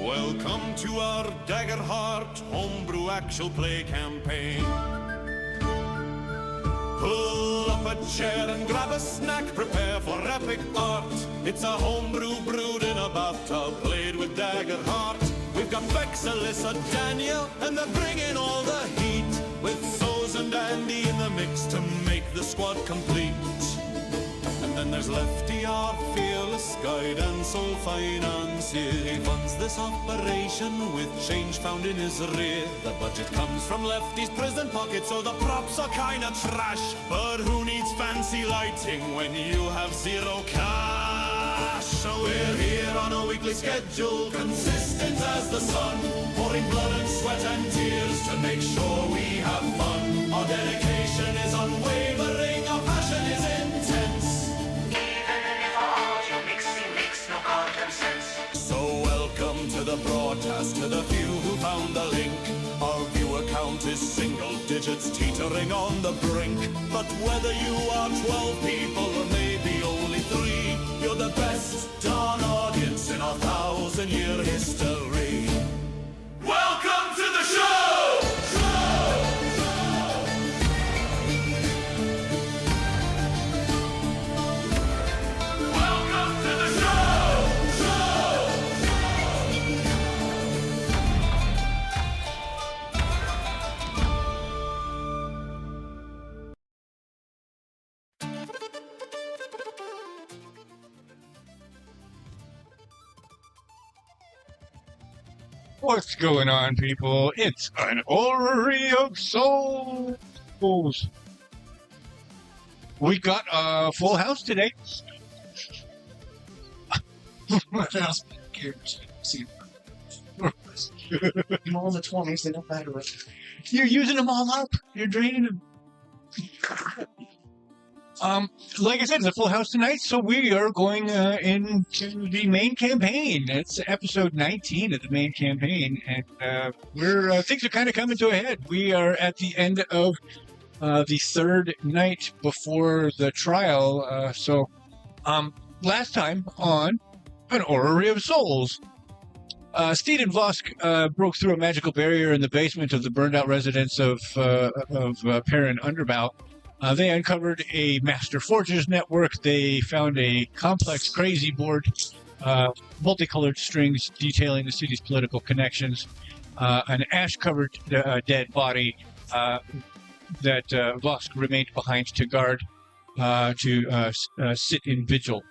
Welcome to our Daggerheart homebrew actual play campaign. Pull up a chair and grab a snack, prepare for epic art. It's a homebrew brewed in a bathtub, played with Daggerheart. We've got Bex, Alyssa, Daniel, and they're bringing all the heat, with Soz and Andy in the mix to make the squad complete. And then there's Lefty, our fearless guide and sole financier. He funds this operation with change found in his rear. The budget comes from Lefty's prison pocket, so the props are kinda trash. But who needs fancy lighting when you have zero cash? So we're here on a weekly schedule, consistent as the sun, pouring blood and sweat and tears to make sure we have fun. Our dedication is unwavering, our passion is intense. So welcome to the broadcast, to the few who found the link. Our viewer count is single digits, teetering on the brink. But whether you are 12 people or maybe only 3, you're the best darn audience in our 1,000-year history. Welcome to the show! What's going on, people? It's an Orrery of Souls. We got a full house today. All the 20s, they don't matter. You're using them all up. You're draining them. Like I said, it's a full house tonight, so we are going into the main campaign. It's episode 19 of the main campaign, and we're things are kind of coming to a head. We are at the end of the third night before the trial. Last time on an Orrery of Souls, Steed and Vosk broke through a magical barrier in the basement of the burned-out residence of Perrin Underbow. They uncovered a master forges network. They found a complex crazy board, multicolored strings detailing the city's political connections, an ash-covered dead body that Vosk remained behind to guard, to sit in vigil,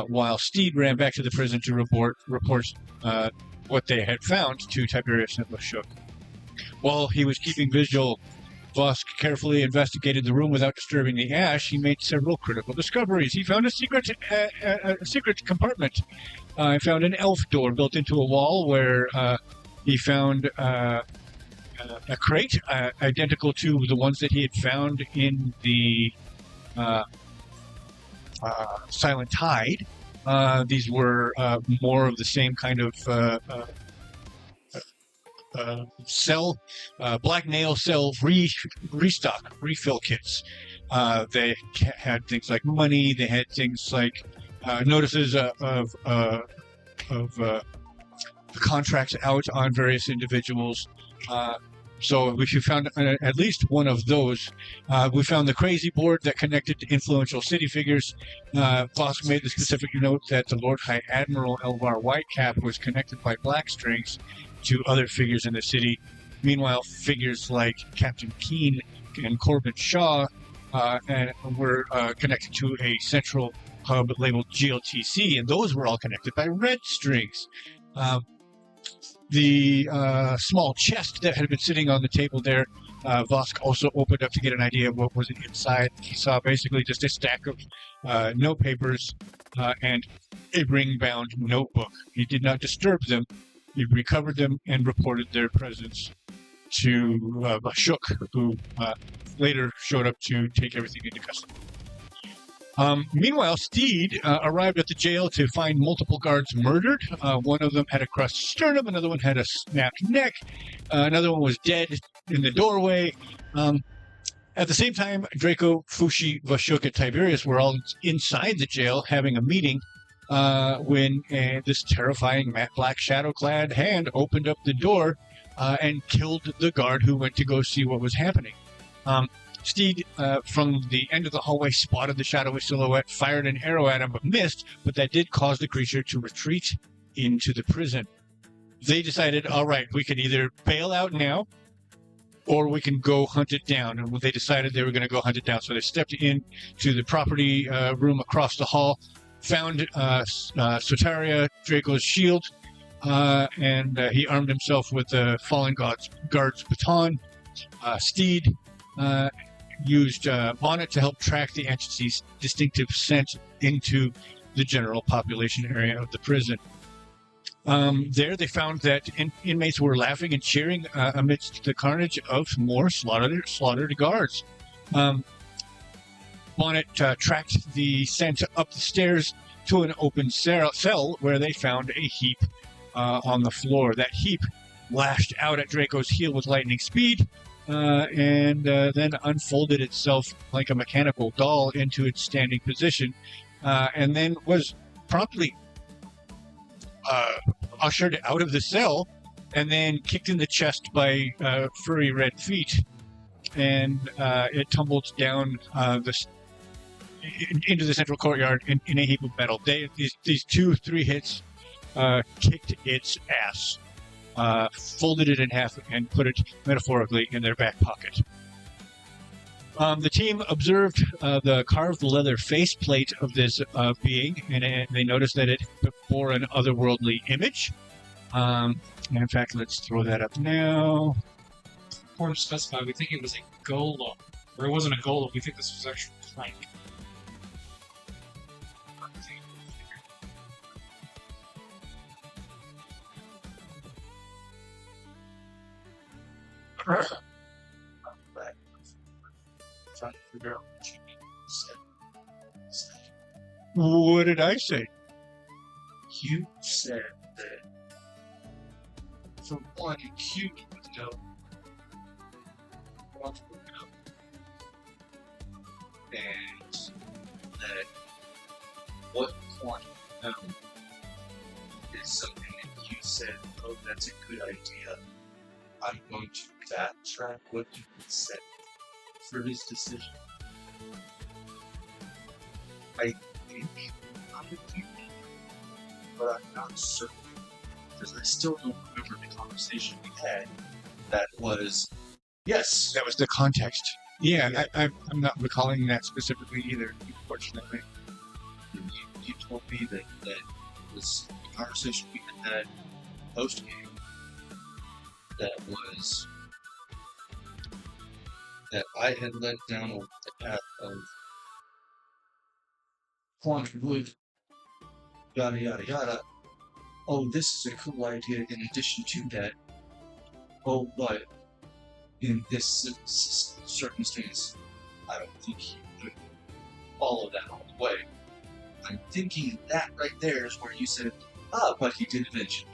while Steed ran back to the prison to report what they had found to Tiberious and Vashuuk. While he was keeping vigil, Vosk carefully investigated the room without disturbing the ash. He made several critical discoveries. He found a secret compartment. He found an elf door built into a wall where he found a crate identical to the ones that he had found in the Silent Tide. These were more of the same kind of cell, black nail cell refill kits. They had things like money. They had things like notices of contracts out on various individuals. So if you found at least one of those, we found the crazy board that connected to influential city figures. Vosk made the specific note that the Lord High Admiral Elvar Whitecap was connected by black strings to other figures in the city. Meanwhile, figures like Captain Keen and Corbin Shaw were connected to a central hub labeled GLTC, and those were all connected by red strings. The small chest that had been sitting on the table there, Vosk also opened up to get an idea of what was inside. He saw basically just a stack of note papers and a ring-bound notebook. He did not disturb them. He recovered them and reported their presence to Vashuuk, who later showed up to take everything into custody. Meanwhile, Steed arrived at the jail to find multiple guards murdered. One of them had a crushed sternum, another one had a snapped neck, another one was dead in the doorway. At the same time, Draco, Fushi, Vashuuk, and Tiberious were all inside the jail having a meeting. when this terrifying matte black shadow-clad hand opened up the door and killed the guard who went to go see what was happening. Steed, from the end of the hallway, spotted the shadowy silhouette, fired an arrow at him, but missed, but that did cause the creature to retreat into the prison. They decided, all right, we can either bail out now, or we can go hunt it down. And they decided they were going to go hunt it down. So they stepped into the property room across the hall, found Sotaria Draco's shield, and he armed himself with the Fallen Guard's baton. Steed used Bonnet to help track the entity's distinctive scent into the general population area of the prison. There they found that inmates were laughing and cheering amidst the carnage of more slaughtered guards. Bonnet tracked the scent up the stairs to an open cell where they found a heap on the floor. That heap lashed out at Draco's heel with lightning speed and then unfolded itself like a mechanical doll into its standing position and then was promptly ushered out of the cell and then kicked in the chest by furry red feet, and it tumbled down into the central courtyard in a heap of metal. These 2-3 hits kicked its ass, folded it in half, and put it metaphorically in their back pocket. The team observed the carved leather faceplate of this being, and they noticed that it bore an otherworldly image. And in fact, let's throw that up now. Important to specify, we think it was a golem. Or it wasn't a golem, we think this was actually a plank. Trying to figure out what you said. What did I say? You said that from one Q would know what would know. And that what quantum known is something that you said, oh, that's a good idea. I'm going to backtrack what you said for his decision. I think I'm with you, but I'm not certain, because I still don't remember the conversation we had. That was, yes, That was the context. Yeah, I'm not recalling that specifically either, unfortunately. you told me that was the conversation we had post game. That was that I had led down the path of quantum wood, yada yada yada. Oh, this is a cool idea. In addition to that, oh, but in this circumstance, I don't think he would follow that all the way. I'm thinking that right there is where you said, but he did eventually.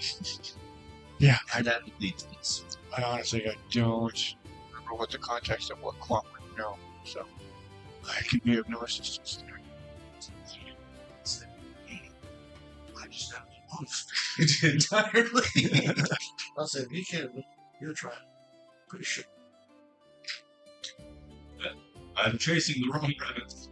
Yeah. And that would lead to this. I honestly don't remember what the context of what Quant would know, so I can be of no assistance there. I just have to move entirely. I said, you can't. You're trying. Pretty sure. I'm chasing the wrong rabbits.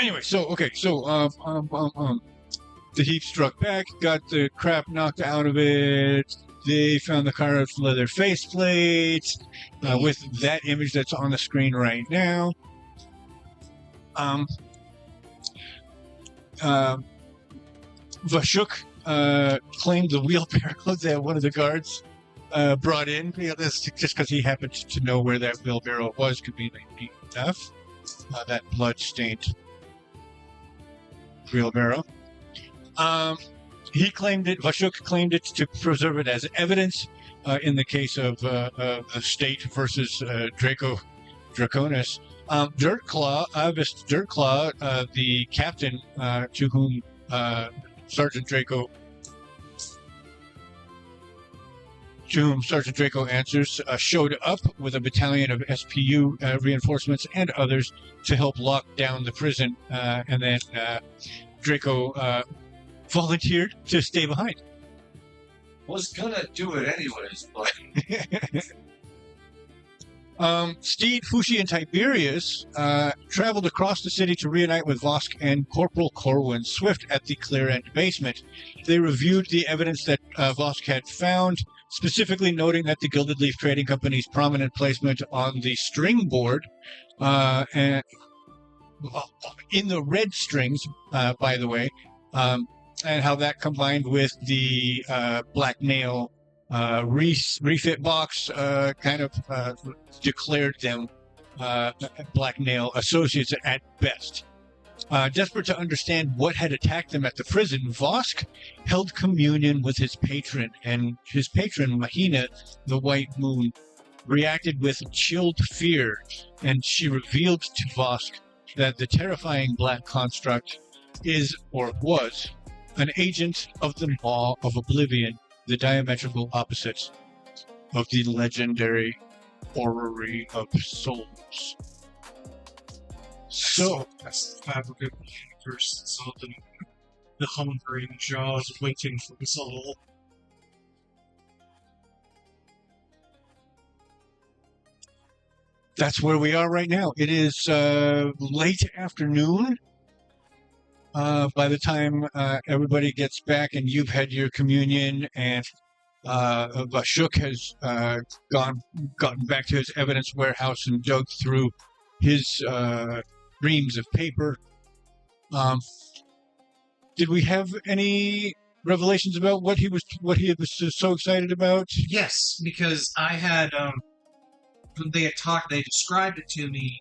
Anyway, so the heap struck back, got the crap knocked out of it. They found the carved leather faceplate with that image that's on the screen right now. Vashuuk claimed the wheelbarrow that one of the guards brought in. You know, that's just because he happened to know where that wheelbarrow was conveniently enough. That blood-stained wheelbarrow. Vashuuk claimed it to preserve it as evidence in the case of the state versus Draconis. Avis Dirtclaw, the captain to whom Sergeant Draco to whom Sergeant Draco answers, showed up with a battalion of SPU reinforcements and others to help lock down the prison. And then Draco volunteered to stay behind. Was gonna do it anyways, but Steed, Fushi, and Tiberious traveled across the city to reunite with Vosk and Corporal Corwin Swift at the clear end basement. They reviewed the evidence that Vosk had found, specifically noting that the Gilded Leaf Trading Company's prominent placement on the string board and in the red strings, by the way, and how that combined with the black nail refit box kind of declared them black nail associates at best. Desperate to understand what had attacked them at the prison, Vosk held communion with his patron, and his patron, Mahina, the White Moon, reacted with chilled fear, and she revealed to Vosk that the terrifying black construct is, or was, an agent of the Maw of Oblivion, the diametrical opposites of the legendary Orrery of Souls. So, that's the fabric of the universe. It's all the hungering jaws waiting for us all. that's where we are right now. It is late afternoon. By the time everybody gets back and you've had your communion and Vashuuk has gotten back to his evidence warehouse and dug through his reams of paper, did we have any revelations about what he was so excited about? Yes, because I had, when they had talked, they described it to me,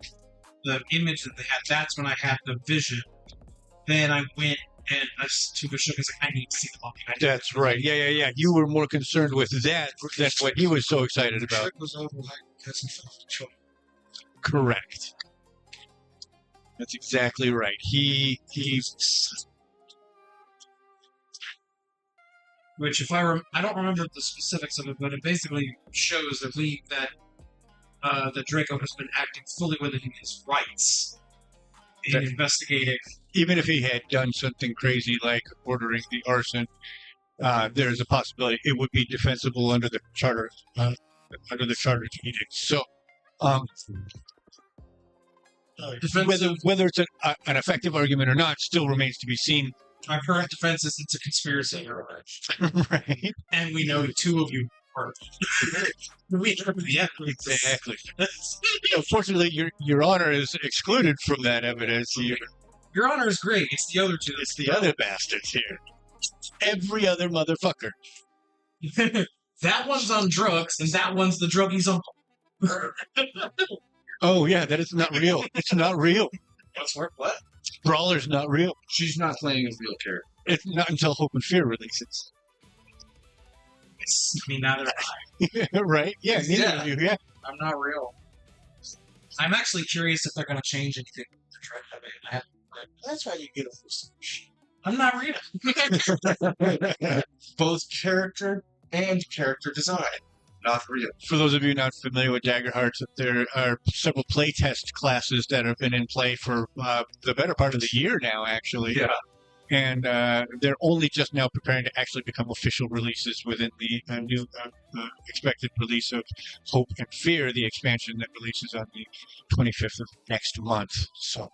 the image that they had, that's when I had the vision. Then I went and I to Vashuuk, I was like, I need to see the monkey. That's right. Yeah. You were more concerned with that than what he was so excited about. Was over because he felt the choice. Correct. That's exactly right. Which, if I don't remember the specifics of it, but it basically shows that that Draco has been acting fully within his rights in investigating. Even if he had done something crazy like ordering the arson, there's a possibility it would be defensible under the charter, edict. So, whether it's an effective argument or not still remains to be seen. My current defense is it's a conspiracy, Right. and we know two of you are. Exactly. Unfortunately, your honor is excluded from that evidence. Your honor is great. It's the other two. It's the other bastards here. Every other motherfucker. That one's on drugs, and that one's the druggy's uncle. Oh yeah, that is not real. It's not real. What? Brawler's not real. she's not playing a real character. It's not until Hope and Fear releases. I mean, neither am I. Right? Yeah, neither of you. Yeah. I'm not real. I'm actually curious if they're going to change anything. That's why you get a first. I'm not real. Both character and character design, not real. For those of you not familiar with Daggerheart, there are several playtest classes that have been in play for the better part of the year now, actually. Yeah. And they're only just now preparing to actually become official releases within the new expected release of Hope and Fear, the expansion that releases on the 25th of next month. So,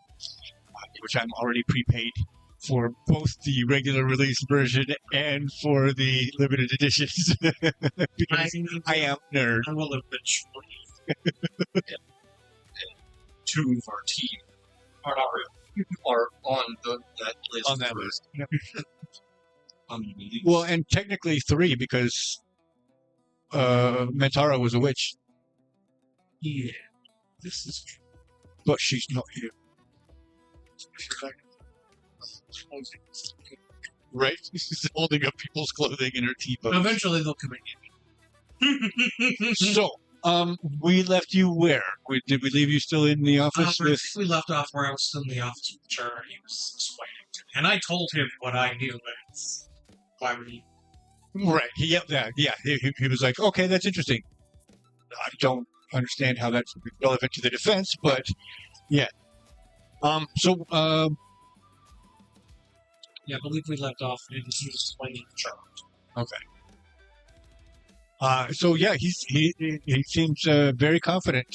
which I'm already prepaid for both the regular release version and for the limited editions. Because I am a nerd. I will eventually. Two of our team are not real. Are on that list. On that list. Yep. Unbelievable. Well, and technically 3 because Mentara was a witch. Yeah, this is true. But she's not here. Right? She's holding up people's clothing in her teapot. Eventually they'll come in. So, we left you where? Did we leave you still in the office I with... think we left off where I was still in the office with the chair, and he was explaining to me. And I told him what I knew, but it's... Why would he... Right. He was like, okay, that's interesting. I don't understand how that's relevant to the defense, but yeah. So, Yeah, I believe we left off and he was explaining the chart. so yeah, he seems very confident.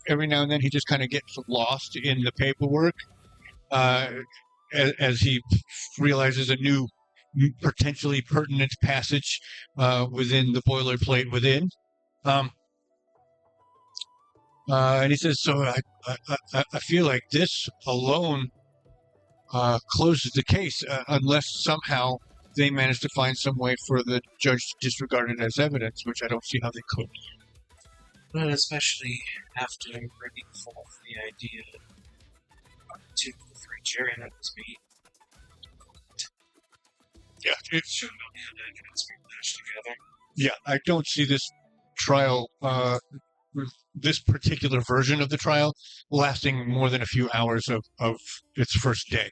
Every now and then he just kind of gets lost in the paperwork as he realizes a new potentially pertinent passage within the boilerplate within. And he says, so I feel like this alone closes the case unless somehow they manage to find some way for the judge to disregard it as evidence, which I don't see how they could. But especially after bringing forth the idea of 2 or 3 Jerry, that was me. Yeah, Showing all the evidence we mashed together. yeah, I don't see this trial, this particular version of the trial, lasting more than a few hours of its first day.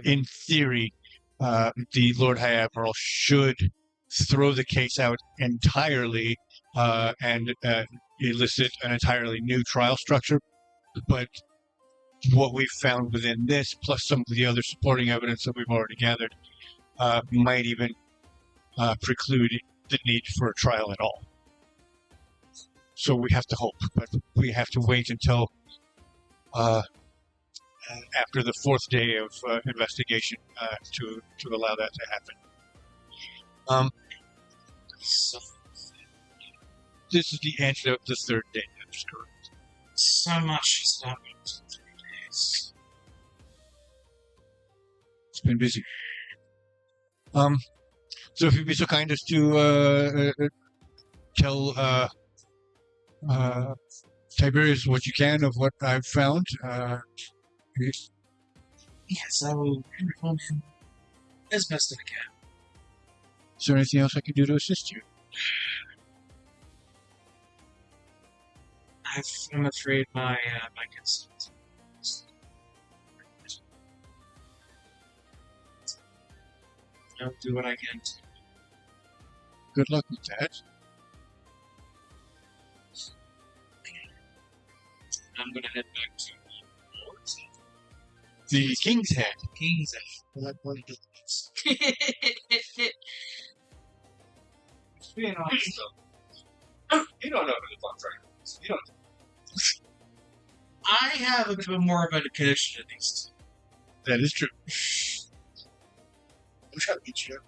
In theory, the Lord High Admiral should throw the case out entirely and elicit an entirely new trial structure. But what we've found within this, plus some of the other supporting evidence that we've already gathered, might even preclude the need for a trial at all. So we have to hope, but we have to wait until after the 4th day of investigation to allow that to happen. So, This is the end of the 3rd day. That's correct. so much has happened in 3 days. It's been busy. So if you'd be so kind as to tell Tiberious what you can of what I've found. Yes, I will inform him as best as I can. Is there anything else I can do to assist you? I'm afraid my consent. I'll do what I can to. Good luck with that. I'm gonna head back to The King's Head. King's I like what he does. being honest though. You don't know who the contractor is. You don't. I have a bit more of a connection to these. That is true. I'm trying to beat you up.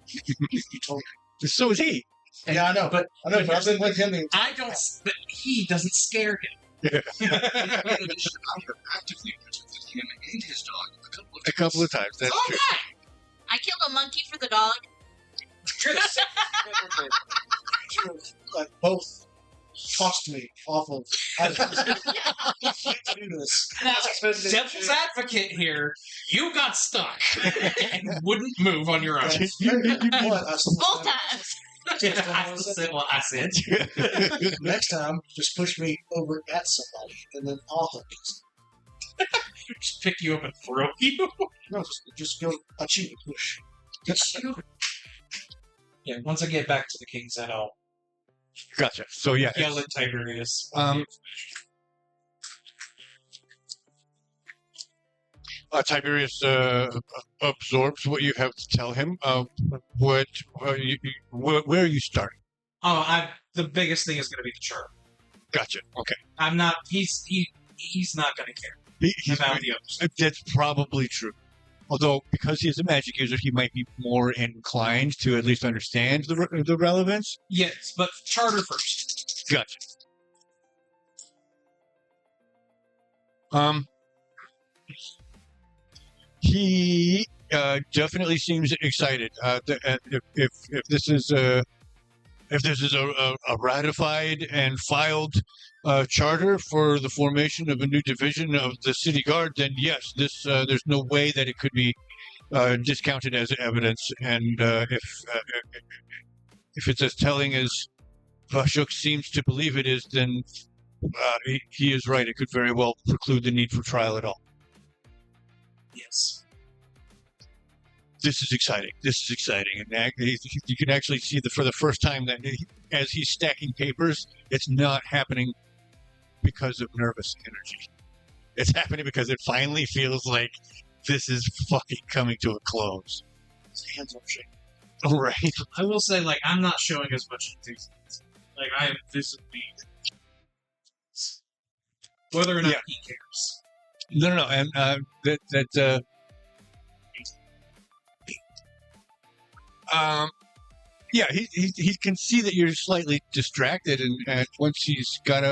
You told me. So is he. Yeah, I know, but I've been with him. I don't, but he doesn't scare him. In addition, I have actively protected him and his dog A couple of times. That's true. I killed a monkey for the dog. Like both tossed me off of. I do this. Now, devil's advocate here, you got stuck and wouldn't move on your own. Both times. I said. Next time, just push me over at somebody, and then off of it. Just pick you up and throw you. No, just go a cheat push. Yeah, once I get back to the King's Head, I'll Gotcha. So yeah. yell at Tiberious. Tiberius absorbs what you have to tell him. Where are you starting? The biggest thing is going to be the chart. Gotcha. Okay. I'm not. He's not going to care He's about the others. That's probably true. Although, because he is a magic user, he might be more inclined to at least understand the relevance. Yes, but charter first. Gotcha. He definitely seems excited. If this is a ratified and filed charter for the formation of a new division of the city guard, then yes, this there's no way that it could be discounted as evidence. And if it's as telling as Vashuuk seems to believe it is, then he is right. It could very well preclude the need for trial at all. Yes. this is exciting. This is exciting. And you can actually see for the first time that as he's stacking papers, it's not happening because of nervous energy. It's happening because it finally feels like this is fucking coming to a close. His hands are shaking. Right. I will say, like, I'm not showing as much enthusiasm. Like, I am visibly... Whether or not he cares. No. And yeah, he can see that you're slightly distracted, and once he's got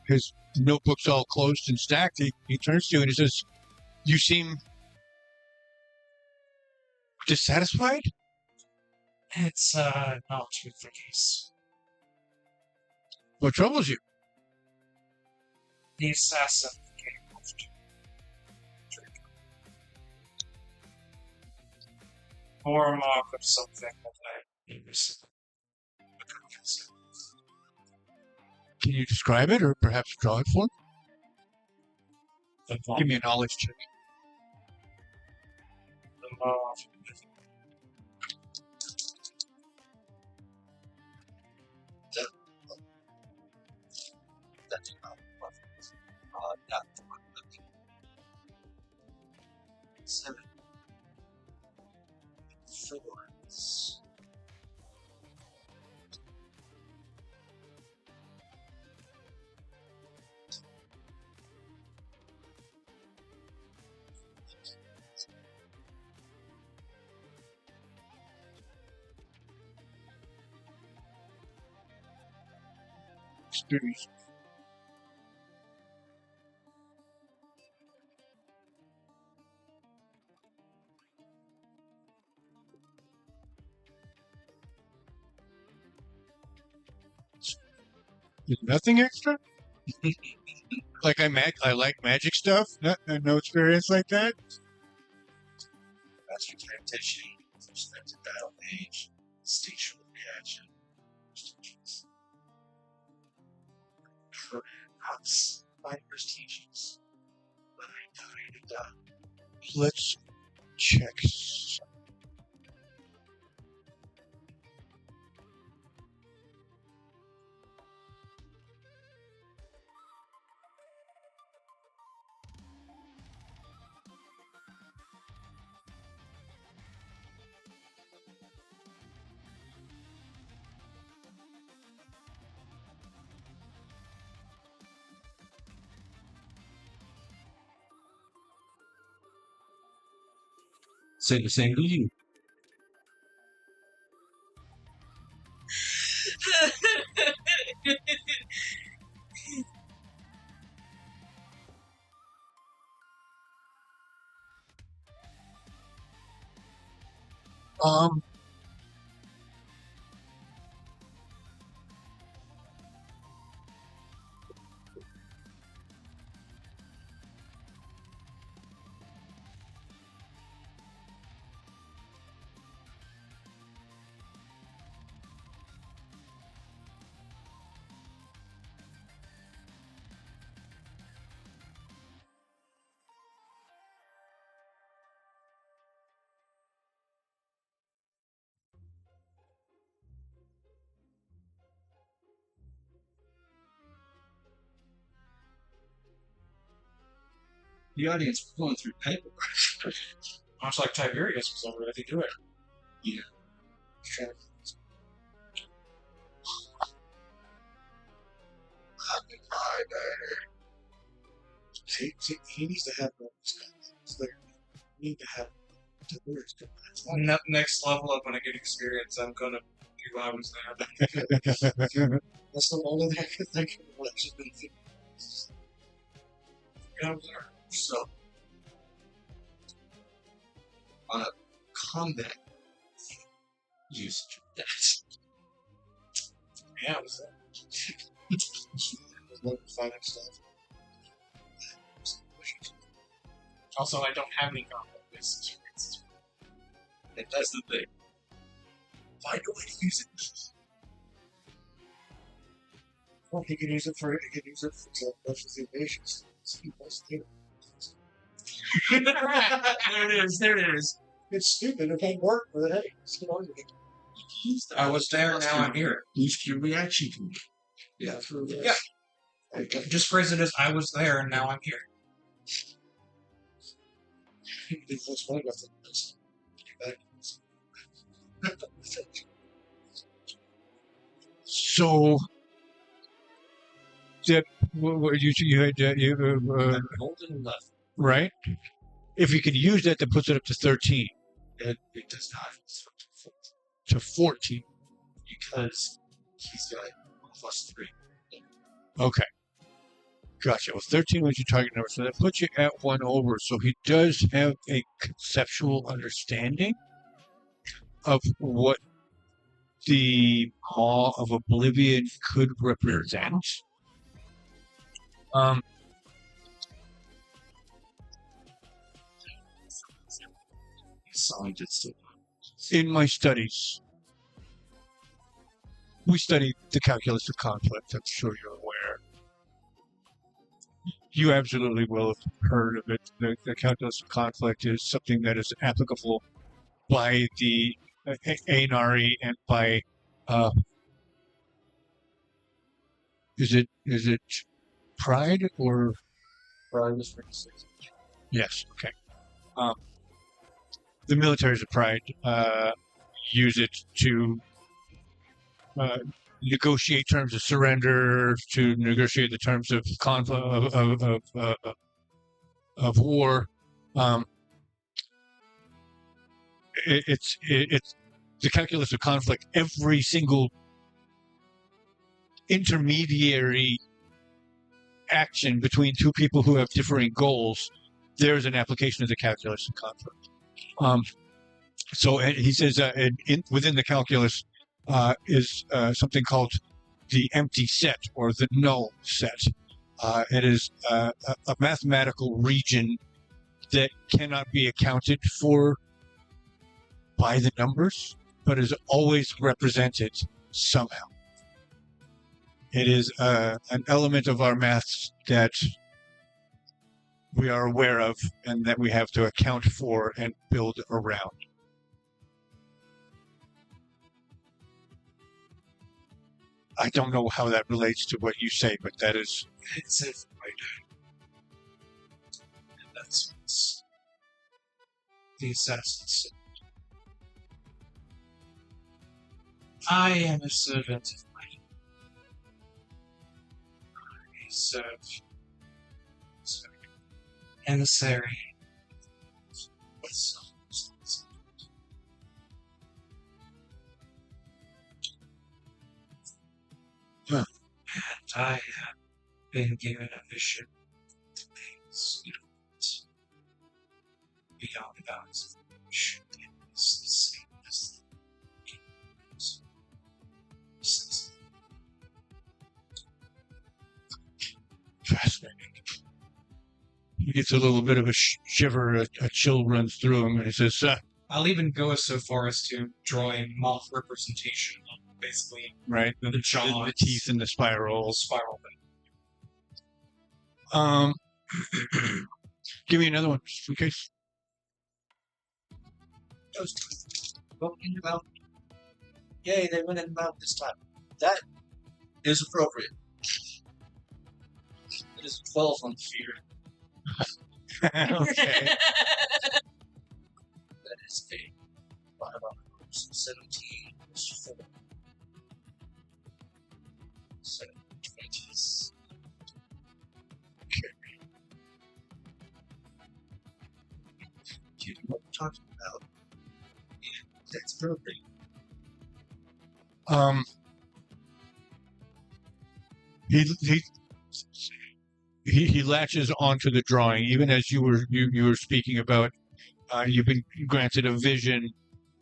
his notebooks all closed and stacked, he turns to you and he says, "You seem dissatisfied?" It's, not too the case. What troubles you? The assassin came after. Or a mark of something that I use. Can you describe it, or perhaps draw it for me? The Give me a knowledge check. mark. That's not 7. 4. Experience. There's nothing extra? Like I like magic stuff. No experience like that. Master Transition, suspected battle age, station reaction. Perhaps by prestigious. But I died. Let's check. Say the same to you. Um, The audience was going through paperwork. Much like Tiberious was already doing. Yeah. Sure. See, he needs to have all this kind of things there. You need to have Tiberious. Next level up when I get experience, I'm gonna do I was there. That's the only thing I can think of what I've just been thinking. I was there. So, on a combat usage of that. Yeah, I was there. Level 5 stuff. Also, I don't have any combat-based experiences. And that's the thing. Find a way to use it. Well, he can use it for special evasions. There it is. It's stupid. It won't work, but hey, it's get on with it. I was there, now I'm here. Boost your reaction to it. Yeah. Yeah. Just phrase it as I was there, and now I'm here. What's funny about it? So, that what you had Golden left. right? If you can use that, that puts it up to 13 It does not. It's to 14. because he's got +3. Okay. Gotcha. Well, 13 was your target number, so that puts you at 1 over. So he does have a conceptual understanding of what the Maw of Oblivion could represent. Scientists. In my studies, we studied the calculus of conflict. I'm sure you're aware. You absolutely will have heard of it. The calculus of conflict is something that is applicable by the Ainari and by is it Pride or yes? Okay. The militaries of Pride use it to negotiate terms of surrender, to negotiate the terms of of war. It's the calculus of conflict. Every single intermediary action between two people who have differing goals, there's an application of the calculus of conflict. So he says within the calculus is something called the empty set or the null set. It is a mathematical region that cannot be accounted for by the numbers, but is always represented somehow. It is an element of our maths that we are aware of and that we have to account for and build around. I don't know how that relates to what you say, but that is... It's a and that's what's the assassins. I am a servant of my I serve emissary with some Huh. And I have been given a vision to things beyond the bounds of which it is the same as the kingdoms. Fascinating. He gets a little bit of a shiver, a chill runs through him, and he says, I'll even go as so far as to draw a moth representation of basically right, the jaws, the teeth and the spirals. spiral thing. Give me another one, just in case. Talking about, yay, they went in about this time. That is appropriate. It is 12 on fear. Okay. That is a 5 on 17 plus 4. 7 20s. Do you know what we're talking about? Yeah, that's appropriate. He latches onto the drawing, even as you were speaking about. You've been granted a vision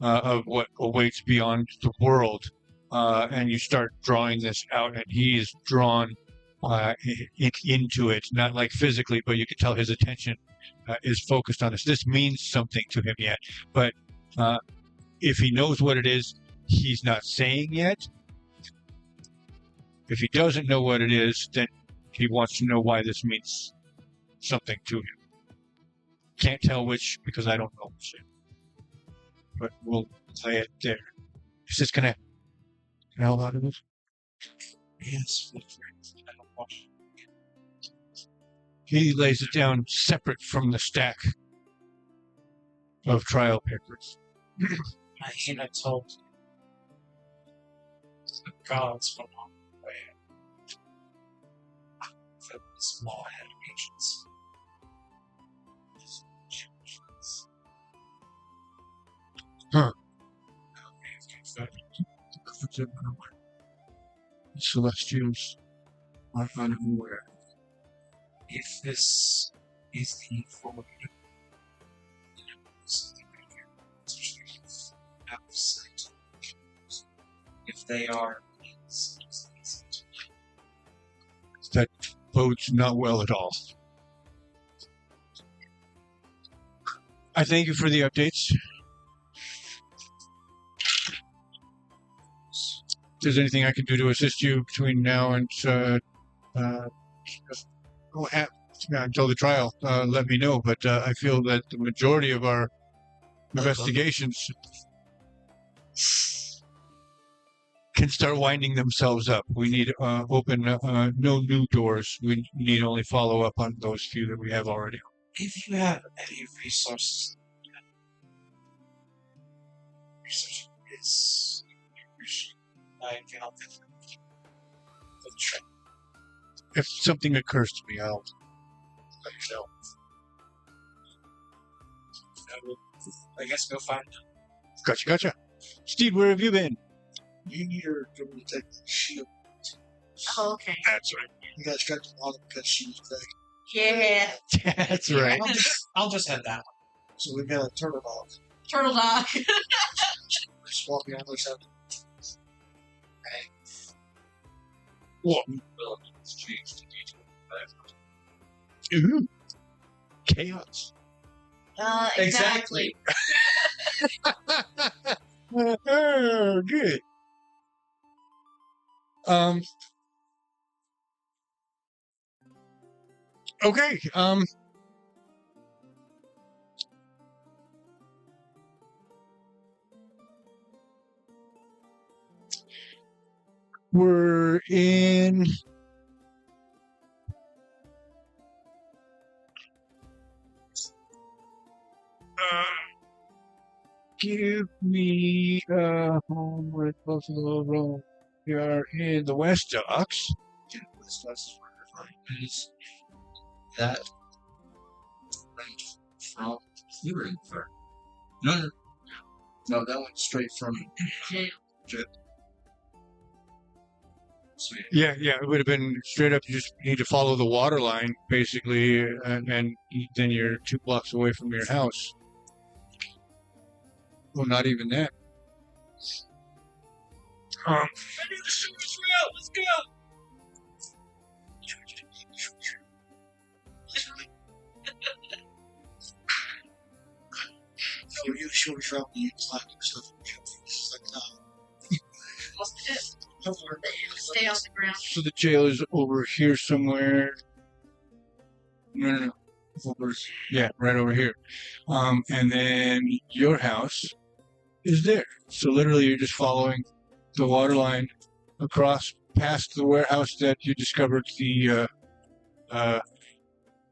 of what awaits beyond the world, and you start drawing this out, and he is drawn into it, not like physically, but you can tell his attention is focused on this. This means something to him yet, but if he knows what it is, he's not saying yet. If he doesn't know what it is, then he wants to know why this means something to him. Can't tell which, because I don't know which. but we'll play it there. He says, can I help out of this? Yes. I don't want He lays it down separate from the stack of trial papers. my Hina told the gods went on the way for the small animations. Huh. Okay, Celestials are unaware. if this is the forward, out of sight. If they are, That bodes not well at all. I thank you for the updates. If there's anything I can do to assist you between now and until the trial, let me know. But I feel that the majority of our investigations can start winding themselves up. We need open no new doors. We need only follow up on those few that we have already. if you have any resources, is I can help with the trip. If something occurs to me, I'll let you know. I guess go find them. Gotcha. Steve, where have you been? You need her to take the shield. Oh, okay. That's right. You guys got to bother because she was back. Yeah. That's right. I'll just head that way. So we got a turtle dog. Turtle dog. Just walking on the other side. What? Ooh. Chaos. Exactly. Oh, good. Okay. We're in. Give me home with Buffalo Road. We are in the West Docks. That's where I find is that went from here. No, that went straight from Jail. so Yeah, it would have been straight up. You just need to follow the water line, basically, and then you're 2 blocks away from your house. Well, not even that. Let's go. So you should be found the climbing stuff. It's like, no. Stay on the ground. So the jail is over here somewhere. No. Right over here. And then your house is there. So literally, you're just following the water line across past the warehouse that you discovered the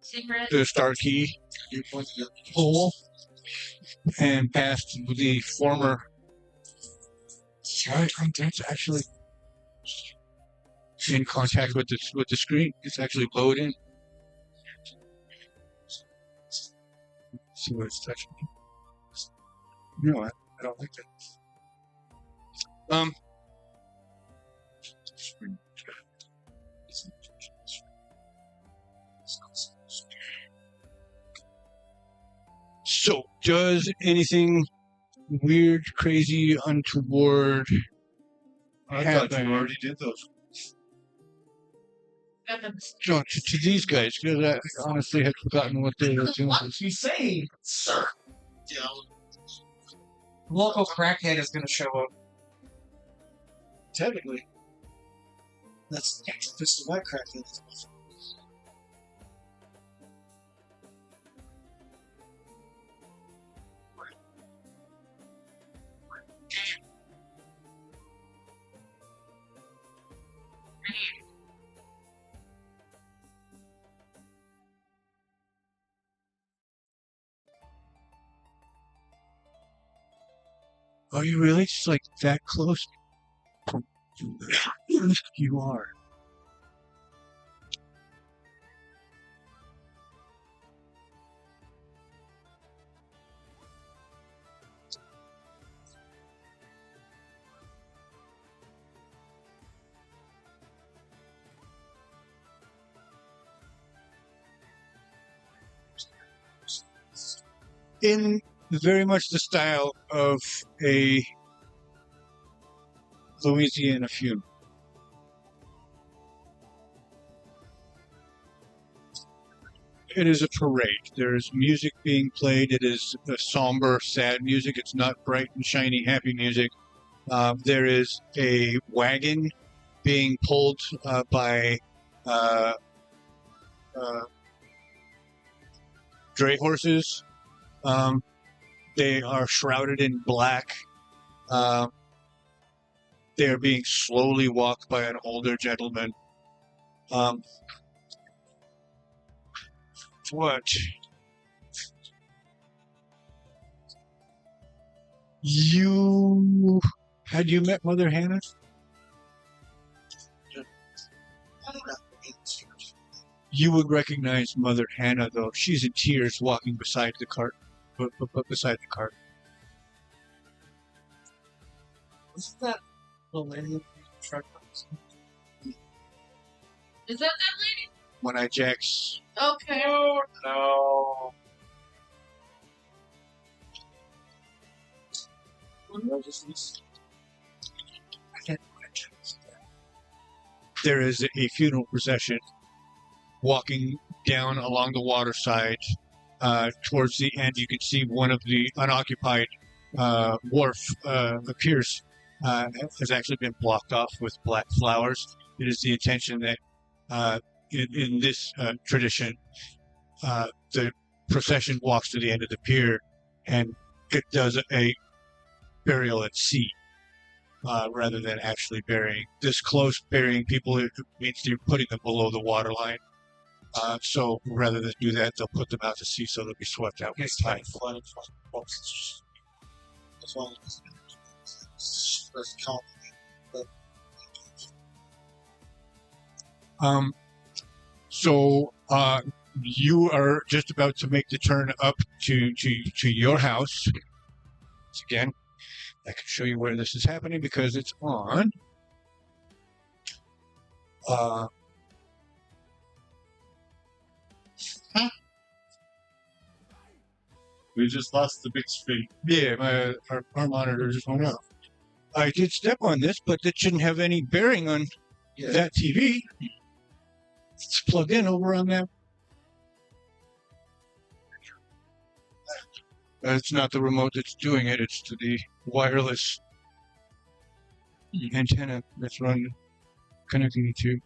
Secret. star key You're pointing at hole, and past the former. That's actually in contact with the screen. It's actually bowed in. See what it's touching. No, I don't like that. So, does anything weird, crazy, untoward I happen? thought you already did those. Got them. No, to these guys, because I honestly had forgotten what they were doing. What you say, sir? Yeah, Local crackhead is going to show up. technically. That's this is my crack. Are you really just like that close? You are. In very much the style of a Louisiana funeral. It is a parade. There's music being played. It is a somber, sad music. It's not bright and shiny, happy music. There is a wagon being pulled by dray horses. They are shrouded in black. They are being slowly walked by an older gentleman. What? Had you met Mother Hannah? You would recognize Mother Hannah, though. She's in tears, walking beside the cart. Beside the cart. Wasn't that the lady truck? Is that lady? One-Eye Jack's. Okay. No. There is a funeral procession walking down along the waterside. Towards the end, you can see one of the unoccupied wharf appears has actually been blocked off with black flowers. It is the intention that in this tradition, the procession walks to the end of the pier and it does a burial at sea rather than actually burying. This close burying people, it means you're putting them below the waterline. So rather than do that, they'll put them out to sea so they'll be swept out with tide. As well as count. So you are just about to make the turn up to your house. Once again, I can show you where this is happening because it's on. We just lost the big screen. Yeah, our monitor just went out. I did step on this, but it shouldn't have any bearing on that TV. It's plugged in over on that. It's not the remote that's doing it. It's to the wireless antenna that's connecting the two.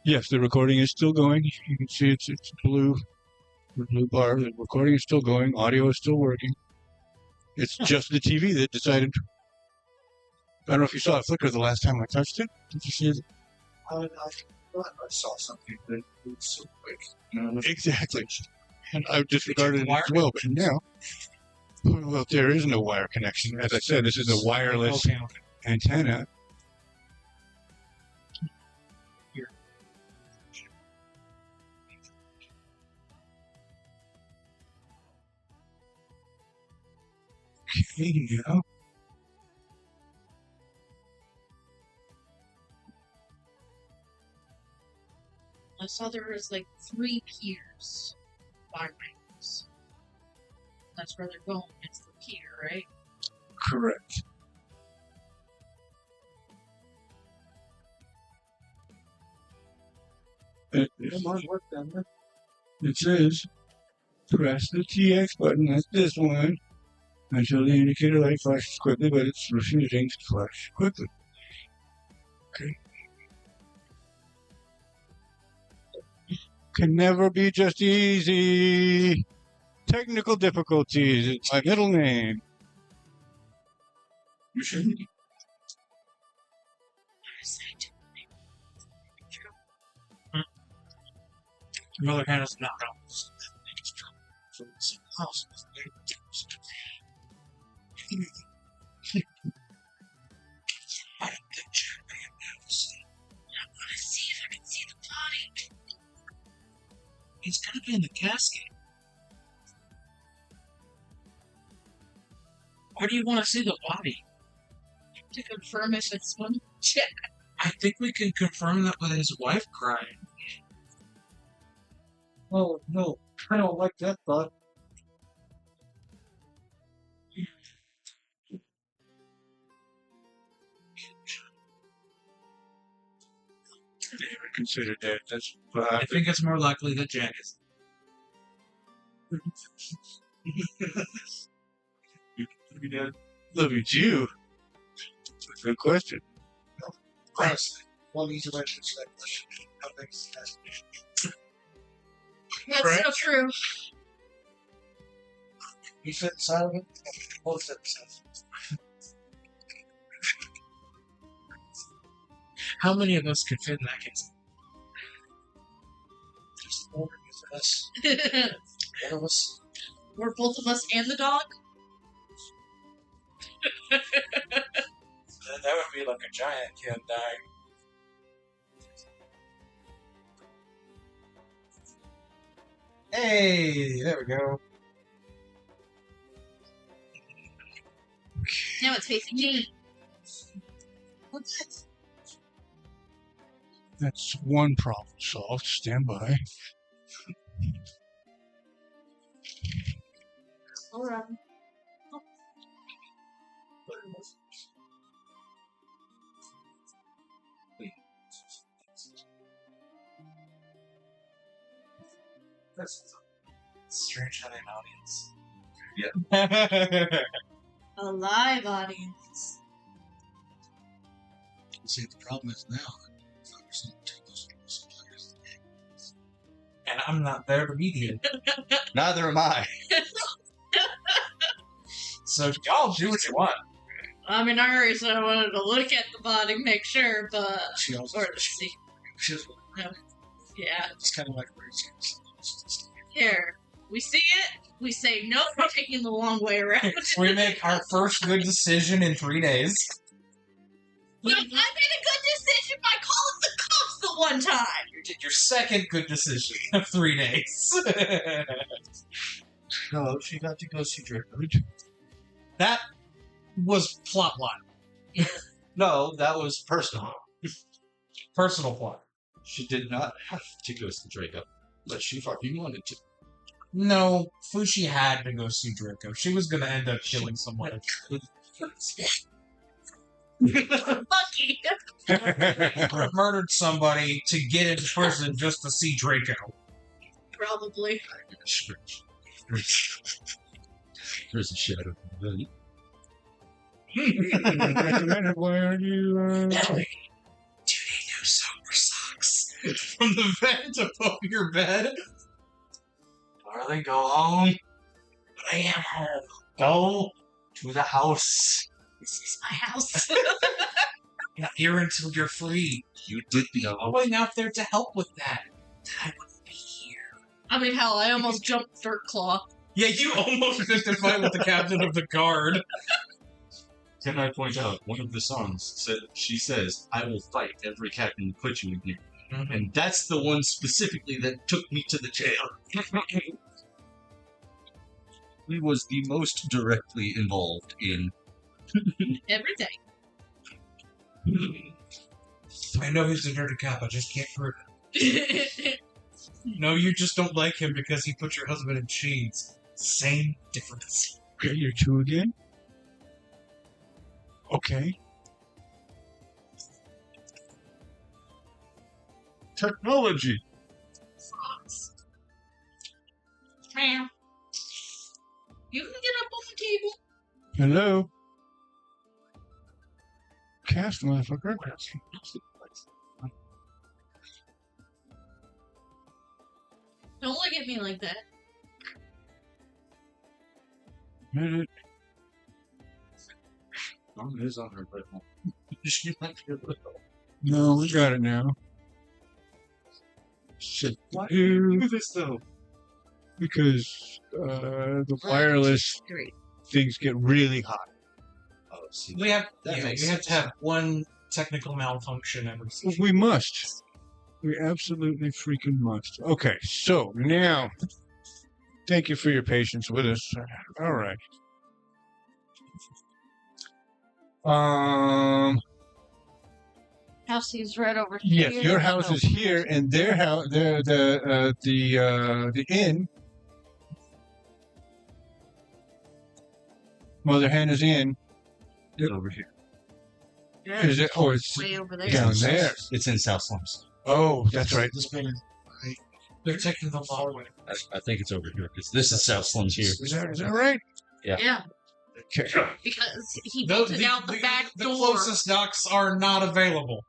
Yes, the recording is still going. You can see it's blue. The blue bar. The recording is still going. Audio is still working. It's just the TV that decided. I don't know if you saw it flicker the last time I touched it. Did you see it? I thought I saw something that was so quick. You know, Exactly. And I've disregarded it as well, but now, well, there is no wire connection. As I said, this is a wireless antenna. Okay, yeah. I saw there was like 3 piers by my house. That's where they're going. It's the pier, right? Correct. It says, press the TX button, that's this one, until the indicator light flashes quickly, but it's refusing to flash quickly. Okay. Can never be just easy. Technical difficulties, it's my middle name. You shouldn't. Mother Hannah's not from the house. I don't think Jack may have noticed. I want to see if I can see the body. He's gonna be in the casket. Why do you want to see the body? To confirm if it's one Jack. I think we can confirm that with his wife crying. Oh no, I don't like that thought. I never considered that. That's I think it's more likely that Jack is. Look at you. That's a good question. Honestly, one easy way to answer that question. How big is the casket? That's Right. so true. You fit inside of it? Both fit inside of it. How many of us could fit in that case? Just the order of us. One of us. Were both of us and the dog? That would be like a giant kid dying. Hey, there we go. Now it's facing me. What's that? That's one problem solved. Stand by. Alright. That's strange having an audience. A live audience. See, the problem is now, there's no take those suppliers. And I'm not there to mediate. Neither am I. So y'all do what you want. I mean, I already said I wanted to look at the body, make sure, but She also, or to see. she's Yeah. it's kind of like weird. Here, we see it. We say no. We're taking the long way around. We make our first good decision in 3 days. I made a good decision by calling the cops the one time. You did your second good decision of 3 days. No, she got to go see Draco. That was plot line. No, that was personal. Personal plot. She did not have to go see Draco, but she fucking wanted to. No, Fushi had to go see Draco. She was gonna end up killing someone. Lucky. Murdered somebody to get into prison just to see Draco. Probably. There's a shadow. Recommended. Why are you? Do they do sober socks from the vent above your bed? Darling, go home. I am home. Go to the house. This is my house. Not here until you're free. You did the Going out there to help with that. I wouldn't be here. I mean, hell, I almost jumped Dirt Claw. Yeah, you almost finished a fight with the captain of the guard. Can I point out, one of the songs said she says, "I will fight every captain who puts you in here," and that's the one specifically that took me to the jail. He was the most directly involved in. Every day. I know he's a dirty cop, I just can't prove it. No, you just don't like him because he put your husband in chains. Same difference. Okay, you're two again. Okay. Technology. Ma'am. You can get up on the table. Hello. Cast motherfucker. Don't look at me like that. Minute. It is on her right now. She might be a little. No, we got it now. Shit. Why do you do this though? because the wireless Great. things get really hot. Oh, see, We have That makes we have sense. to have one technical malfunction every season. We must. We absolutely freaking must. Okay, so now, thank you for your patience with us. All right. House is right over here. Yes, your house is here, and their house, the inn. Mother Hannah's inn. it's over here. Yeah, Is it? Oh, it's way over there. down there. It's in South Slums. Oh, that's right. This building. They're taking the long way. I think it's over here because this is South Slums here. Is that right? Yeah, Okay. because he No, bolted out the back the door. closest docks are not available.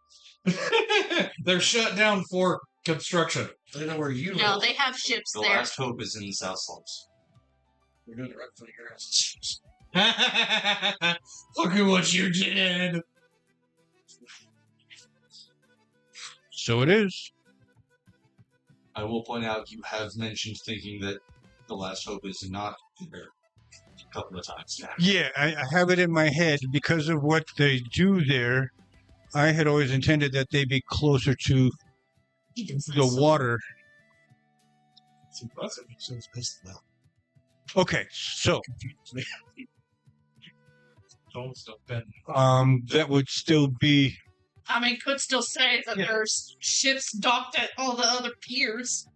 They're shut down for construction. I know where you No, live. they have ships The there. Last Hope is in the South Slums. We're doing it right in front of your house. Look at what you did. So it is. I will point out you have mentioned thinking that the Last Hope is not there a couple of times now. Yeah, I have it in my head because of what they do there. I had always intended that they be closer to the water. It's impressive. So it's pissed well. Okay, so Almost a bend. that would still be I mean, could still say that Yeah. there's ships docked at all the other piers.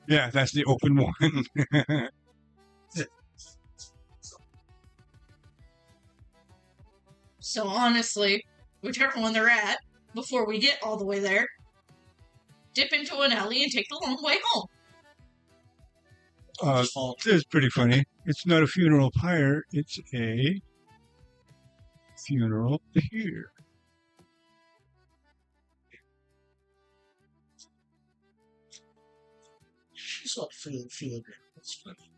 yeah, that's the open one. So honestly, whichever one they're at, before we get all the way there, dip into an alley and take the long way home. It's pretty funny. It's not a funeral pyre, it's a funeral pier. Just want to feel it. That's funny.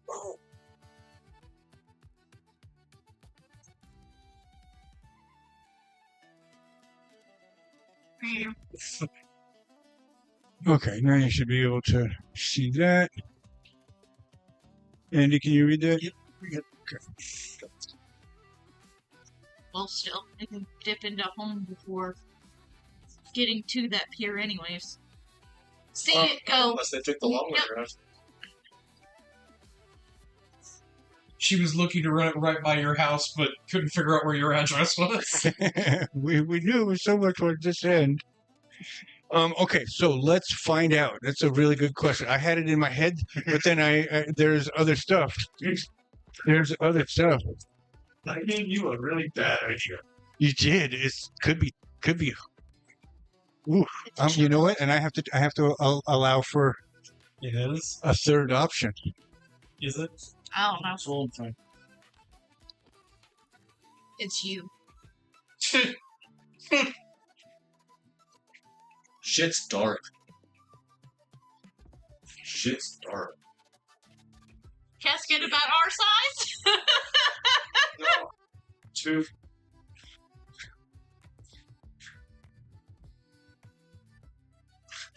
Oh, Okay, now you should be able to see that. Andy, can you read that? Yep. Well, still, I can dip into home before getting to that pier, anyways. See it go. Unless they took the long way Yep. around. She was looking to run it right by your house, but couldn't figure out where your address was. we knew it was somewhere towards this end. Okay, so let's find out. That's a really good question. I had it in my head, but then I there's other stuff. There's other stuff. I gave you a really bad idea. You did. Could be. Ooh, you know what? And I have to allow for It is? a third option. Is it? I don't know. that's all I'm trying. It's you. Shit's dark. Shit's dark. Casket about our size? No. Two.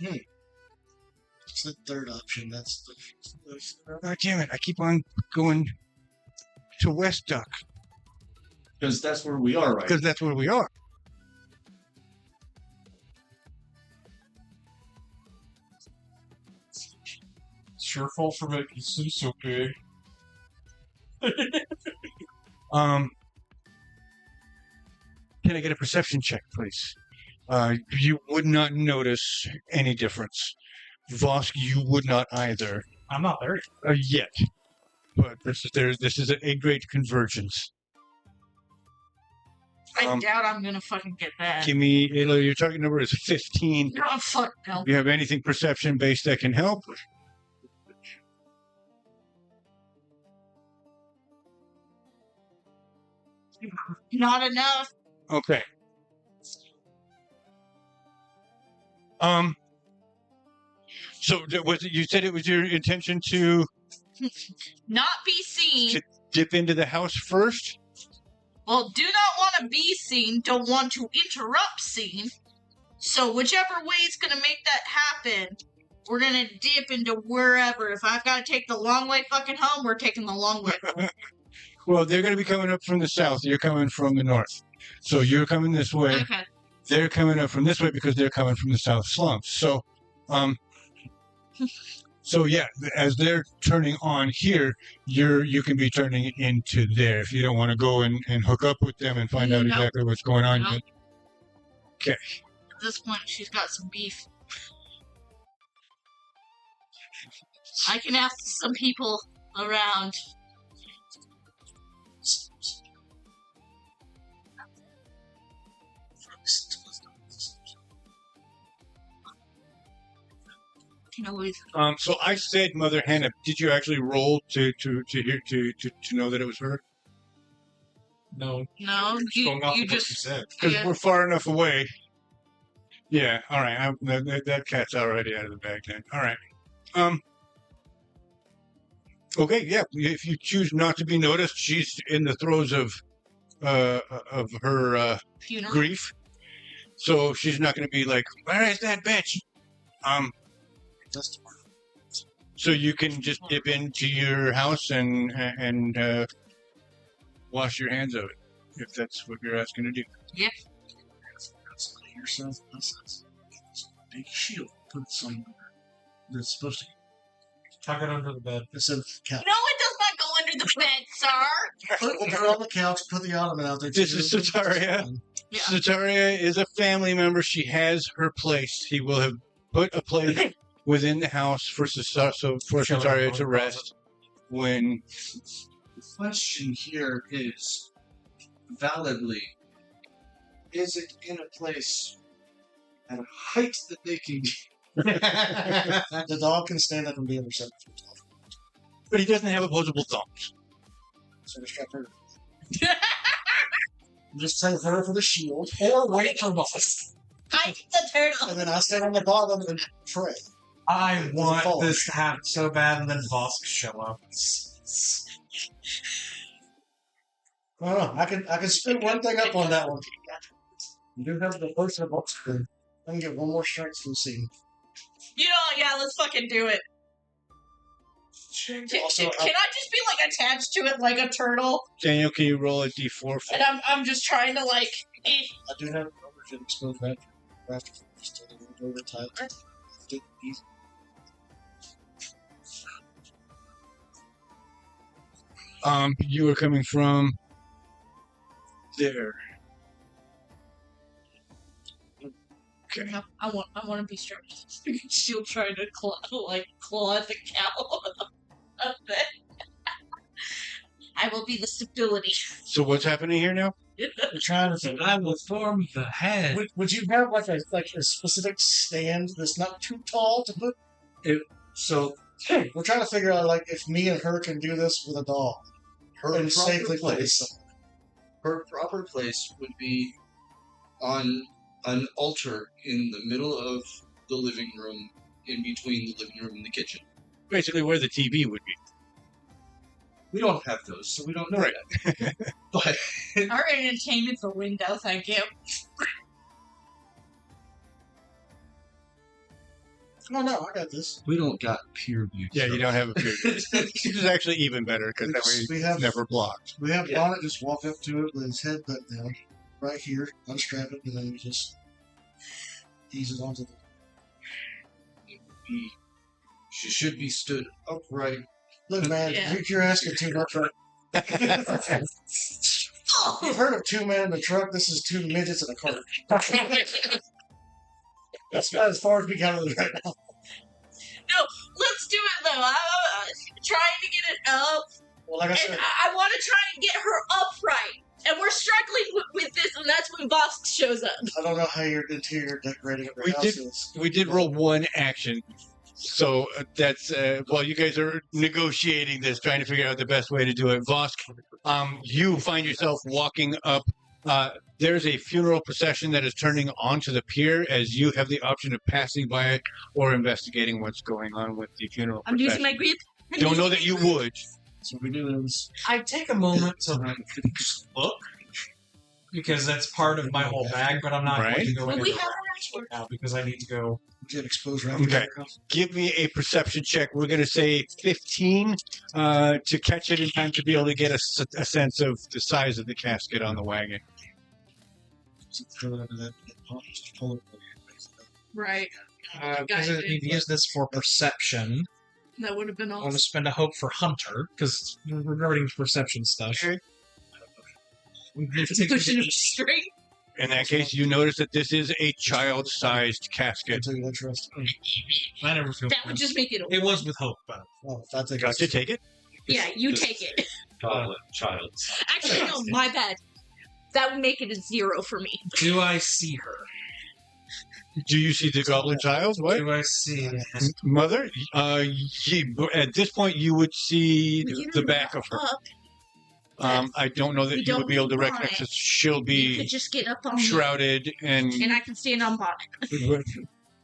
It's the third option. That's the. God damn it! I keep on going to West Duck Because that's where we are right because that's where we are. It's your fault for making it seem so big. Can I get a perception check, please? You would not notice any difference. Vosk, you would not either. I'm not there. Yet. But this is a great convergence. I doubt I'm gonna fucking get that. Give me, your target number is 15. Oh, fuck no. Do you have anything perception based that can help? Not enough. Okay. So you said it was your intention to Not be seen. dip into the house first? Well, do not want to be seen. Don't want to interrupt scene. So whichever way it's gonna make that happen, we're gonna dip into wherever. If I've gotta take the long way fucking home, we're taking the long way home. Well, they're going to be coming up from the south. You're coming from the north. So you're coming this way. Okay. They're coming up from this way because they're coming from the south slumps. So, so yeah, as they're turning on here, you can be turning into there if you don't want to go and hook up with them and find out Nope. exactly what's going on. Nope. Okay. At this point, she's got some beef. I can ask some people around. Can always. So I said, Mother Hannah, did you actually roll to hear to know that it was her? No. No, Going off you of what you just. said. Because Yeah. we're far enough away. Yeah. All right. That cat's already out of the bag then. All right. Okay. Yeah. If you choose not to be noticed, she's in the throes of her Funeral. grief, so she's not going to be like, "Where is that bitch?" That's tomorrow. So you can just dip into your house and wash your hands of it, if that's what you're asking to do. Yourself, that's a big shield. Put it somewhere that's supposed to. Tuck it under the bed. Instead of No, couch. it does not go under the bed, sir. We'll put it on the couch. Put the ottoman out there. This too. is Sataria. Yeah. Sataria is a family member. She has her place. He will have put a place within the house for Sataria to rest when. The question here is, validly, is it in a place at a height that they can The dog can stand up and be under 7 feet tall. But he doesn't have opposable thumbs. So we strap her. Just take her for the shield, or wait for boss. I the turtle. And then I stand on the bottom and pray. I want Fall. this to happen so bad, and then Vosk show up. I don't know. I can spin one thing up on that one. You do have the first of box. I can get one more strength from the scene. You know, yeah, let's fucking do it. Also, Can I just be like attached to it like a turtle? Daniel, can you roll a d4? And I'm just trying to like. I do have overfit exposed after just a little over Tyler. You are coming from there. Okay. I want to be stretched. She'll try to claw at the cow. I will be the stability. So what's happening here now? We're trying to. I will form the head. Would you have like a specific stand that's not too tall to put? So We're trying to figure out like if me and her can do this with a dog her and proper safely place. place, her proper place would be on an altar in the middle of the living room, in between the living room and the kitchen. Basically, where the TV would be. We don't have those, so we don't know Right. that. But Our entertainment's a window, thank you. Oh no, I got this. we don't got peer view. Yeah, you don't have a period. This is actually even better because that way We it's have never blocked. We have Yeah. Bonnet just walk up to it with his head bent down, right here, unstrap it, and then we just ease it onto the. She should be stood upright. Look, man, Yeah. you're asking too much. Right? You've heard of 2 men in a truck. This is 2 midgets in a cart. That's about as far as we got with it right now. Let's do it though. I'm trying to get it up, Well, like I and said, I want to try and get her upright. And we're struggling with this, and that's when Vosk shows up. I don't know how your interior decorating of your We house did- is. We did roll one action. So that's while you guys are negotiating this, trying to figure out the best way to do it. Vosk, you find yourself walking up. There's a funeral procession that is turning onto the pier as you have the option of passing by it or investigating what's going on with the funeral I'm procession. using my grip. Don't know that you would. So we do is I take a moment to just look because that's part of my whole bag, but I'm not Right. going to go But into we it. have our now because I need to go. Get exposure. Okay. Give me a perception check. We're going to say 15 to catch it in time to be able to get a sense of the size of the casket on the wagon. Right. Because we've used this for perception. That would have been I want to awesome. spend a hope for Hunter because regarding perception stuff. Okay. Pushing him straight. In that case, you notice that this is a child-sized casket. Until you interest. I never feel. That would just make it. It was with hope, but Oh, that's a Got to take it. Yeah, you take it. Child. Actually, no, my bad. That would make it a 0 for me. do I see her? Do you see the goblin child? What? Do I see? Mother? At this point, you would see You the know, back of her. Up, I don't know that We you would don't be able to need recognize bonnet. that she'll you be could just get up on me, shrouded and and I can stand on bonnet.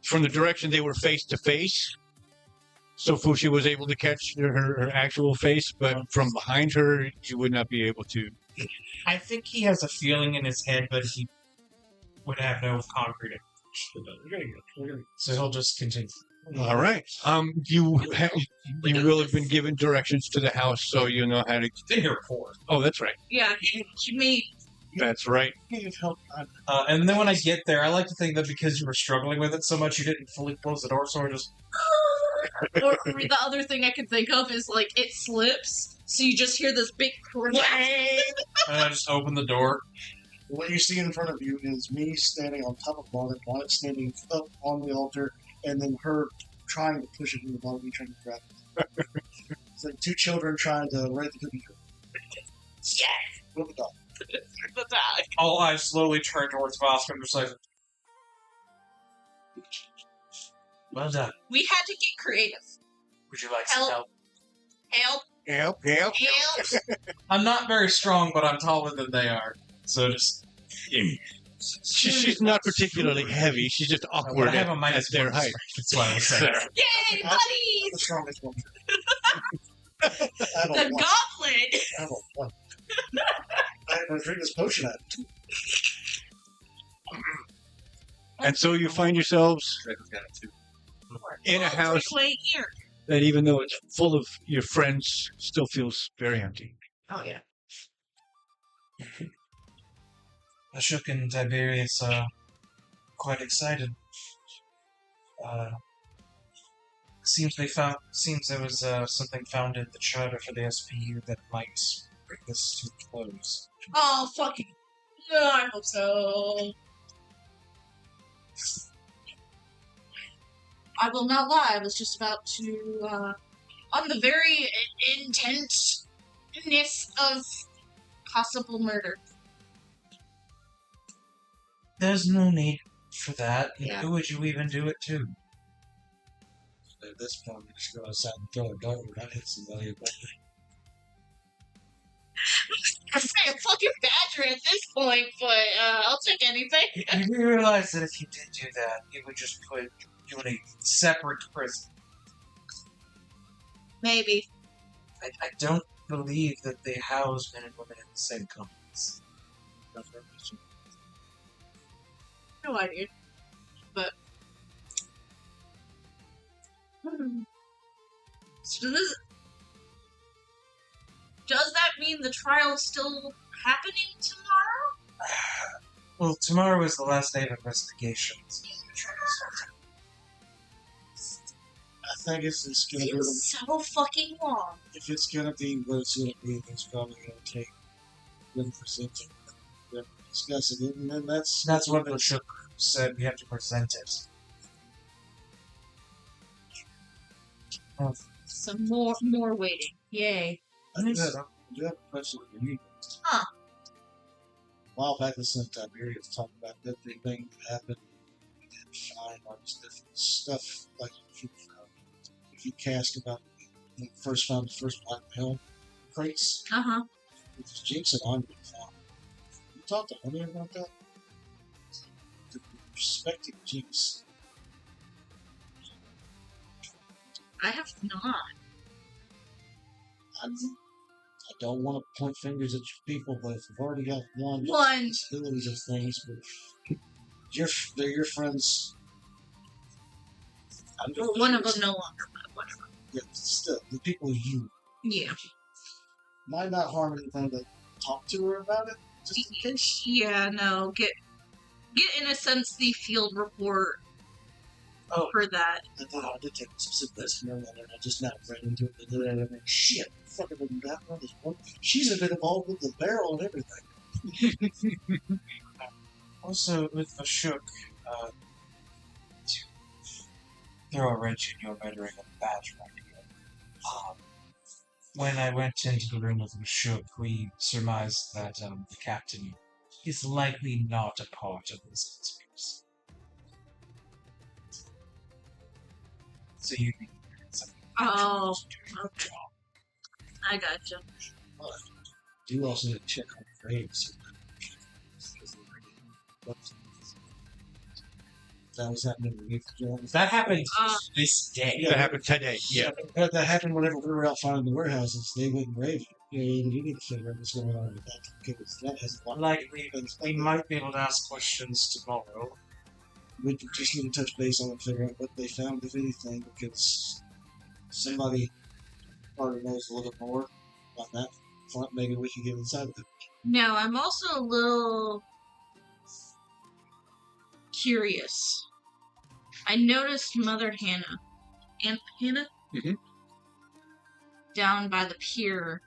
from the direction they were face to face. So Fushi was able to catch her actual face, but from behind her, you would not be able to. I think he has a feeling in his head, but he would have no concrete information. So he'll just continue. All right. You will have been given directions to the house, so you know how to. Been here before. Oh, that's right. Yeah, she made. That's right. And then when I get there, I like to think that because you were struggling with it so much, you didn't fully close the door, so I just. Or the other thing I can think of is like it slips, so you just hear this big crack. And I just open the door. What you see in front of you is me standing on top of Bonnet, Bonnet standing up on the altar, and then her trying to push it in the bottom, me trying to grab it. It's like two children trying to write the cookie. Yeah, With the dog. the dog. All eyes slowly turn towards Vosk. I'm just like. Well done. We had to get creative. Would you like Help. some help? Help! Help. Help! I'm not very strong, but I'm taller than they are. So just. She's not particularly heavy. She's just awkward I have a at minus their one height. strength, that's why I was saying. Yay, The buddies! strongest one. I The don't want. goblin! I don't want. I'm gonna drink this potion out. And so you find yourselves in a house Wait here. that, even though it's full of your friends, still feels very empty. Oh yeah. Vashuuk and Tiberious are quite excited. Seems there was something found in the charter for the SPU that might bring this to a close. Oh fucking. No, I hope so. I will not lie. I was just about to, on the very intensness of possible murder. There's no need for that. Yeah. Who would you even do it to? At this point, I'm just go outside and throw a dart when I hit somebody. I say a fucking badger at this point, but I'll take anything. You realize that if you did do that, it would just put you in a separate prison. Maybe. I don't believe that they house men and women in the same companies. No idea. But. So does that mean the trial's still happening tomorrow? Well, tomorrow is the last day of investigations. I think if it's gonna be, It's so fucking long. if it's gonna be what it's gonna be, it's probably gonna take them presenting, them discussing it, and then that's What Vashuuk said. We have to present it. Some more waiting. Yay. I do have a question for you. Huh. A while back, this in Tiberious talking about different things that happened. We did find all this different stuff, like if you cast about when we first found the first black pill crates, Uh-huh. which is Jinx and Omni found. You talked to Omni about that? The respecting Jinx. I have not. I don't want to point fingers at your people, but if you've already got one, One. possibilities of things, but They're your friends. Well, one of them no longer, but whatever. Yeah, still, the people you Yeah. might not harm anything to talk to her about it, just in case. Yeah, no. Get in a sense the field report for that. I thought I did take some specific note on it. I just now read into it. And I'm like, shit, fucking with that one. This one. She's been involved with the barrel and everything. Also, with Vashuuk, to throw a wrench in your murdering of badge right here. When I went into the room with Vashuuk, we surmised that the captain is likely not a part of this conspiracy. So you need something. Oh, okay. I gotcha. You also need to check on the graves. That was happening with That happened this day. That happened today. Yeah. That happened whenever we were out finding the warehouses. They wouldn't grave you. You need to figure out what's going on with that because that has a lot. Likely, we might be able to ask questions tomorrow. We just need to touch base on it and figure out what they found, if anything, because somebody already knows a little bit more about that front. Maybe we can get inside of it. Now, I'm also a little curious. I noticed Mother Hannah, Aunt Hannah, down by the pier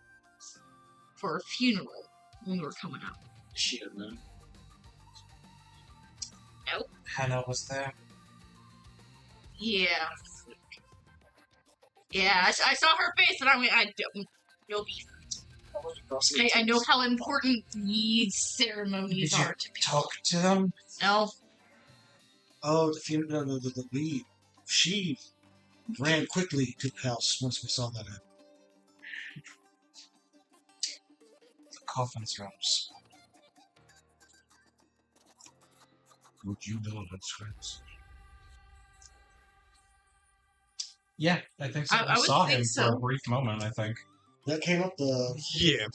for a funeral when we were coming out. She didn't know. Nope. Hannah was there. Yeah. Yeah, I saw her face and I went, I don't know. I know how important these ceremonies Did you are to people. talk to them? No. Oh, the lead. She ran quickly to the house once we saw that happen. The coffins rose. Would you know that's friends? Yeah, I think so. I would saw think him so. for a brief moment, I think. That came up the. Yeah.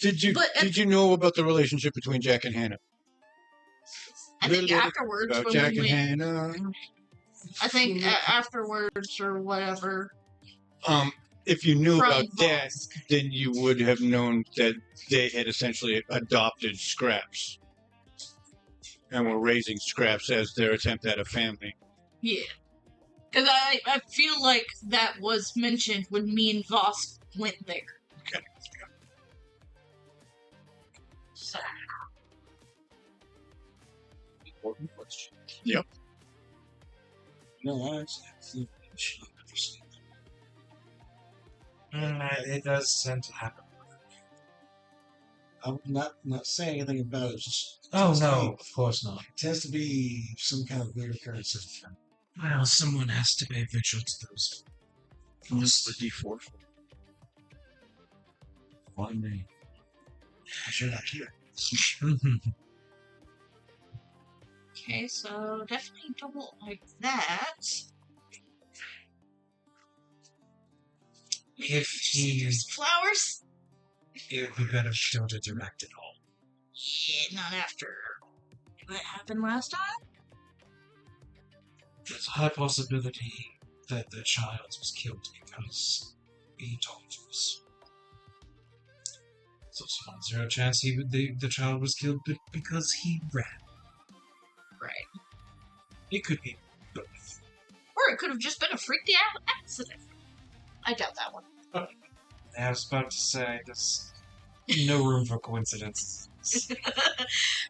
Did you know about the relationship between Jack and Hannah? I think afterwards About when Jack we and went, Hannah. I think afterwards or whatever. If you knew From about that, Vosk. then you would have known that they had essentially adopted Scraps and were raising Scraps as their attempt at a family. Yeah. Because I feel like that was mentioned when me and Vosk went there. Okay. So, Important question. Yep. No, I actually should have never seen that. It does tend to happen. I'm not saying anything about it. Just Oh, no, of course not. It tends to be some kind of weird occurrence. Well, someone has to pay vigil to those. What's the D4? Why me? Because you're not here. okay, so definitely don't like that. If he's... Flowers? It would be better if you don't interact at all. Yeah, not after what happened last time. There's a high possibility that the child was killed because he talked to us. There's also 1-0 chance the child was killed because he ran. Right. It could be both. Or it could have just been a freaked out accident. I doubt that one. I was about to say, there's no room for coincidence.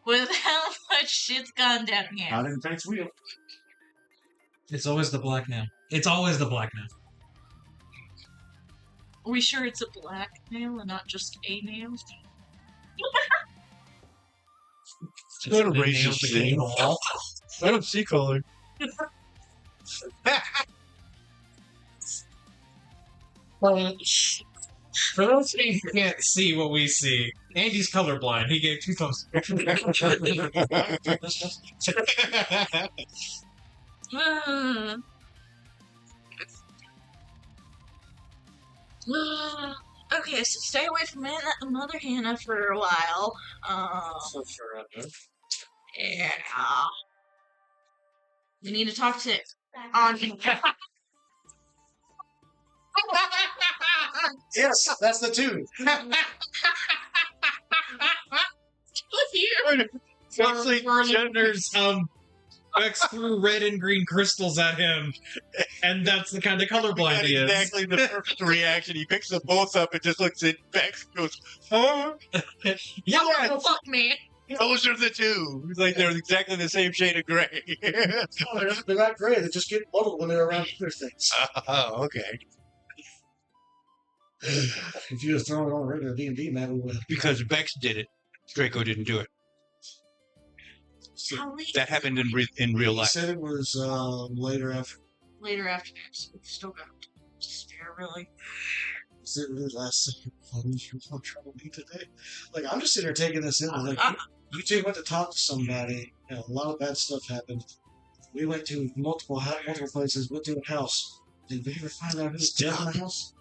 With how much shit's gone down here. Not in Frank's wheel. It's always the black man. It's always the black man. Are we sure it's a black nail and not just a nail? It's not a The nails racist became thing. the wall. I don't see color. For those of you who can't see what we see, Andy's colorblind. He gave 2 thumbs. Okay, so stay away from Mother Hannah for a while. So forever. Yeah. We need to talk to on. Yes, that's the tune. Actually, Jenner's Vex threw red and green crystals at him, and that's the kind of colorblind he is. exactly the perfect reaction. He picks them both up and just looks at Bex and goes, "Huh? Yeah, fuck me. Those are the two." He's like, they're exactly the same shade of gray. Oh, they're not gray. They just get muddled when they're around other things. Oh, okay. If you just throw it on a regular D&D map, we would. Because Bex did it. Draco didn't do it. That happened in real He life. said it was later after. Later afternoon, so we've still got to spare, really. Is it really last second fun you're trouble me today? Like, I'm just sitting here taking this in. Like, you two went to talk to somebody, and a lot of bad stuff happened. We went to multiple places, went to a house. Did we ever find out who's dead in the house?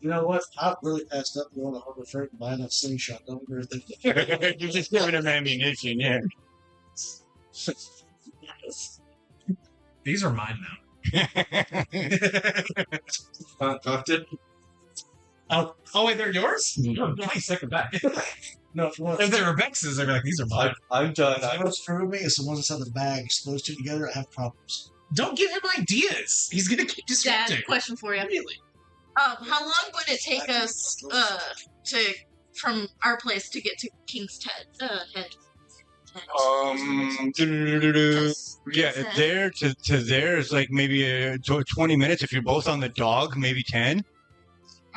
You know what? I've really passed up going to Harbor Freight and buying that slingshot. Don't agree with it. You're just giving him ammunition, yeah. These are mine now. Oh, wait, they're yours? Oh, nice, second back. No, if you want If they were Vex's, they're like, these are mine. I'm done. if you want to screw with me, it's the ones inside the bag. Those two together, I have problems. Don't give him ideas. He's gonna keep Dad, disrupting. question for you. Really? How long would it take us to from our place to get to King's Head? Yeah, there to there is like maybe 20 minutes if you're both on the dog, maybe 10.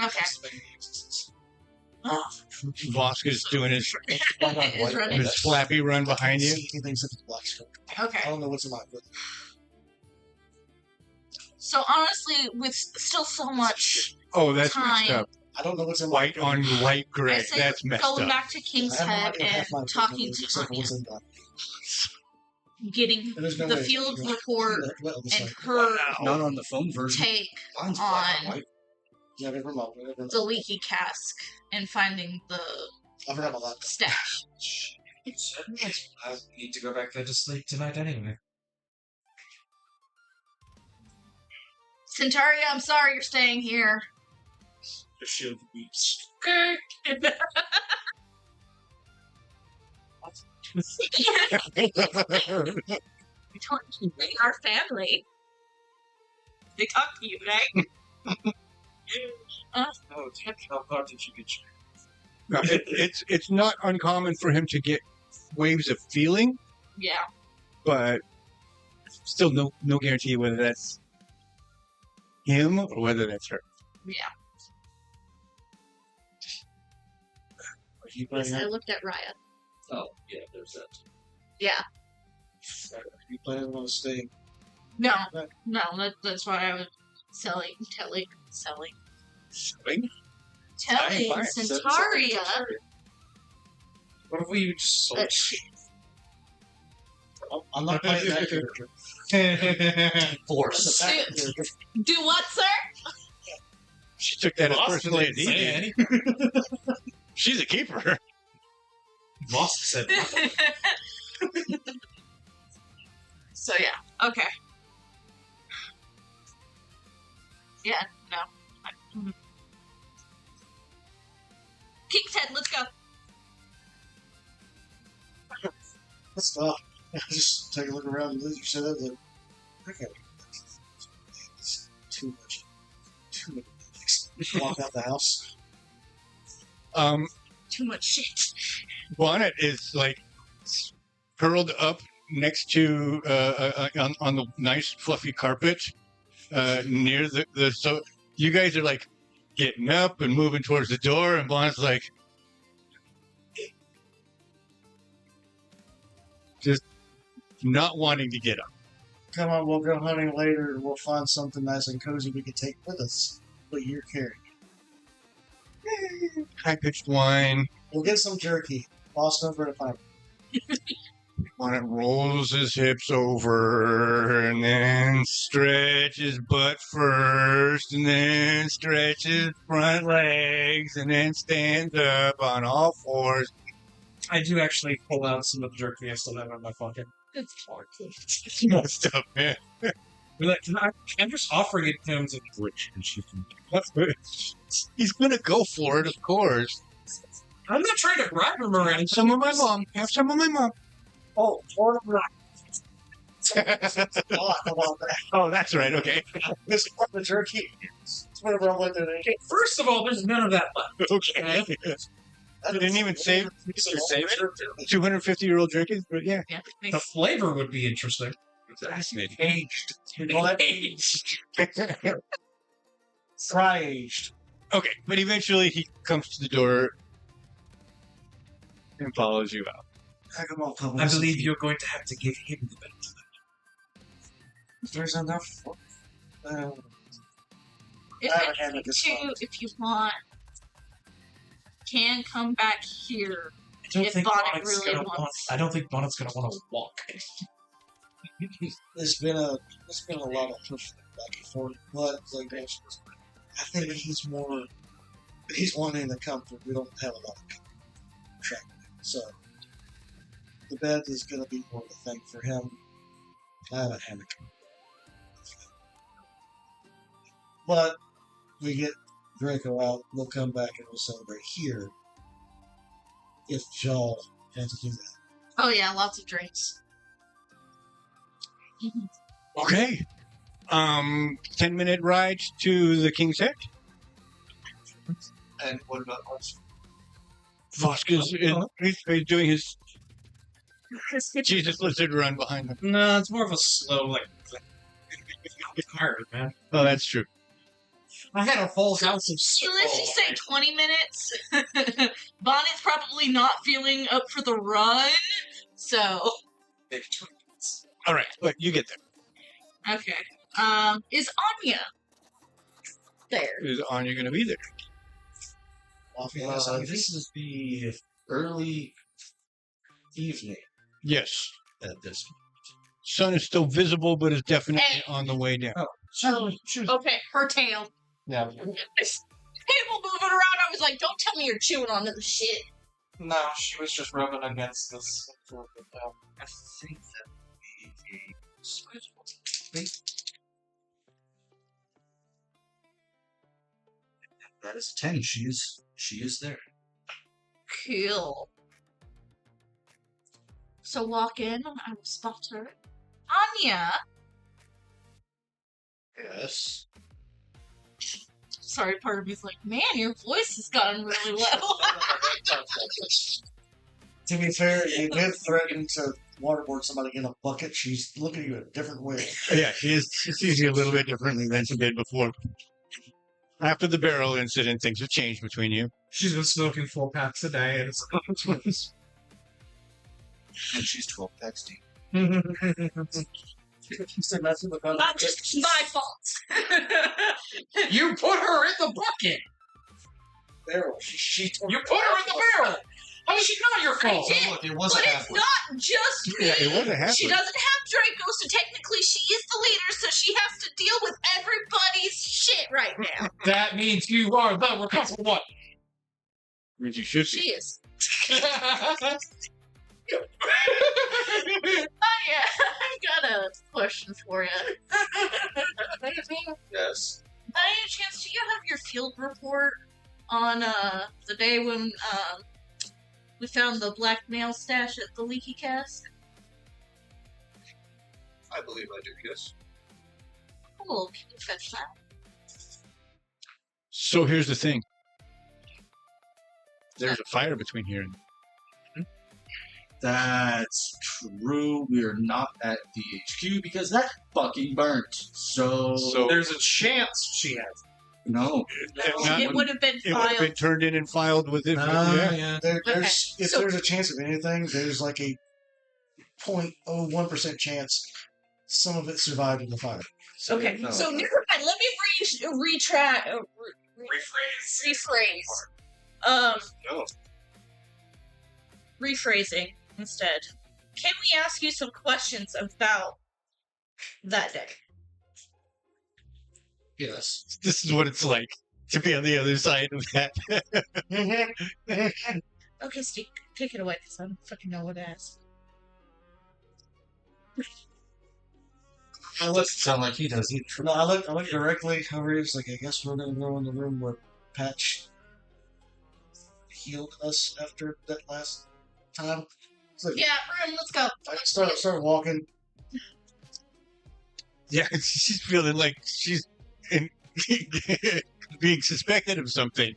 Okay. Vosk is doing his Is running. flappy run behind you. See anything except the black scope. I Okay. don't know what's in my foot. So honestly, with still so much Oh, that's time, messed up. I don't know what's in my White foot. on light I gray. say That's messed going up. back to King's I have no Head idea what half my and foot talking is, to except for Tanya, what's in my getting There's no the way. field Yeah. report Well, it's and like, her Not on the phone version. take Mine's black and on white. yeah, never mind. the leaky cask and finding the I forgot about that. stash. I need to go back there to sleep tonight anyway. Centaria, I'm sorry you're staying here. The shield weeps. Our family. They talk to you, right? Oh, how far did you get your... No, it's not uncommon for him to get waves of feeling, Yeah. but still no guarantee whether that's him or whether that's her. Yeah. Are you Yes, planning I on, looked at Raya. Oh, yeah, there's that. Yeah. are you planning on staying? No. That's why I was telling Fine. Centaria What if we just sold that she I'm not playing that character. Force. I'm the back character. do what, sir? She took that as Vosk personally didn't as say he did. anything. She's a keeper. Vosk said nothing. So yeah, okay. Yeah, no. King's Head, let's go. Let's stop. Just take a look around and you said that. Like, I can't. It's too much. Too many things. Walk out the house. Too much shit. Bonnet is like curled up next to on the nice fluffy carpet near the so you guys are like getting up and moving towards the door, and Bonnet's like just not wanting to get up. Come on, we'll go hunting later and we'll find something nice and cozy we can take with us. But you're carrying. High pitched whine. We'll get some jerky. Boss over to find. Bonnet rolls his hips over and then stretches butt first and then stretches front legs and then stands up on all fours I do actually pull out some of the jerky I still have in my pocket. It's hard. It's messed up, man. We're like, I'm just offering it to him as a rich and she can. He's gonna go for it, of course. I'm not trying to bribe him or anything. Some of my mom. Have some of my mom. Oh, Florida Rock. About that. Oh, that's right. Okay. This is the jerky. It's whatever I went there. Okay, first of all, there's none of that left. Okay. You didn't even save it. 250-year-old jerky, but yeah. Yeah, The flavor would be interesting. Fascinating. Aged. Well, that Aged. Fry aged. Okay, but eventually he comes to the door and follows you out. I believe you're going to have to give him the benefit. There's enough. If I haven't anything, had it this too, long. if you want, can come back here. I don't If think Bonnet Bonnet's really gonna want. wants- I don't think Bonnet's gonna want to walk. There's been a lot of push back and forth, but like I think he's wanting the comfort. We don't have a lot of comfort track, so the bed is going to be more of a thing for him. I have a hammock, but we get Draco out. We'll come back and we'll celebrate here if y'all have to do that. Oh yeah, lots of drinks. Okay. 10-minute ride to the King's Head. And what about us? Vosk he's doing his Jesus Lizard run behind him. No, it's more of a slow, like. I'm tired, man. Oh, that's true. I had a full house of. So let's just say 20 minutes. Bonnet's probably not feeling up for the run, so Maybe 20 minutes. All right, but you get there. okay. Is Anya there? Is Anya going to be there? This is the early evening Yes. at this point. Sun is still visible, but is definitely Hey. on the way down. She was Okay, her tail. yeah. Table moving around. I was like, don't tell me you're chewing on the shit. No, she was just rubbing against this. I think that would be a sizable thing. That is 10. She is there. Cool. So walk in, I will spot her. Anya! Yes. Sorry, part of me's like, man, your voice has gotten really low. To be fair, you did threaten to waterboard somebody in a bucket. She's looking at you a different way. Yeah, she sees you a little bit differently than she did before. After the barrel incident, things have changed between you. She's been smoking 4 packs a day, and it's And she's 12 packs deep. Not just my fault. You put her in the bucket. Barrel. She You put her in the barrel. How is she not your fault? did. Look, it But wasn't it's halfway. not just me. Yeah, it wasn't halfway. She doesn't have Draco, so technically she is the leader, so she has to deal with everybody's shit right now. That means you are the responsible one. Means you should She be. is. Oh yeah, I've got a question for you. Yes. By any chance, do you have your field report on the day when we found the black nail stash at the Leaky Cask? I believe I do, yes. Cool, can you fetch that? So here's the thing. There's a fire between here and That's true. We're not at the HQ because that fucking burnt. So There's a chance she has. no. It would have been it would have been filed. turned in and filed with it. Yeah. There's if so- there's a chance of anything, there's like a 0.01% chance some of it survived in the fire. Okay, No. so never mind. Let me rephrase. No. Rephrasing instead. Can we ask you some questions about that day? Yes. This is what it's like to be on the other side of that. Okay, Steve. Take it away, because I don't fucking know what to ask. It doesn't sound like he does either. No, I look directly over. It's like, I guess we're gonna go in the room where Patch healed us after that last time. It's like, Yeah, room, let's go. I start walking. Yeah, she's feeling like she's being suspected of something.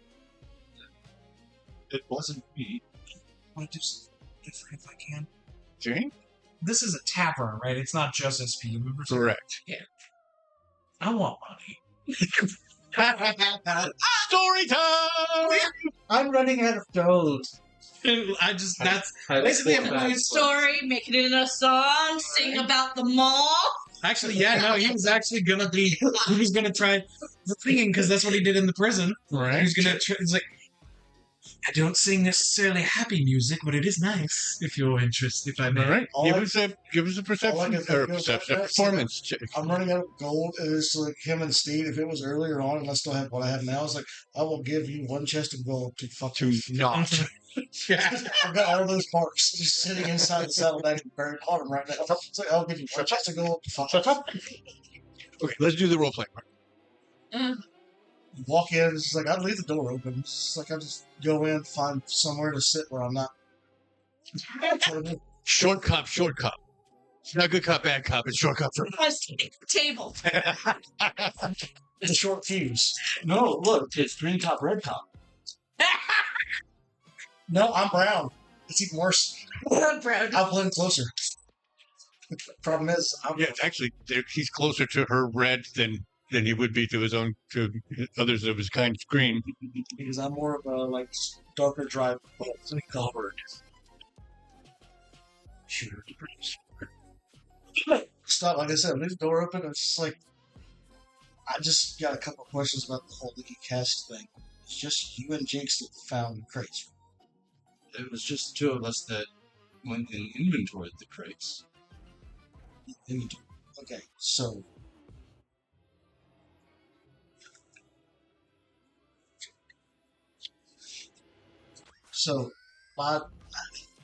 It wasn't me. I want to do something different if I can. Jane? This is a tavern, right? It's not just SP. Remember? Correct. I want money. Story time! I'm running out of gold. That's I basically feel I'm bad. playing Story, make it in a song, sing about the mall. Actually, yeah, no, he was actually gonna be. He was gonna try singing because that's what he did in the prison. He Right. was gonna. He's like, I don't sing necessarily happy music, but it is nice if you're interested. If I may. All right. All Give I- us a all I perception can think or of is perception, that- performance check. I'm running out of gold, and it's like him and Steve. If it was earlier on, and I still have what I have now, it's like I will give you one chest of gold to fuck To not. Yeah. I've got all those parts just sitting inside the saddlebag and buried on them right now. It's like I'll give you one chest of gold to fuck. Okay, let's do the role play part. Walk in, it's just like I leave the door open. It's just like I just go in, find somewhere to sit where I'm not. Short cop, short cop. It's not good cop, bad cop. It's short cop. Table. It's a short fuse. No, look, it's green top, red top. No, I'm brown. It's even worse. Brown. I'll blend closer. Problem is, I'm Yeah, actually, he's closer to her red than he would be to his own, to others of his kind green. because I'm more of a like darker dry colored. Sure. Stop, like I said, leave the door open. It's just like I just got a couple questions about the whole leaky cast thing. It's just you and Jinx that found the crates. It was just the two of us that went and inventoried the crates. Okay, so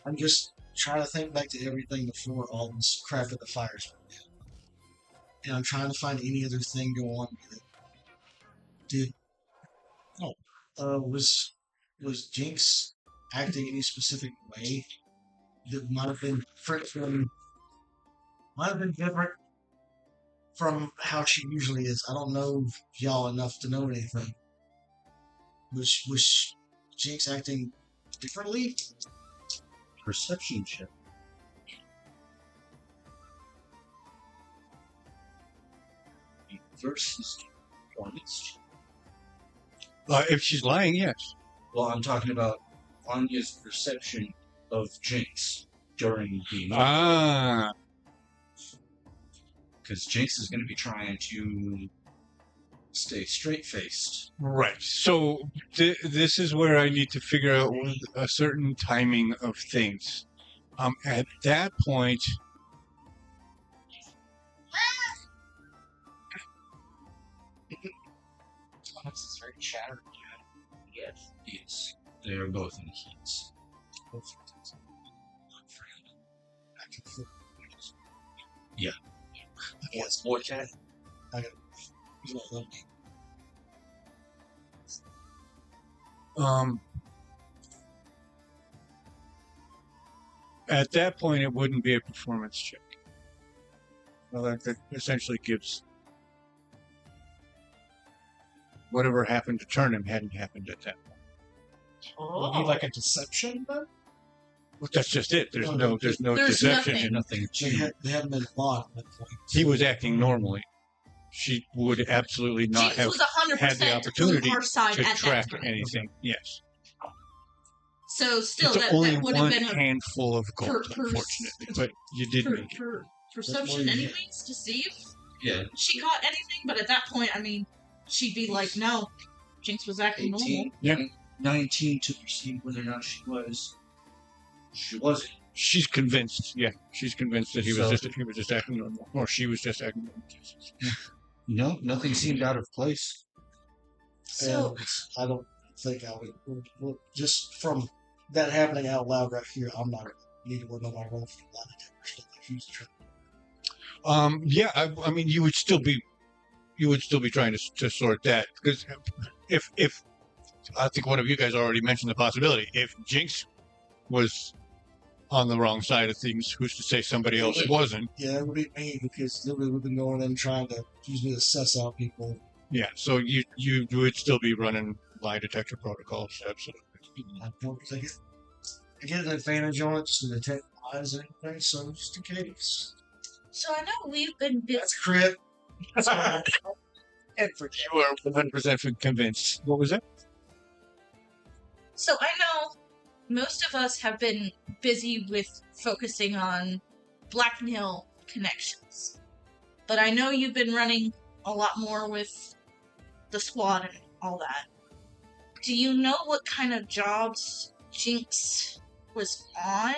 I'm just trying to think back to everything before all this crap at the fires went down. And I'm trying to find any other thing go on with it. Was Jinx acting any specific way that might have been different from how she usually is? I don't know y'all enough to know anything. Was Jinx acting differently? Perception check. Versus performance. If she's lying, yes. Well, I'm talking about Anya's perception of Jinx during the night. Ah, Because Jinx is going to be trying to stay straight-faced. right. So this is where I need to figure out a certain timing of things. At that point, It's very chattery. Yes. Yes. They are both in heats. Yeah. Yes, Boy cat. you don't love me. At that point, it wouldn't be a performance check. Well, that essentially gives whatever happened to turn him hadn't happened at that point. Would be like a deception then? Well, that's just it. There's no There's deception nothing. and nothing. They haven't been bought at that point. He was acting normally. She would absolutely not Jinx have was 100% had the opportunity on our side to at track that time. anything. Yes, So still, it's that only would have one been a handful of gold, per- unfortunately. But you did per, make it. per perception anyways to see if Yeah. she caught anything. But at that point, I mean, she'd be like, no, Jinx was acting normal. 18. Yeah. 19 to perceive whether or not she was. She wasn't. She's convinced. Yeah, she's convinced that he was So- just acting normal, or she was just acting normal. No, nothing seemed out of place. So And I don't think I would just from that happening out loud right here, I'm not need to work on my role for a lot of different stuff. Like he's trying. Yeah, I mean, you would still be trying to sort that, because if I think one of you guys already mentioned the possibility, if Jinx was on the wrong side of things, who's to say somebody else wasn't? Yeah, it would be me because literally we've been going in trying to use me to suss out people. Yeah, so you would still be running lie detector protocols, absolutely. I get an advantage on it just to detect lies and everything, so just in case. So I know we've been busy. That's crit. And for you are 100% convinced. What was that? So I know most of us have been busy with focusing on blackmail connections. But I know you've been running a lot more with the squad and all that. Do you know what kind of jobs Jinx was on?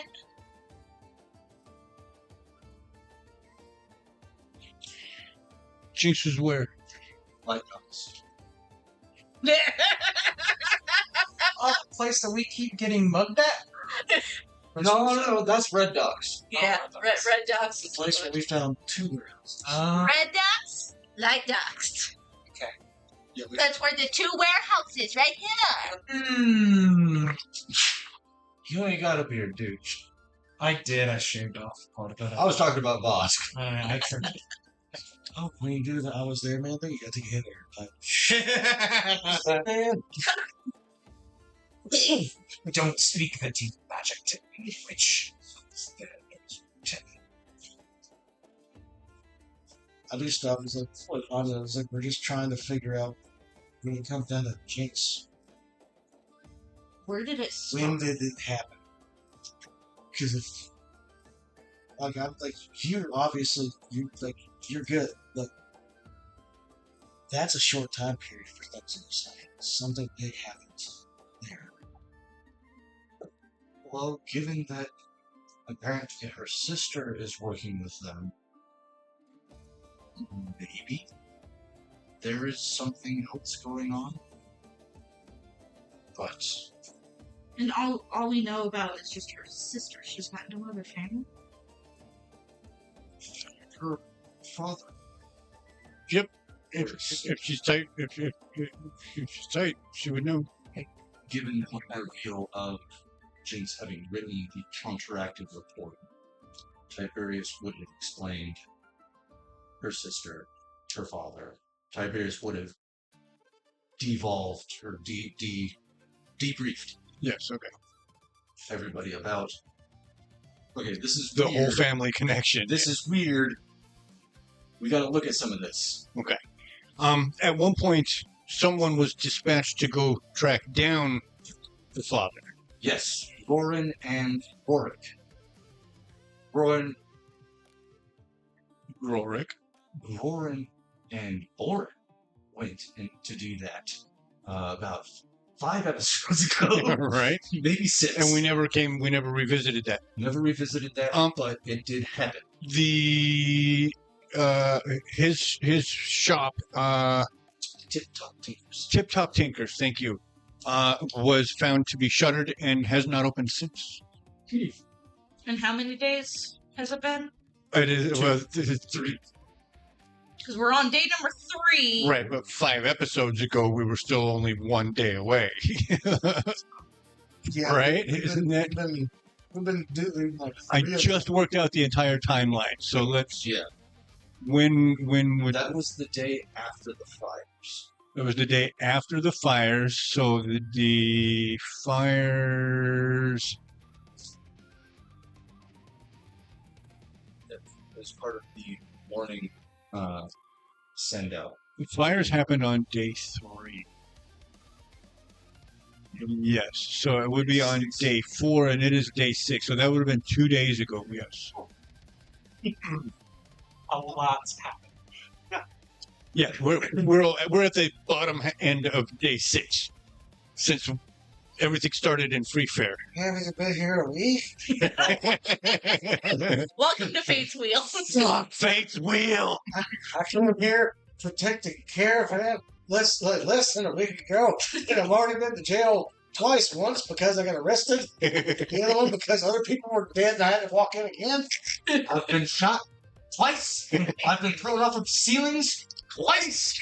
Jinx was where? Lighthouse. Oh, the place that we keep getting mugged at? No, that's Red Dogs. Yeah, red dogs. The place where we found 2 warehouses. Red dogs, light dogs. Yeah, we, That's where the 2 warehouses right here. You ain't got a beard, dude. I did. I shaved off part of it. I was talking about Vosk. I trimmed it. oh, when you do that, I was there, man. Then you got to get there. Man. Don't speak the deep magic to me, which I do stuff. It's like, what? I was like, we're just trying to figure out when it comes down to Jinx. Where did it start? When did it happen? Because if, like, I'm like, you're obviously, you're good. Like, that's a short time period for things in the side. Something big happened there. Well, given that apparently her sister is working with them, maybe there is something else going on. But And all we know about is just her sister. She's got no other family. her father, If she's tight, if she's tight, she would know. given the reveal of Jinx having written the counteractive report, Tiberious would have explained her sister, her father. Tiberious would have devolved or debriefed Yes, okay. everybody about. Okay, this is The weird. whole family connection. This is weird. We got to look at some of this. At one point, someone was dispatched to go track down the father. Yes, Goran and Boric. Goran and Boric went in to do that about 5 episodes ago. Right? Maybe 6. And we never revisited that. never revisited that, but it did happen. The his shop, Tip Top Tinkers. Tip Top Tinkers, thank you, was found to be shuttered and has not opened since. And how many days has it been? It is, well, this is 3. Because we're on day number 3. Right, but 5 episodes ago, we were still only 1 day away. Yeah, Right? We've Isn't that? We've been doing like. I 3 of just worked out the entire timeline, so let's. Yeah. When would That was the day after the fires. it was the day after the fires, so the fires. It was part of the morning send out. The fires happened on day 3. Yes, so it would be on day 4, and it is day 6, so that would have been 2 days ago. Yes. a lot's happened. Yeah, we're at the bottom end of day 6, since everything started in Free Fair. Having been here a week. Welcome to Fate's Wheel. Fate's Wheel. I came here protecting caravan less than a week ago, and I've already been to jail twice. Once because I got arrested. The other one because other people were dead and I had to walk in again. I've been shot twice. I've been thrown off of ceilings twice.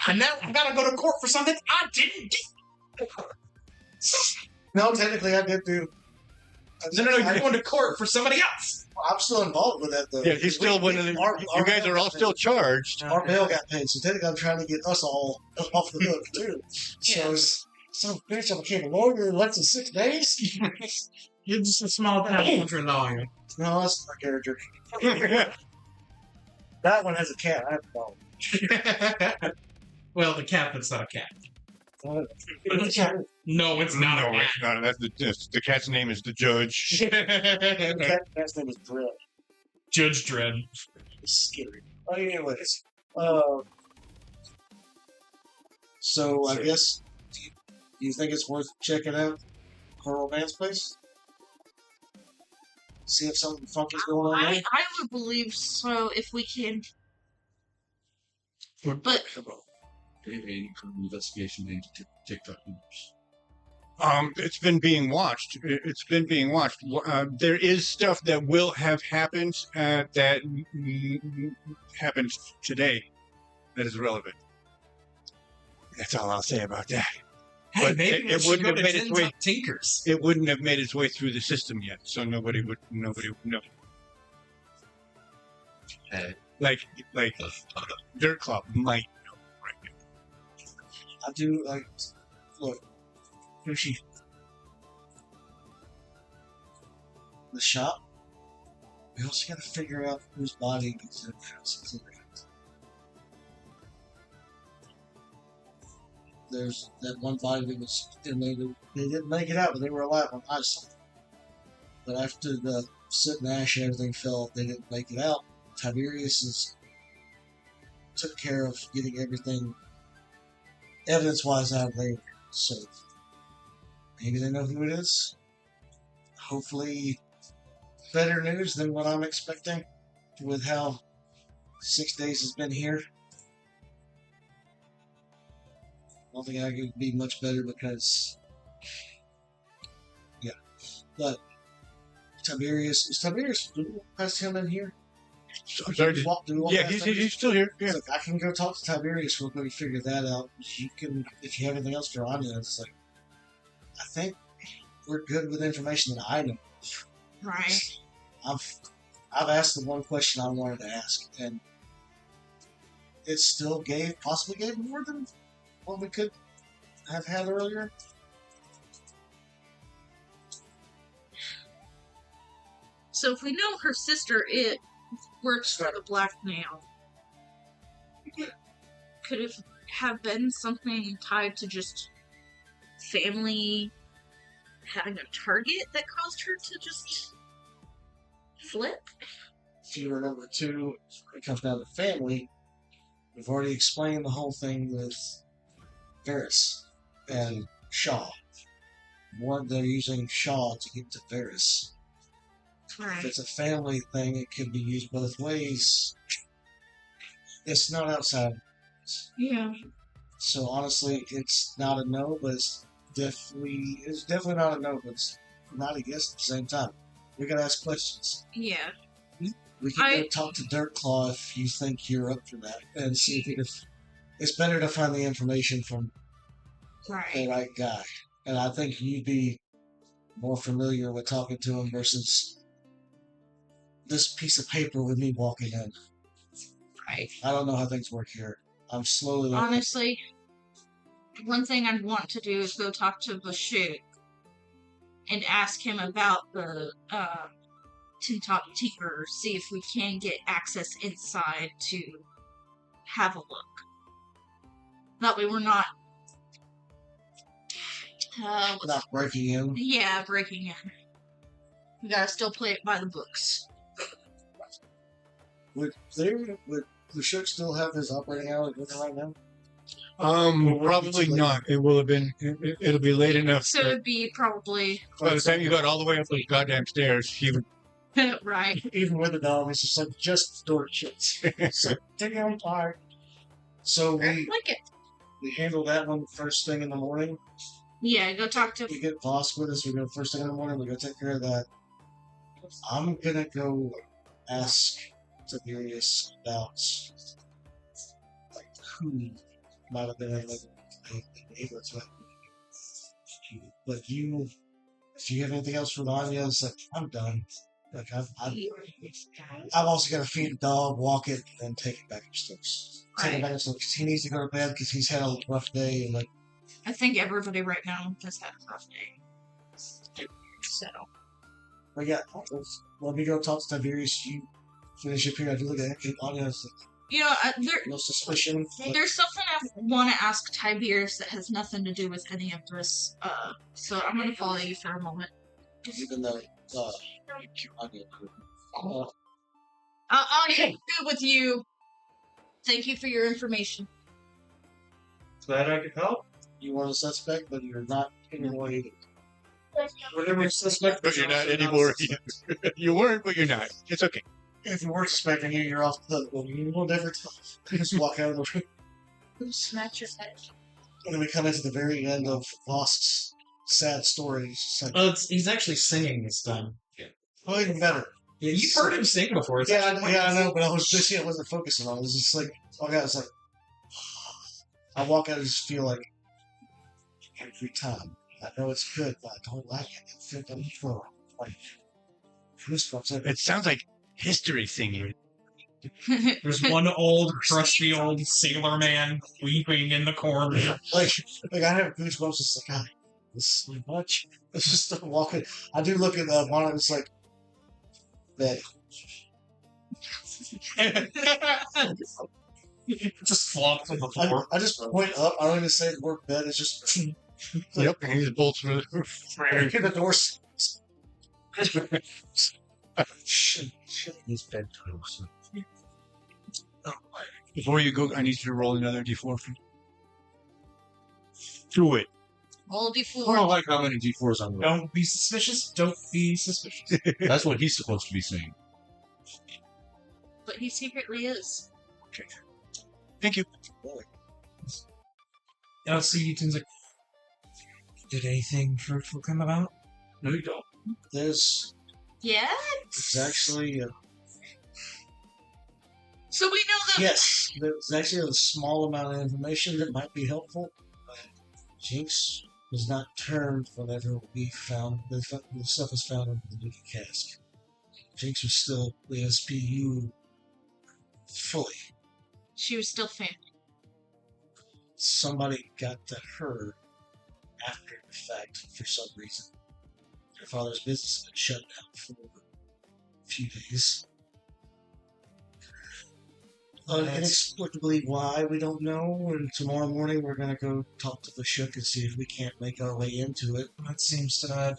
And now I gotta go to court for something I didn't do. No, technically I did do. No, you're going to court for somebody else. I'm still involved with that though. Yeah, he's still one of the. You guys are all still charged. Our bail got paid, so technically I'm trying to get us all off the hook too. So bitch, I became a lawyer in less than 6 days. You're just a small town country lawyer. No, that's my character. That one has a cat. I have a dog. Well, the cat that's not a cat. Cat. No, it's not No, a cat. it's not. That's the cat's name is the judge. Cat's name is Dread. Judge Dredd. It's scary. Anyways, so I guess do you think it's worth checking out Coral Man's place? See if something funky's going on there. I would believe so if we can. But Any investigation into TikTok users. It's been being watched. It's been being watched. There is stuff that will have happened that happened today that is relevant. That's all I'll say about that. Hey, But maybe it wouldn't have made its way. Tinkers. It wouldn't have made its way through the system yet, so nobody would know. Like Dirt Club might know right now. I do like look. Sushi. The shop. We also got to figure out whose body is in the house. There's that one body that was in there. They didn't make it out, but they were alive on ice. But after the soot and ash and everything fell, they didn't make it out. Tiberious took care of getting everything evidence-wise out of there. So maybe they know who it is. Hopefully, better news than what I'm expecting with how 6 days has been here. I don't think I could be much better because, yeah. But Tiberious, is Tiberious, do we pass him in here? I'm sorry. Do we walk Yeah, past he's Tiberious? still here. Yeah. Look, I can go talk to Tiberious real quick and figure that out. You can, if you have anything else for Anya, it's like, I think we're good with information that I know. right. I've asked the one question I wanted to ask, and it still possibly gave more than what we could have had earlier. So if we know her sister, it works for the blackmail. Could it have been something tied to just family having a target that caused her to just flip? If you remember too, it comes down to family. We've already explained the whole thing with Varys and Shaw. One, they're using Shaw to get to Varys. If Right. it's a family thing, it could be used both ways. It's not outside. Yeah. So honestly, it's not a no, but it's definitely not a no, but it's not a yes at the same time. We gotta ask questions. Yeah. We can go talk to Dirtclaw if you think you're up for that, and see if it's better to find the information from the Right. right guy. And I think you'd be more familiar with talking to him versus this piece of paper with me walking in. Right. I don't know how things work here. I'm slowly learning. Honestly, one thing I'd want to do is go talk to Vashuuk and ask him about the Tin-Top Tinker, see if we can get access inside to have a look. That way we're not Not breaking in. yeah, breaking in. We gotta still play it by the books. Would Vashuuk still have his operating hours working right now? Probably not. It will have been. It'll be late enough. So it'd be probably By the time you got all the way up those goddamn stairs, he would. right. Even with the dog, it's just like just door shits. So damn tired. So I like it. we handle that one first thing in the morning. Yeah, go talk to. We get Vosk with us. We go first thing in the morning. We go take care of that. I'm gonna go ask Tiberious about like who might have been able to. But if you have anything else for Anya, it's like I'm done. Like I've also got to feed the dog, walk it, and take it back upstairs. Take it back upstairs because he needs to go to bed because he's had a rough day and like. I think everybody right now has had a rough day. So. But yeah, let me go talk to Tiberious. You finish up here. I do look at Anya. You know, No suspicion. there's something I want to ask Tiberious that has nothing to do with any of this. So I'm going to follow you for a moment. Even though Anya could. I'll get good with you. Thank you for your information. Glad I could help. You were a suspect, but you're not anymore either. Whatever suspect. But you're not anymore. You weren't, but you're not. It's okay. If you were suspecting you, you're off the hook. Well, you will never tell. You just walk out of the room. Smash your head. And then we come into the very end of Vosk's sad story. It's just like, Oh, he's actually singing this time. oh, even better. Yeah, you've heard him sing before. It's Yeah, actually I know, but I was this year I wasn't focusing on it. It was just like, okay, I was like, I walk out and just feel like every time. I know it's good, but I don't like it. I feel like goosebumps. It sounds like history singing. There's one old, crusty old sailor man weeping in the corner. Like I have goosebumps. It's like, God, this is so much. It's just walking. I do look at one of it's like that. Just flops on the floor. I just point up. I don't even say the word bed. It's just Yep, and he's bolts for I hear the door. Shit, his bedtime. Before you go, I need you to roll another d4 for me. Do it. Roll I don't D4. like how many D4s I'm rolling. Don't be suspicious. Don't be suspicious. That's what he's supposed to be saying. But he secretly is. Thank you. I'll see you. Like, did anything fruitful come about? No, you don't. There's Yeah? it's actually So we know that. yes, there's actually a small amount of information that might be helpful. Jinx was not turned whenever we found the stuff was found in the Wiki cask. Jinx was still the SPU fully. She was still family. Somebody got to her after the fact for some reason. Her father's business had been shut down for a few days. Inexplicably why, we don't know, and tomorrow morning we're going to go talk to Vashuuk and see if we can't make our way into it. That seems to add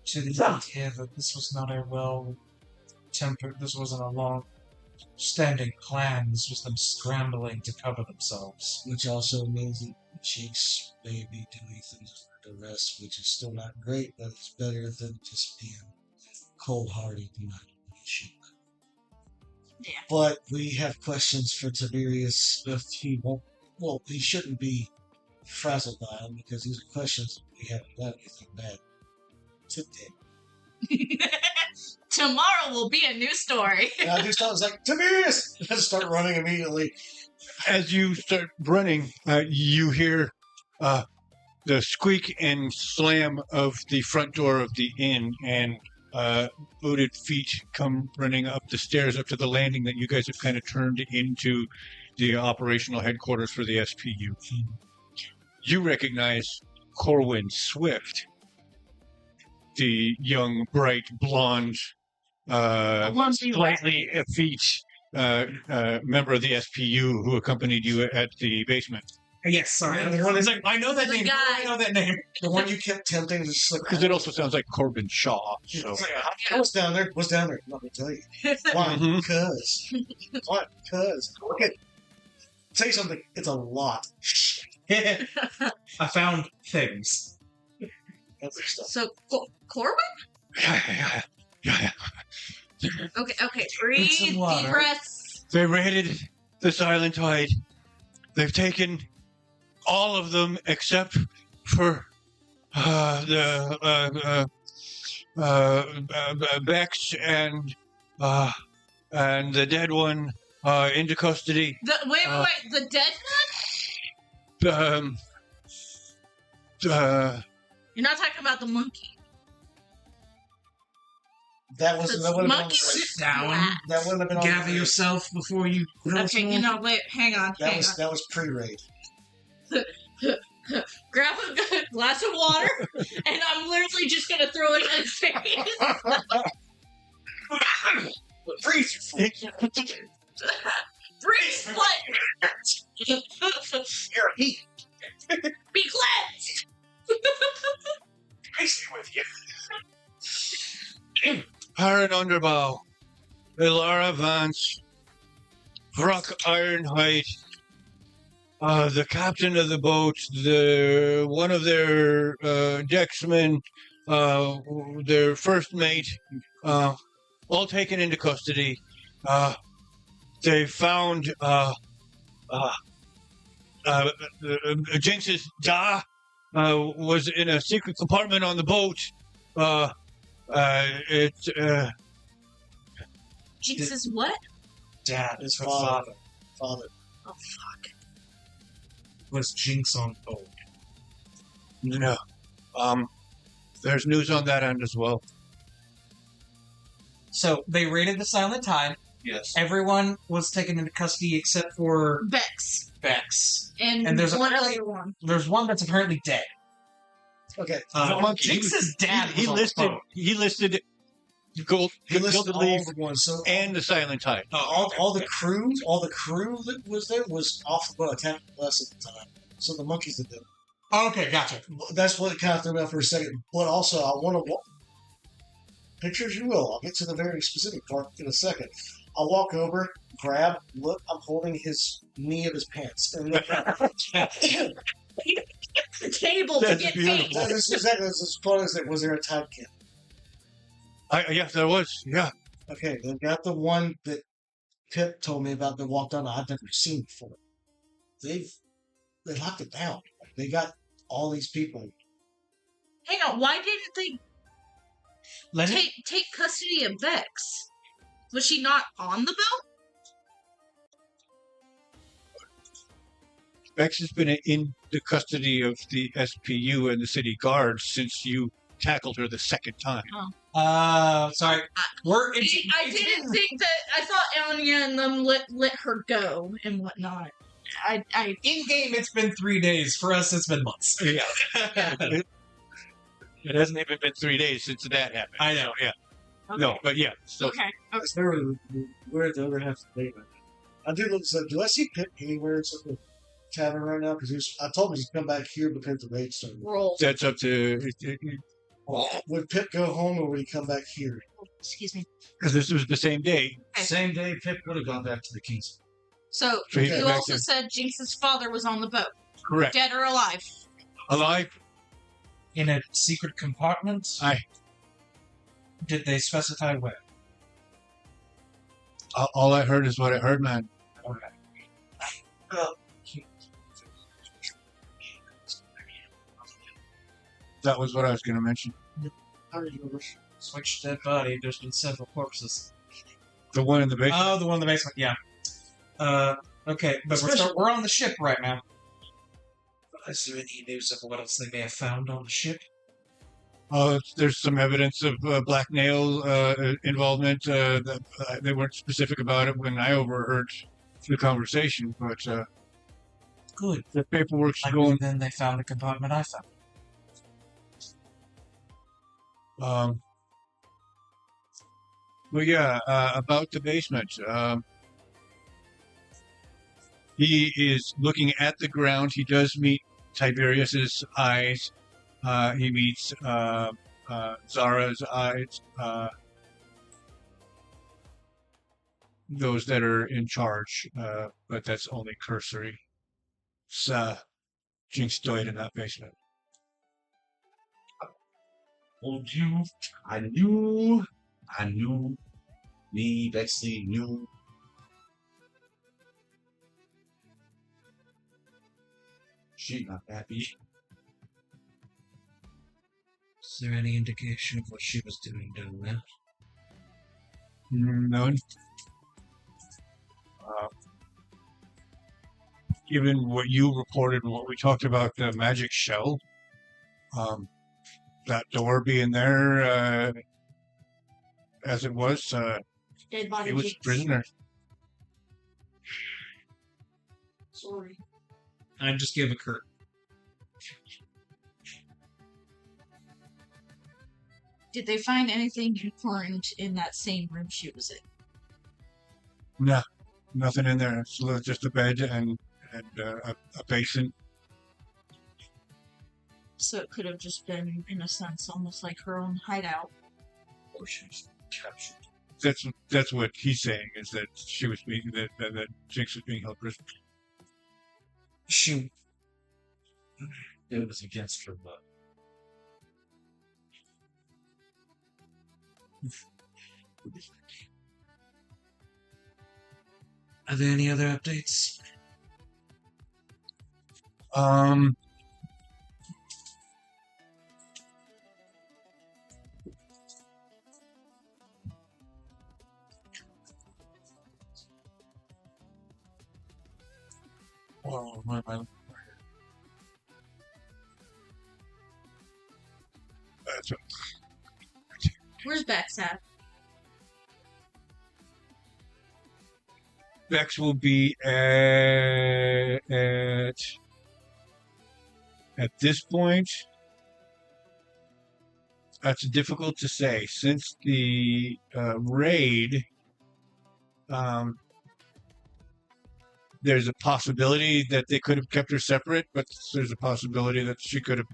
to the idea that this was not a well-tempered, this wasn't a long-standing plan. This was them scrambling to cover themselves. Which also means that Jinx may be doing things under duress, which is still not great, but it's better than just being cold-hearted and not Vashuuk. Yeah. But we have questions for Tiberious if he won't. Well, he shouldn't be frazzled by them because these are questions we haven't done anything bad today. Tomorrow will be a new story. And I do sounds like Tiberious. I just start running immediately. As you start running, you hear the squeak and slam of the front door of the inn, and booted feet come running up the stairs up to the landing that you guys have kind of turned into the operational headquarters for the SPU. You recognize Corwin Swift, the young, bright, blonde, slightly effete member of the SPU who accompanied you at the basement. Yes, sorry. It's like, I know that The name. guy. I know that name. The one you kept tempting is just like, Because it also sounds like Corbin Shaw. So. it's like, what's down there? What's down there? Let me tell you. Why? Mhm. Because. What? Because. Okay. Say something. It's a lot. I found things. Other stuff. So, Corbin? Yeah. Okay. Breathe, some deep water. breaths. They raided the Silent Tide. They've taken all of them except for Bex and the dead one into custody. Wait, the dead Um, one? You're not talking about the monkey. That was The that would have monkey been was down. flat. that would have been Gather on yourself before you. Okay, wait, hang on. that was pre-raid. Grab a glass of water, and I'm literally just gonna throw it in his face. Freeze! Freeze! What? Here, heat. Be cleansed! Crazy with you. Aaron Underbow, Bei'Hara Vance, Vrock Ironhide, the captain of the boat, one of their decksmen, their first mate, all taken into custody. They found Jinx's Da was in a secret compartment on the boat. Jinx is what? Dad, His her father. Father. Oh, fuck. was Jinx on board. No. There's news on that end as well. So they raided the Silent Tide. Yes. Everyone was taken into custody except for Bex. Bex. And there's one apparently- other one. There's one that's apparently dead. Okay. Jinx's dad He was on the listed. boat. He listed Gold. He listed Gilded all Leaf the ones. So and the Silent Tide. all the crew that was there was off the boat. Attacked less at the time. So the monkeys did that. Okay, gotcha. That's what kind of threw me off for a second. But also, I want to picture as you will. I'll get to the very specific part in a second. I'll walk over, grab, look. I'm holding his knee of his pants, and look. The table to That's get beautiful. paid. That's exactly as far as it was. There a time camp? Yes, there was. Yeah. Okay, they've got the one that Pip told me about that walked on. I'd never seen before. They locked it down. They got all these people. Hang on, why didn't they Let it, take custody of Vex? Was she not on the boat? Bex has been in the custody of the SPU and the city guards since you tackled her the second time. sorry. We're I didn't think that. I thought Anya and them let her go and whatnot. in game. It's been 3 days. For us, it's been months. Yeah. It hasn't even been 3 days since that happened. I know. Yeah. Okay. No, but yeah. So Okay. We're at the other half of the day right now. I do look. So, do I see Pip anywhere in the tavern right now? Because I told him he's come back here because the raid started. Roll. that's up to Would Pip go home or would he come back here? Excuse me. because this was the same day. Same day, Pip would have gone back to the Keys. So So he's you back also there. said Jinx's father was on the boat, Correct. dead or alive. Alive. In a secret compartment? Aye. Did they specify where? All I heard is what I heard, man. That was what I was going to mention. How did you Switch dead body. There's been several corpses. The one in the basement. Oh, the one in the basement. Yeah. Okay, but we're on the ship right now. Is there any news of what else they may have found on the ship? There's some evidence of black nail involvement. They weren't specific about it when I overheard the conversation, but Good. the paperwork's I going. believe then they found a compartment I found. Well, yeah, about the basement. He is looking at the ground. He does meet Tiberious's eyes. He meets Zara's eyes. Those that are in charge, but that's only cursory. Jinx died in that basement. Told you. I knew. Me, Bexley, knew. She not happy. Is there any indication of what she was doing there? None. Given what you reported and what we talked about, the magic shell, that door being there, as it was, Dead body. it was Jinx. prisoner. Sorry. I just give a curt. Did they find anything important in that same room she was in? No, nothing in there. It's just a bed and a basin. So it could have just been, in a sense, almost like her own hideout. Or she was captured. That's what he's saying, is that she was being that Jinx was being held prisoner. She. It was against her blood. Are there any other updates? Oh, where am I? That's what, Where's Bex at? Vex will be at this point. That's difficult to say. Since the raid, there's a possibility that they could have kept her separate, but there's a possibility that she could have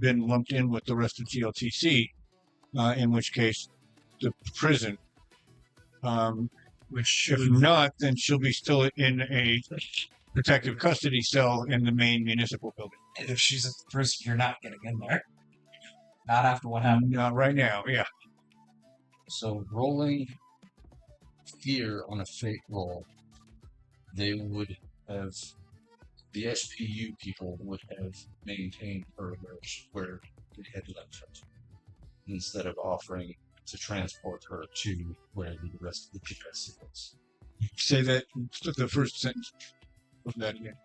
been lumped in with the rest of GLTC, in which case the prison. Which If not, then she'll be still in a protective custody cell in the main municipal building. if she's a person, you're not getting in there. Not after what happened. Not right now, yeah. So rolling fear on a fate roll, they would have, the SPU people would have maintained her where they had left her, instead of offering to transport her to where the rest of the GPS was. Say that the first sentence of that again.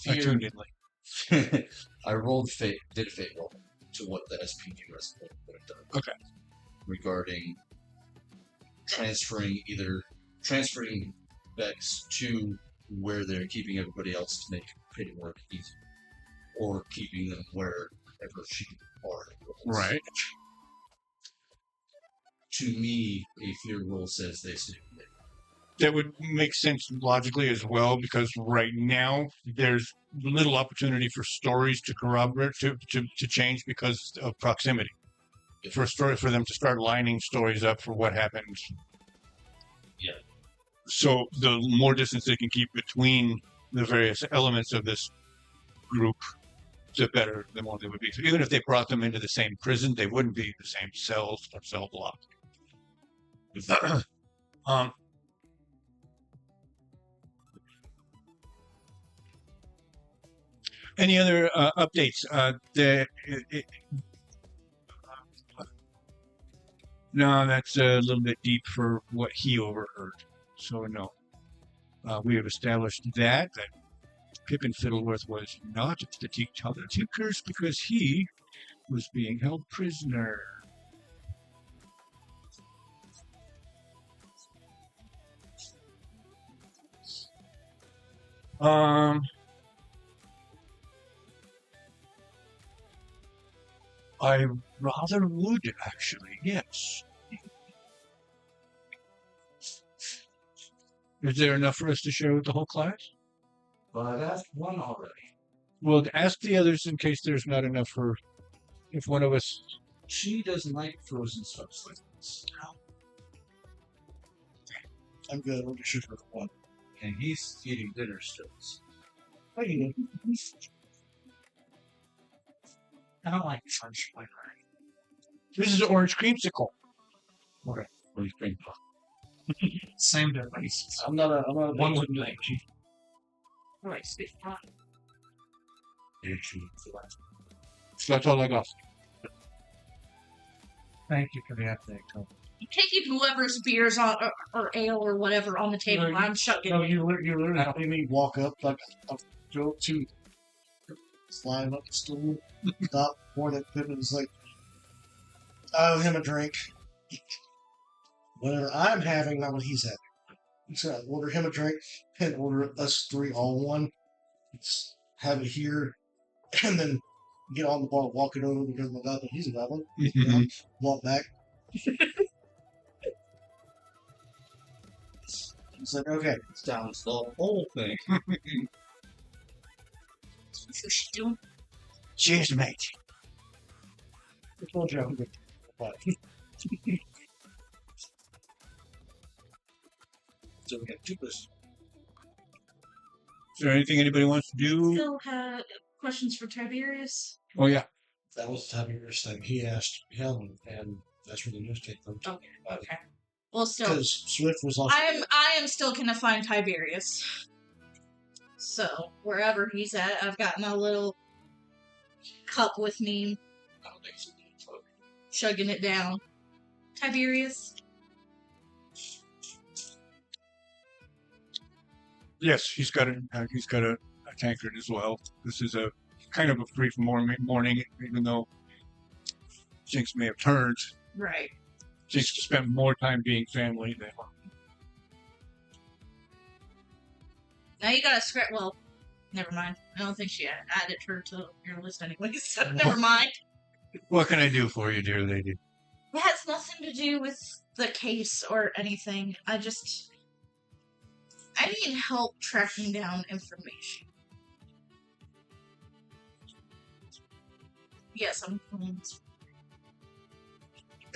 I tuned in late. I rolled fate, did a fate roll to what the SPU rest would have done. Okay. Regarding transferring Vex to where they're keeping everybody else to make pity work easy, or keeping them wherever she are. Right. To me, a fear roll says they stay there. That would make sense logically as well, because right now there's little opportunity for stories to corroborate, to change because of proximity. For them to start lining stories up for what happened. Yeah. So the more distance they can keep between the various elements of this group, the better, the more they would be. So even if they brought them into the same prison, they wouldn't be the same cells or cell block. Any other updates? No, that's a little bit deep for what he overheard. So no. We have established that Pippin Fiddleworth was not at the Tinkers because he was being held prisoner. I rather would, actually, yes. Is there enough for us to share with the whole class? But I've asked one already. Well, ask the others in case there's not enough for... If one of us... She doesn't like frozen stuff like this. I'm good. We'll just shoot for one. And he's eating dinner still. I don't like French flavor. This is orange creamsicle. What do you think? Same difference. I'm not a One would like. Right, stay fine. So that's all I got. Thank you for the update, Cole. Taking whoever's beers on, or ale or whatever on the table. No, I'm chugging. No, you literally see me walk up like a go to slide up the stool, stop before that pivot is like, I owe him a drink. Whatever I'm having, not what he's having. So I order him a drink and order us three all one. Let's have it here, and then get on the bar, walk it over because my God, he's a one. Walk back. He's like, okay. Sounds the whole thing. That's what she's doing. Cheers, mate. I told you I would. But so we got two lists. Is there anything anybody wants to do? Phil had questions for Tiberious. Oh, yeah. That was the Tiberious thing. He asked Helen, and that's where the news came from. Okay. Well, still, Because Swift was also. I am still gonna find Tiberious. So wherever he's at, I've got my little cup with me, chugging it down. Tiberious. Yes, he's got a tankard as well. This is a kind of a brief morning, even though Jinx may have turned. Right. Jinx spent more time being family than. Now you gotta scrap. Well, never mind. I don't think she added her to your list anyway, so never mind. What can I do for you, dear lady? It has nothing to do with the case or anything. I need help tracking down information. Yes, I'm.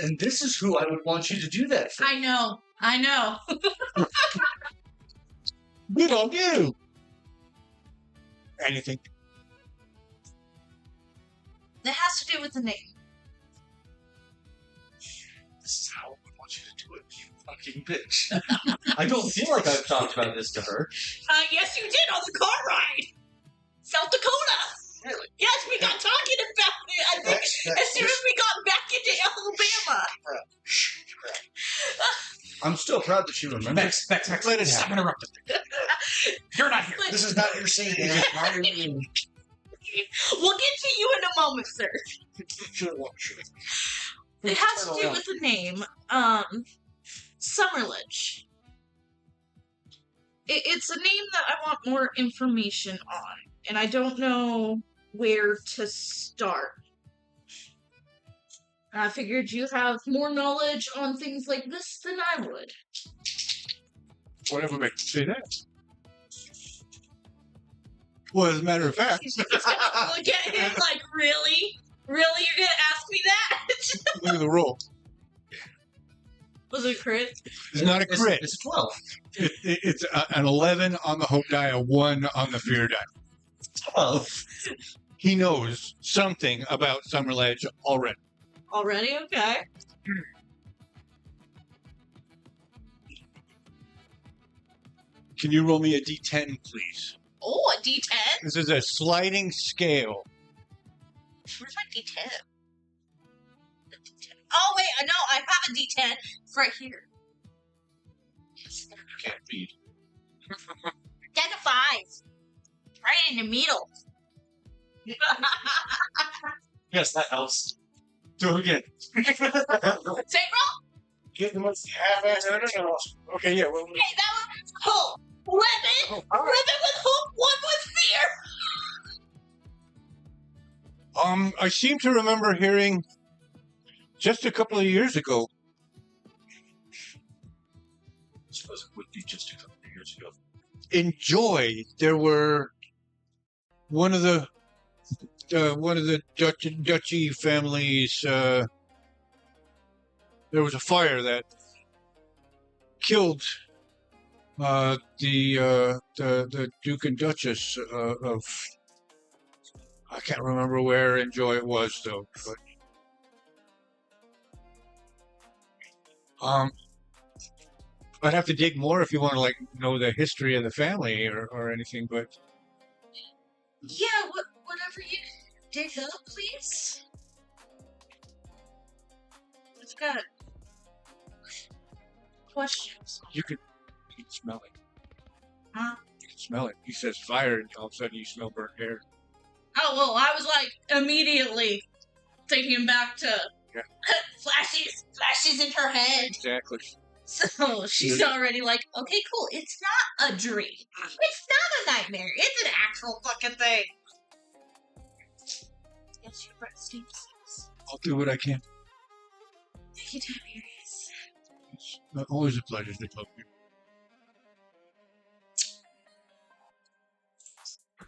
And this is who I would want you to do that for. I know. Good on you. Anything? That has to do with the name. This is how I would want you to do it, you fucking bitch. I don't feel like I've talked about this to her. Yes, you did on the car ride. South Dakota. Really? Yes, we got talking about it. I think as soon as we got back into Alabama. I'm still proud that she remembers. Vex, Let it stop happen. interrupting. You're not here. This is not your scene, man. We'll get to you in a moment, sir. It has to do with the name, Summerledge. It's a name that I want more information on, and I don't know where to start. I figured you have more knowledge on things like this than I would. Whatever makes you say that. Well, as a matter of fact, He's gonna look at him like, really? Really? You're gonna ask me that? look at the roll. Was it a crit? It's not a crit. It's 12. It's an 11 on the hope die, a 1 on the fear die. 12. He knows something about Summerledge already. Already? Okay. Can you roll me a d10, please? Oh, a D10? This is a sliding scale. Where's my D10? Oh, wait, I know, I have a D10. It's right here. Can't read. 10 to 5. Right in the middle. Yes, that helps. Do it again. Say it wrong? Get the most half-ass. No. Okay, yeah. Well, Okay, that was hope. 11. 11 with hope, 1 with fear. I seem to remember hearing just a couple of years ago. I suppose it would be just a couple of years ago. In Joy, there were one of the Dutchy families. There was a fire that killed the Duke and Duchess of. I can't remember where in Joy it was though, but I'd have to dig more if you want to know the history of the family or anything. But Yeah, whatever you dig up, please? I've got questions. You can smell it. Huh? You can smell it. He says fire, and all of a sudden you smell burnt hair. Oh, well, I was like immediately thinking back to Yeah. flashes in her head. Exactly. So she's already like, okay, cool. It's not a dream. It's not a nightmare. It's an actual fucking thing. Yes, your breath stinks. I'll do what I can. Thank you, Tiberious. It's always a pleasure to talk to you.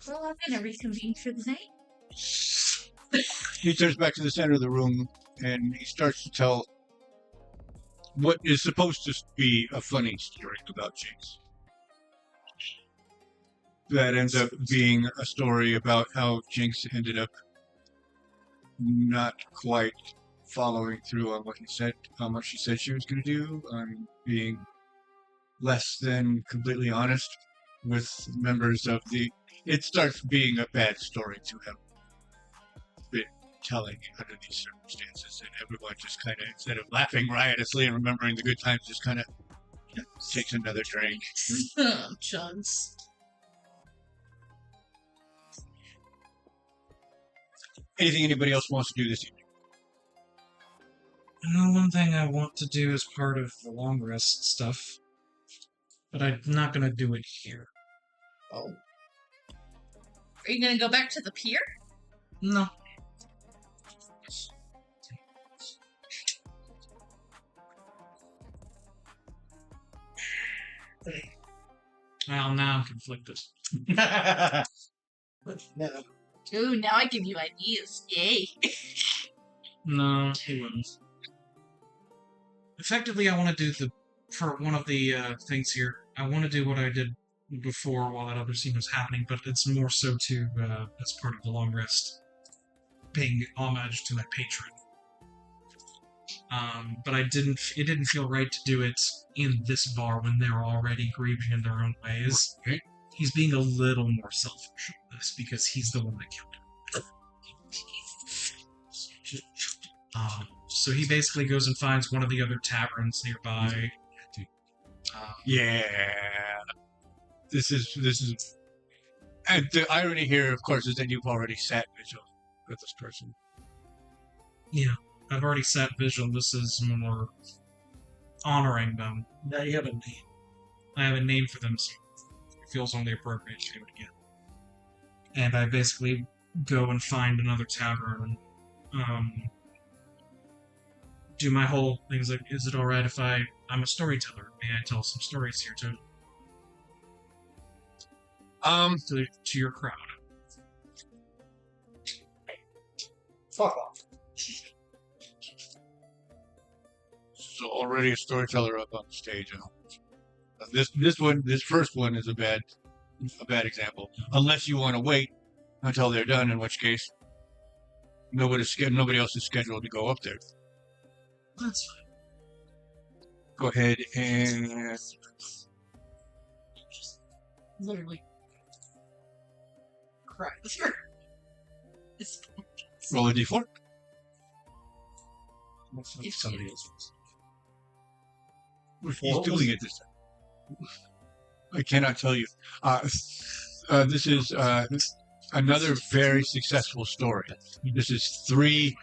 Well, I'm gonna reconvene for the night. He turns back to the center of the room and he starts to tell what is supposed to be a funny story about Jinx. That ends up being a story about how Jinx ended up not quite following through on what he said, on what she said she was going to do, on being less than completely honest with members of the. It starts being a bad story to have been telling under these circumstances, and everyone just kind of, instead of laughing riotously and remembering the good times, just kind of takes another drink. Chugs. Anything anybody else wants to do this evening? One thing I want to do as part of the long rest stuff, but I'm not gonna do it here. Oh. Are you gonna go back to the pier? No. Well, now I'm conflicted. No. Ooh, now I give you ideas. Yay. No, he wouldn't. Effectively, I want to do for one of the things here, I want to do what I did before while that other scene was happening, but it's more so to, as part of the long rest, paying homage to my patron. But it didn't feel right to do it in this bar when they're already grieving in their own ways. Okay. He's being a little more selfish with this because he's the one that killed him. So he basically goes and finds one of the other taverns nearby. Yeah. This is, and the irony here, of course, is that you've already sat vigil with this person. Yeah, I've already sat vigil. This is more honoring them. Now you have a name. I have a name for them, so it feels only appropriate to do it again. And I basically go and find another tavern and do my whole thing. Is like, is it alright if I'm a storyteller? May I tell some stories here to your crowd? Fuck off. So already a storyteller up on the stage. This first one is a bad example. Unless you want to wait until they're done, in which case nobody else is scheduled to go up there. That's fine. Go ahead and Literally. Cry. roll a d4. Somebody else. He's doing it this time. I cannot tell you. This is another very successful story. This is 3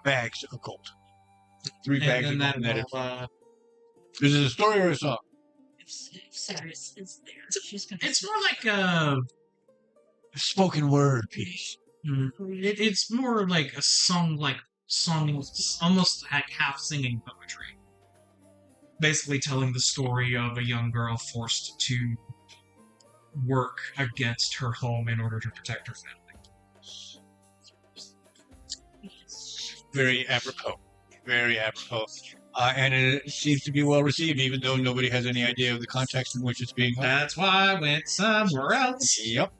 bags of gold. 3 bags of gold. This is a story or a song? If Cyrus is there, she's gonna. It's more like a Spoken word piece. It's more like a song, almost like half singing poetry. Basically telling the story of a young girl forced to work against her home in order to protect her family. Very apropos. Very apropos. And it seems to be well received, even though nobody has any idea of the context in which it's being held. That's why I went somewhere else. Yep.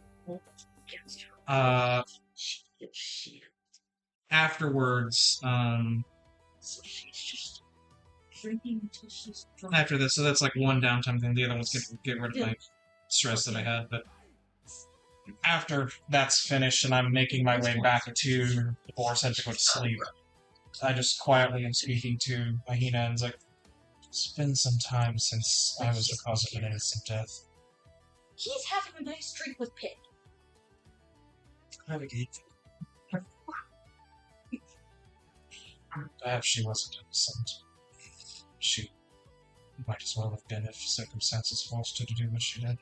Afterwards, Drinking until she's drunk. after this, so that's like one downtime thing. The other one's get rid of my stress that I had. But after that's finished and I'm making my way back to the boar's head to go to sleep, I just quietly am speaking to Bei'Hara and it's like, it's been some time since I was the cause of an innocent death. He's having a nice drink with Pip. Perhaps she wasn't innocent. She might as well have been if circumstances forced her to do what she did.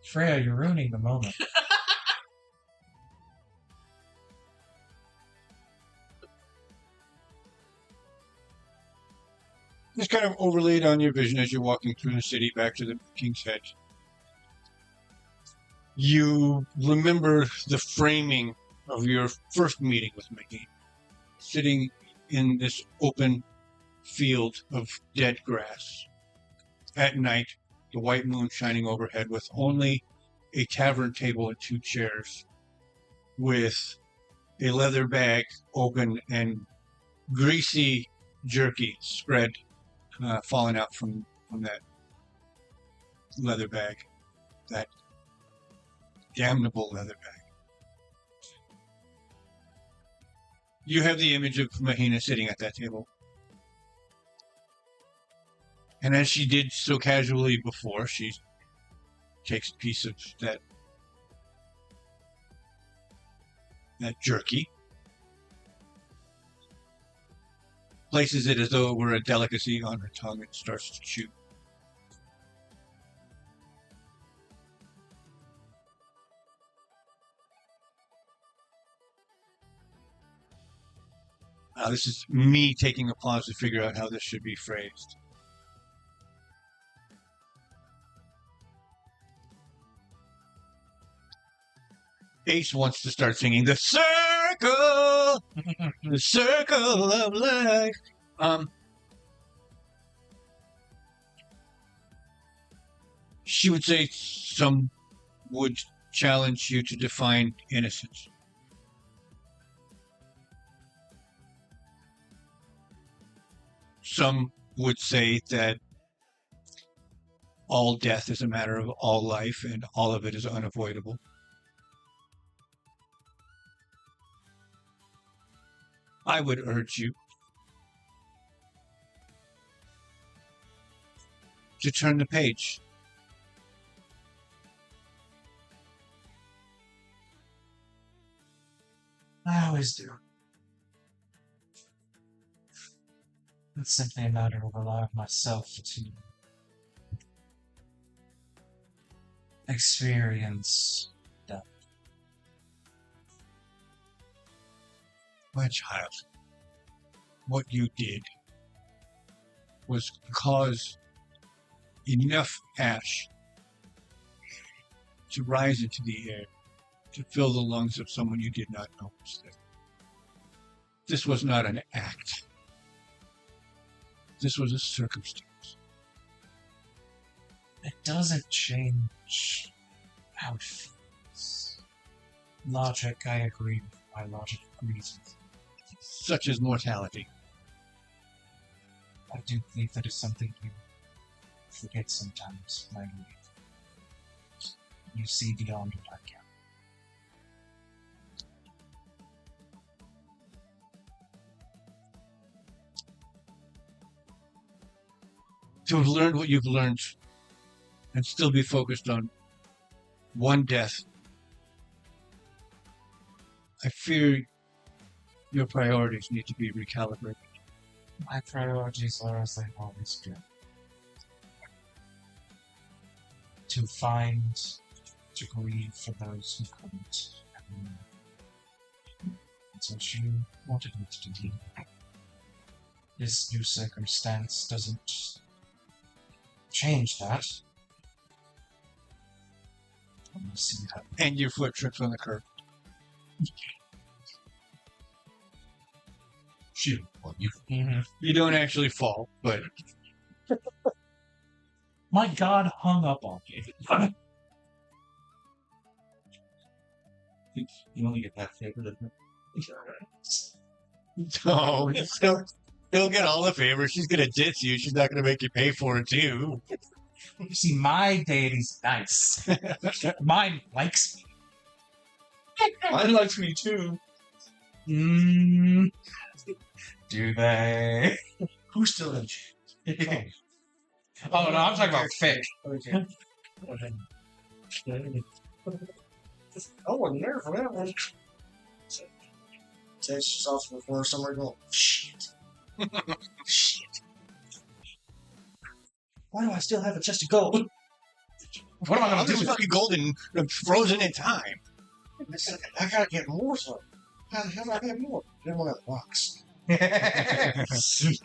Freya, you're ruining the moment. It's kind of overlaid on your vision as you're walking through the city back to the King's Head. You remember the framing of your first meeting with Maggie, sitting in this open field of dead grass. At night, the white moon shining overhead with only a tavern table and 2 chairs, with a leather bag open and greasy jerky spread, falling out from that leather bag, that damnable leather bag. You have the image of Mahina sitting at that table. And as she did so casually before, she takes a piece of that jerky, places it as though it were a delicacy on her tongue, and starts to chew. This is me taking a pause to figure out how this should be phrased. Ace wants to start singing the circle, the circle of life. She would say some would challenge you to define innocence. Some would say that all death is a matter of all life and all of it is unavoidable. I would urge you to turn the page. I always do. It's simply a matter of allowing myself to experience death. My child, what you did was cause enough ash to rise into the air, to fill the lungs of someone you did not know was there. This was not an act. This was a circumstance. It doesn't change how it feels. Logic, I agree with. My logic agrees with. Such as mortality. I do think that is something you forget sometimes, my lady. You see beyond what I can. To have learned what you've learned and still be focused on one death, I fear your priorities need to be recalibrated. My priorities are as they've always been. To find, to grieve for those who couldn't. That's what you wanted me to do. This new circumstance doesn't change that. I'm gonna see how. And your foot trips on the curb. Shoot. Well, you You don't actually fall, but My god hung up on me. You only get that favor, doesn't it? no, He'll get all the favors. She's gonna diss you. She's not gonna make you pay for it too. You see, my deity's nice. Mine likes me. Mine likes me too. Mm, do they? Who's still in jail? Oh no, I'm talking about Fick. Okay. I wasn't there for that one. Takes yourself before somewhere going, shit. Shit. Why do I still have a chest of gold? What am I All gonna do this with fucking golden frozen in time. I gotta get more so. How the hell do I get more? I didn't want to have rocks. it?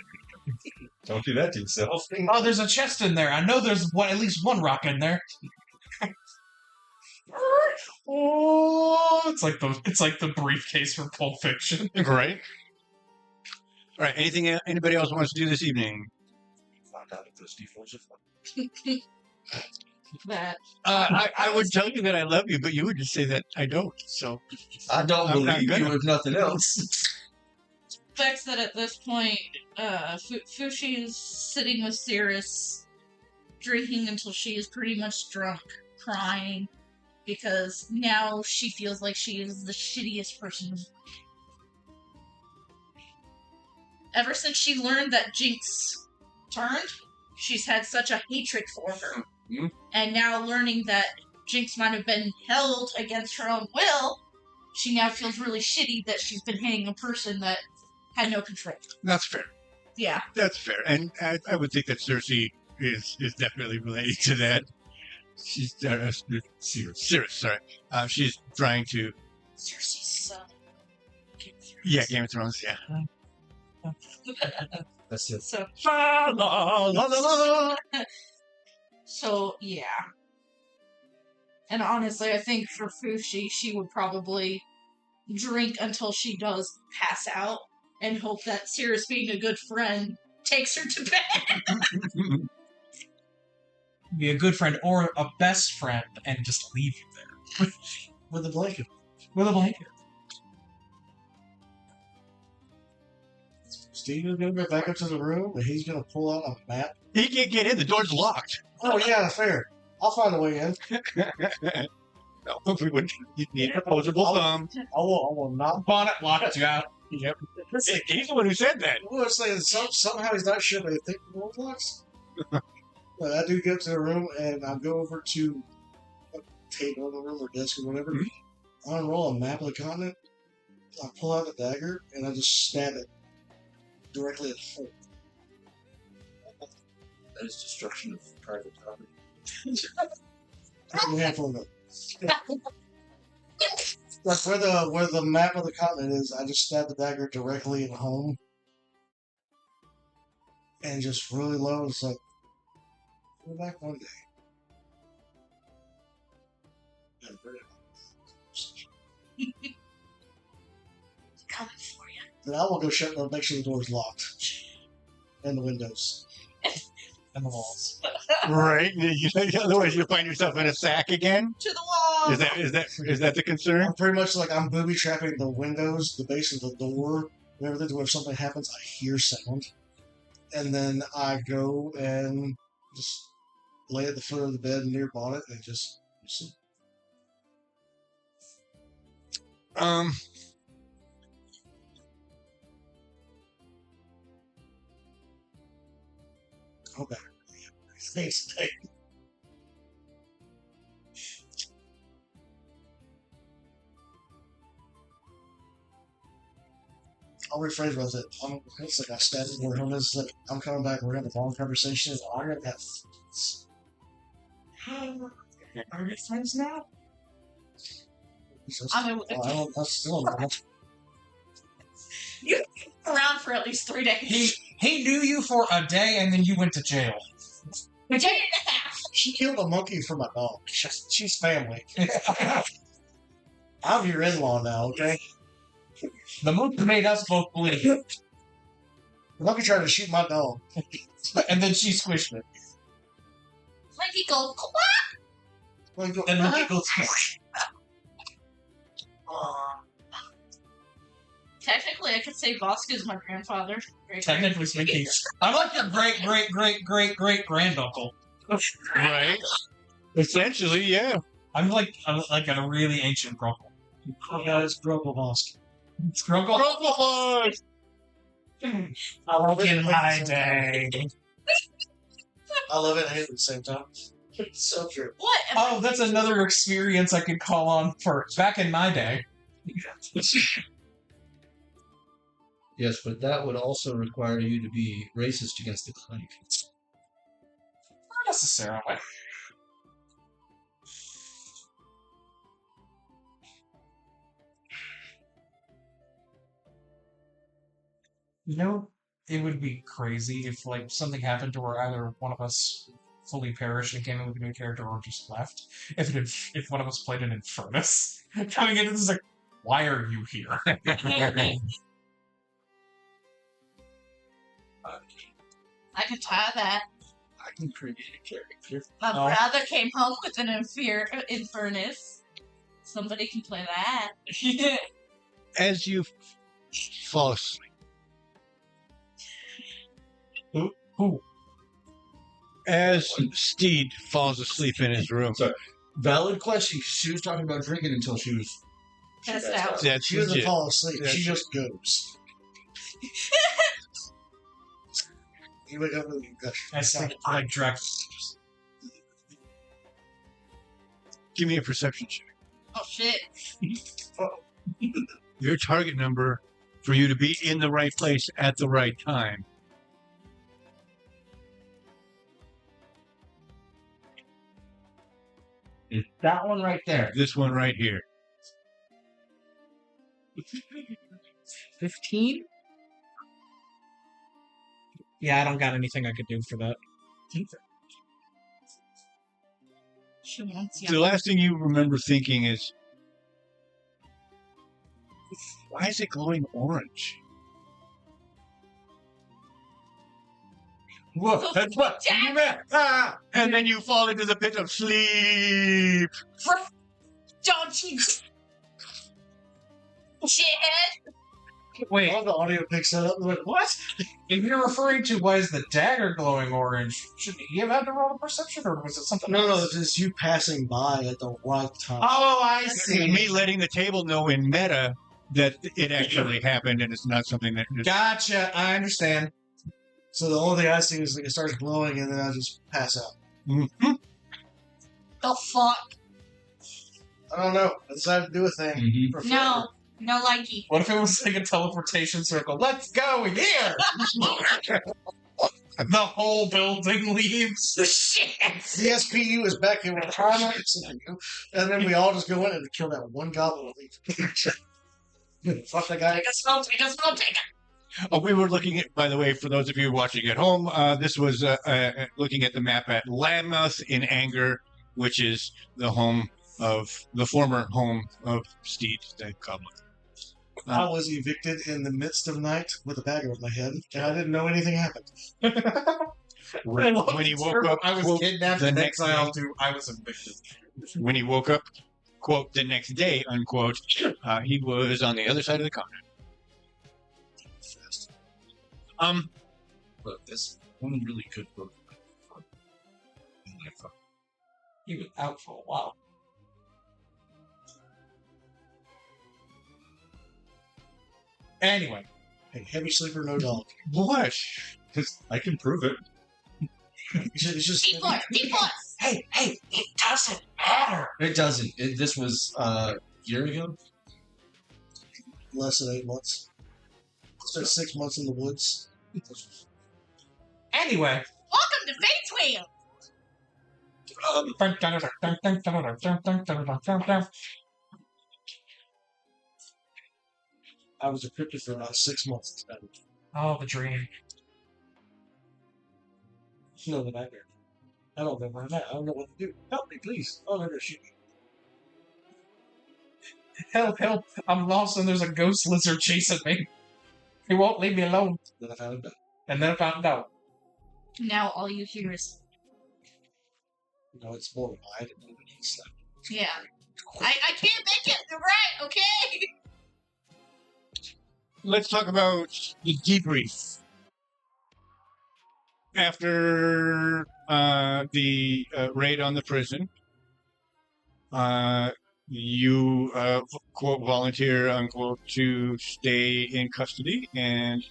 Don't do that to yourself. Oh, there's a chest in there. I know there's at least one rock in there. Oh, it's like the briefcase from Pulp Fiction. Right. All right. Anything anybody else wants to do this evening? Found out if those defaults are fun. That I would tell you that I love you, but you would just say that I don't. So I don't I'm not believe gonna. you if nothing else. fact that at this point, Fushi is sitting with Cirrus, drinking until she is pretty much drunk, crying, because now she feels like she is the shittiest person. Ever since she learned that Jinx turned, she's had such a hatred for her. Mhm. And now learning that Jinx might have been held against her own will, she now feels really shitty that she's been hitting a person that had no control. That's fair. Yeah. That's fair. And I would think that Cersei is definitely related to that. She's Cirrus, sorry. She's trying to. Cersei's son. Yeah, Game of Thrones. Yeah. That's it. So, La, la, la, la. so yeah. And honestly, I think for Fushi, she would probably drink until she does pass out and hope that Cirrus, being a good friend, takes her to bed. Be a good friend or a best friend and just leave you there. With a blanket. With a blanket. Steve is gonna go back up to the room and he's gonna pull out a map. He can't get in. The door's locked. Oh yeah, fair. I'll find a way in. No, we would. You need an opposable thumb. I will not. Bonnet locked you out. Yep. He's the one who said that. I was saying somehow he's not sure, but I think the door locks. But I do get to the room and I go over to a table in the room or desk or whatever. I unroll a map of the continent. I pull out the dagger and I just stab it directly at home. That is destruction of private property. A handful of them. Like where the map of the continent is, I just stab the dagger directly at home. And just really low, it's like, go back one day. And bring it. Coming for you. Then I will go shut the make sure the door's locked. And the windows. And the walls. Right. Otherwise, you'll find yourself in a sack again. To the wall! Is that the concern? I'm pretty much like I'm booby trapping the windows, the base of the door, and everything to where if something happens, I hear sound. And then I go and just lay at the foot of the bed near Bonnet and just listen. Go back. Thanks. I'll rephrase what I said. It's like I stabbed it where home is. Like, I'm coming back. We're gonna have a long conversation. I'm gonna have. Are we friends now? I'm I'm still not. You've been around for at least 3 days. He knew you for a day and then you went to jail. A day and a half. She killed a monkey for my dog. She's family. I'm your in-law now, okay? The monkey made us both bleed. The monkey tried to shoot my dog. And then she squished it. Like he go, quack! And the monkey goes, Technically, I could say Vosk is my grandfather. Technically speaking, I'm like your great granduncle. Right. Essentially, yeah. I'm like a really ancient grunkle. Guys, Grumble Vosk. It's grunkle. I love it. In my day. I love it and hate it at the same time. It's so true. What? Oh, that's another experience I could call on for back in my day. Yes, but that would also require you to be racist against the clinic. Not necessarily. You know, it would be crazy if like something happened to where either one of us fully perished and came in with a new character or just left. If one of us played an Infernus coming into this, like, why are you here? I could try that. I can create a character. My Oh. brother came home with an Infernus. Somebody can play that. As you fall asleep. Who? As Steed falls asleep in his room. Sorry. Valid question. She was talking about drinking until she was. Passed out. That's She doesn't legit. fall asleep. That's- She just goes. You wake up and you gush. I think like Drax. Give me a perception check. Oh shit. Your target number for you to be in the right place at the right time. It's that one right there. This one right here. 15? Yeah, I don't got anything I could do for that. She wants The you. last thing you remember thinking is, why is it glowing orange? What? That's what? Ah! And then you fall into the pit of sleep. Don't you? Shithead. Wait, All the audio picks that up. Like, what? If you're referring to why is the dagger glowing orange, shouldn't he have had to roll a perception, or was it something no, else? it's just you passing by at the right time. Oh, I see. Me letting the table know in meta that it actually happened and it's not something that is Gotcha. I understand. So the only thing I see is like it starts glowing and then I just pass out. Mhm. The fuck? I don't know. I decided to do a thing. Mm-hmm. For No. No likey. What if it was like a teleportation circle? Let's go here! The whole building leaves. Shit. The SPU is back in with Chroma, and then we all just go in and kill that one goblin and leave. Fuck that guy. Take a smoke, take a smoke, take a... Oh, we were looking at, by the way, for those of you watching at home, this was looking at the map at Lamouth in Anger, which is the home of the former home of Steed, the goblin. I was evicted in the midst of night with a dagger on my head, and I didn't know anything happened. When he woke up, I was quote, kidnapped the and next exiled to. I was evicted. when he woke up, quote, the next day, unquote, he was on the other side of the continent. Look, this one really could work. He was out for a while. Anyway, Hey, heavy sleeper, no dog. What? I can prove it. It's just D4, D4. hey, it doesn't matter. It doesn't. This was a year ago. less than 8 months. Spent 6 months in the woods. Anyway. Welcome to Fate's Wheel. I was equipped for about 6 months. Oh, the dream. No, the nightmare. I don't know where I'm at. I don't know what to do. Help me, please. Oh, they're gonna shoot me. Help, help. I'm lost and there's a ghost lizard chasing me. He won't leave me alone. Then I found out. And then I found out. Now all you hear is, No, it's more wide and nobody stuff. yeah. I can't make it. You're right, okay? let's talk about the debrief. After the raid on the prison, you quote volunteer unquote to stay in custody, and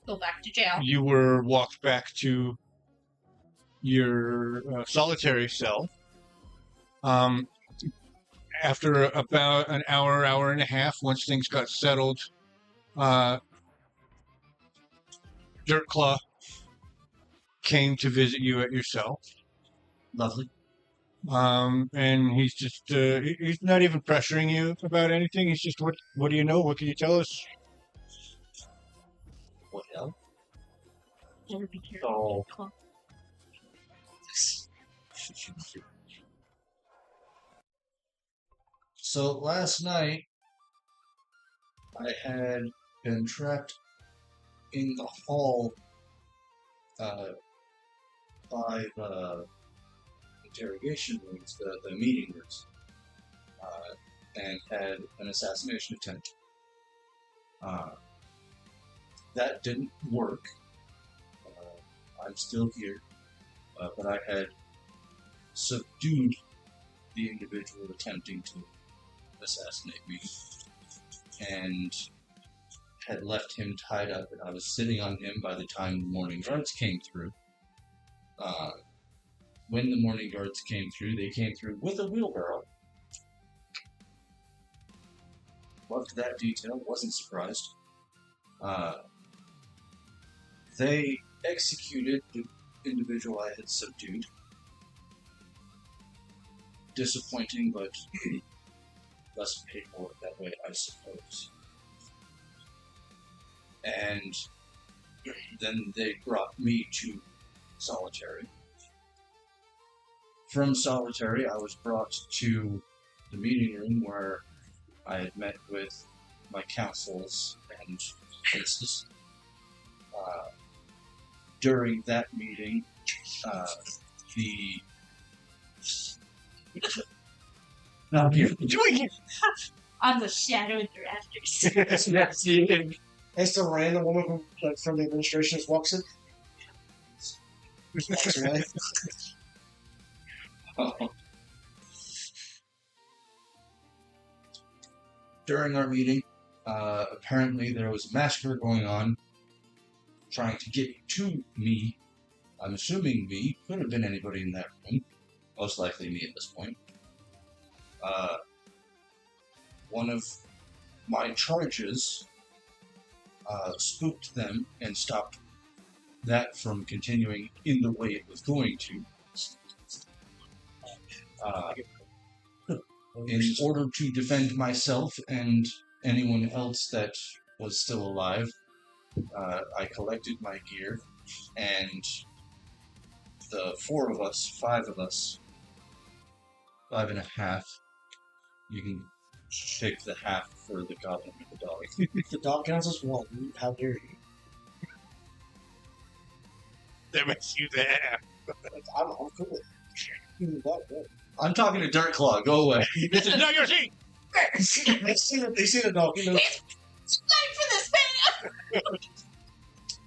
Go back to jail. you were walked back to your solitary cell. After about an hour, hour and a half, once things got settled, Dirtclaw came to visit you at your cell. Lovely. And he's just he's not even pressuring you about anything. He's just, what do you know? What can you tell us? What hell? Better be careful. Oh. So last night, I had been trapped in the hall by the interrogation rooms, the meeting rooms, and had an assassination attempt. That didn't work. I'm still here, but I had subdued the individual attempting to assassinate me, and had left him tied up, and I was sitting on him by the time the morning guards came through. When the morning guards came through, they came through with a wheelbarrow. Loved that detail, wasn't surprised. They executed the individual I had subdued. Disappointing, but less paperwork that way, I suppose. And then they brought me to solitary. From solitary, I was brought to the meeting room where I had met with my councils and princes. During that meeting, the... Now you're doing it! On the shadow of the rafters. As the random woman from the administration just walks in. Walks away. During our meeting, apparently there was a massacre going on, trying to get to me. I'm assuming me. Could have been anybody in that room. Most likely me at this point. One of my charges spooked them and stopped that from continuing in the way it was going to. In order to defend myself and anyone else that was still alive, I collected my gear, and the five and a half, you can take the half for the goblin and the dog. If the dog counts as one, how dare you? That makes you there. I'm cool with it. Even that good. I'm talking to Dirtclaw, go away. This is not your seat! They see the dog, you know. It's time for this man!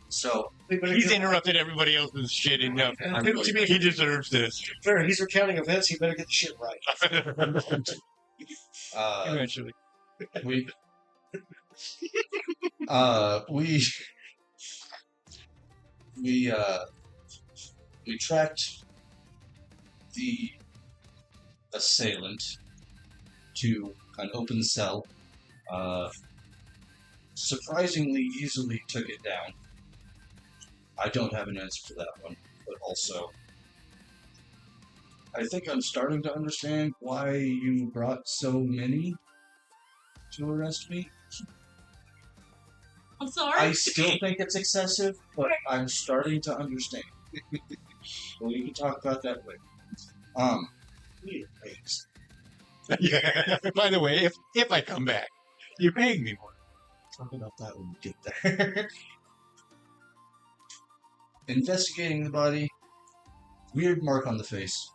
So, He's interrupted everybody else's shit enough. He deserves this. Fair, he's recounting events, he better get the shit right. Eventually. we tracked the assailant to an open cell. Surprisingly easily took it down. I don't have an answer for that one, but also I think I'm starting to understand why you brought so many to arrest me. I'm sorry. I still think it's excessive, but I'm starting to understand. Well, we can talk about that later. Thanks. Yeah. By the way, if I come back, you're paying me more. Talk about that when we get there. Investigating the body. Weird mark on the face.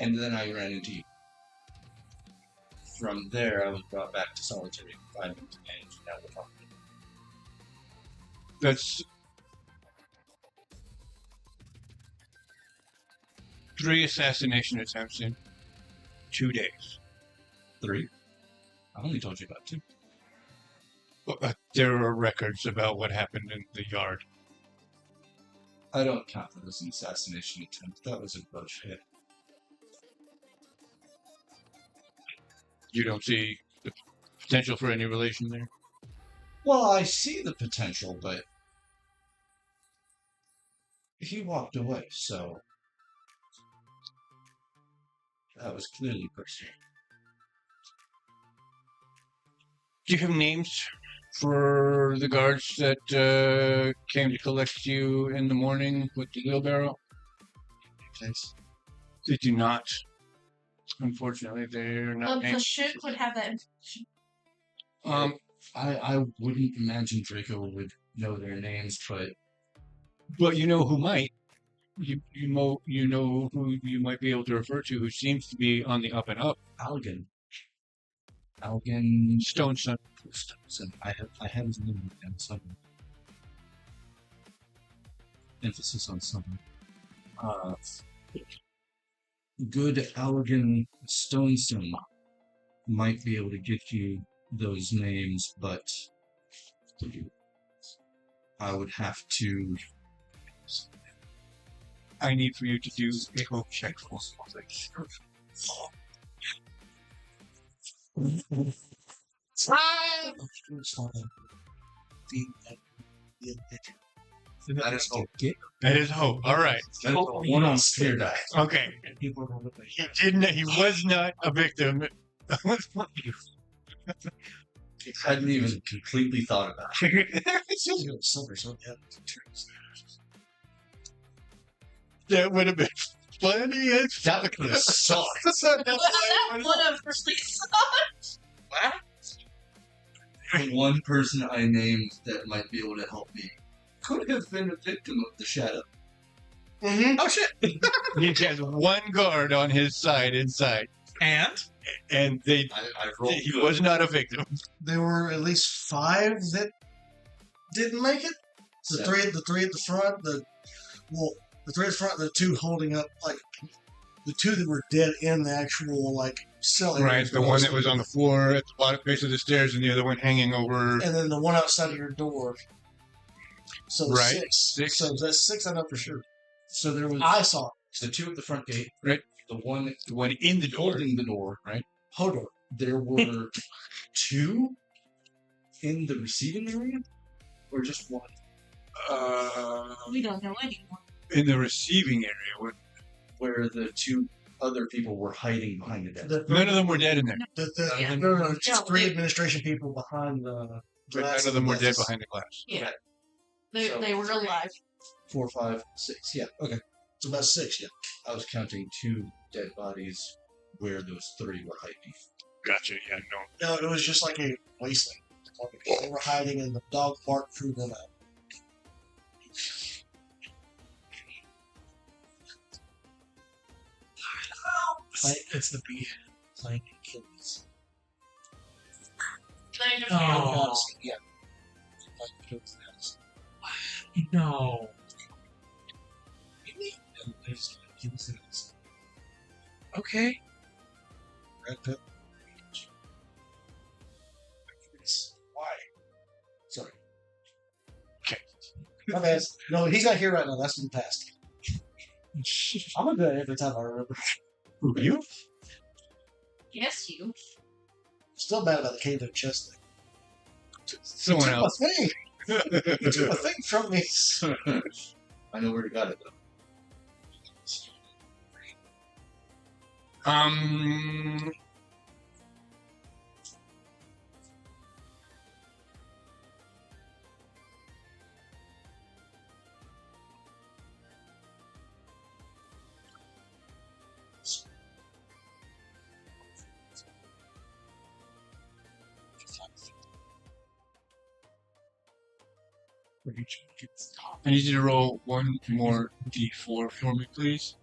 and then I ran into you. From there, I was brought back to solitary confinement, and now we're talking. That's 3 assassination attempts in 2 days. 3. I only told you about 2. There are records about what happened in the yard. I don't count that as an assassination attempt. That was a bloodshed. You don't see the potential for any relation there? Well, I see the potential, but he walked away, so that was clearly personal. Do you have names for the guards that came to collect you in the morning with the wheelbarrow? Thanks. They do not. Unfortunately, they're not named. Vashuuk would have that information. I wouldn't imagine Draco would know their names, But you know who might. You know who you might be able to refer to, who seems to be on the up and up. Algan. Stone Sun. I have his name down somewhere. Emphasis on something. Good Algan Stoneson might be able to get you those names, but I would have to. I need for you to do a hope check for That is hope. That is hope. All right. That is a 1 on spear die. Okay. He didn't. He was not a victim. Hadn't even completely thought about it. That would have been funny as That would have sucked. That would have really sucked. One person I named that might be able to help me could have been a victim of the shadow. Mm-hmm. Oh shit! He has 1 guard on his side inside, and they. I rolled He good. was not a victim. There were at least 5 that didn't make it. The Yeah. three at the front, the 3 at the front, the 2 holding up, like the 2 that were dead in the actual cell area. Right, the one that was on the floor at the bottom base of the stairs, and the other one hanging over. and then the one outside of your door. So Right. 6. 6. So that's 6. I know for sure. So there was I saw it. the 2 at the front gate. Right. The one The one in the door. holding the door. Right. Hodor. There were 2 in the receiving area, or just 1? We don't know anymore. In the receiving area. Where the 2 other people were hiding behind the desk. None of them were dead in there. Yeah. No, just No, 3 they- administration people behind the But glass. none of them were dead glass. behind the glass. Yeah. Okay. They, So- they were alive. 4, 5, 6. Yeah, okay. It's about 6, yeah. I was counting 2 dead bodies where those 3 were hiding. Gotcha. Yeah. No. No, it was just like a wasteland. They were hiding and the dog barked through them out. It's the bee playing Achilles. They Oh. Yeah. No. Okay. Red pip. Why? Sorry. Okay. My bad. No, he's not here right now. That's in the past. I'm gonna do that every time I remember. Who, you? Yes, you. Still mad about the cave and chest thing. Someone Took else. my thing. He took my thing from me. I know where he got it though. I need you to roll 1 more d4 for me, please.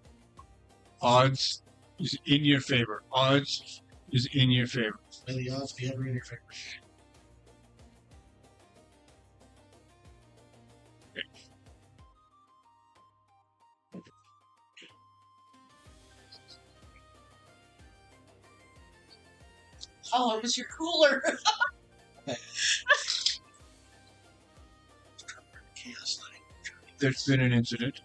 Odds is in your favor. Odds is in your favor. May the odds be ever in your favor. Oh, it was your cooler. Chaos lighting. There's been an incident.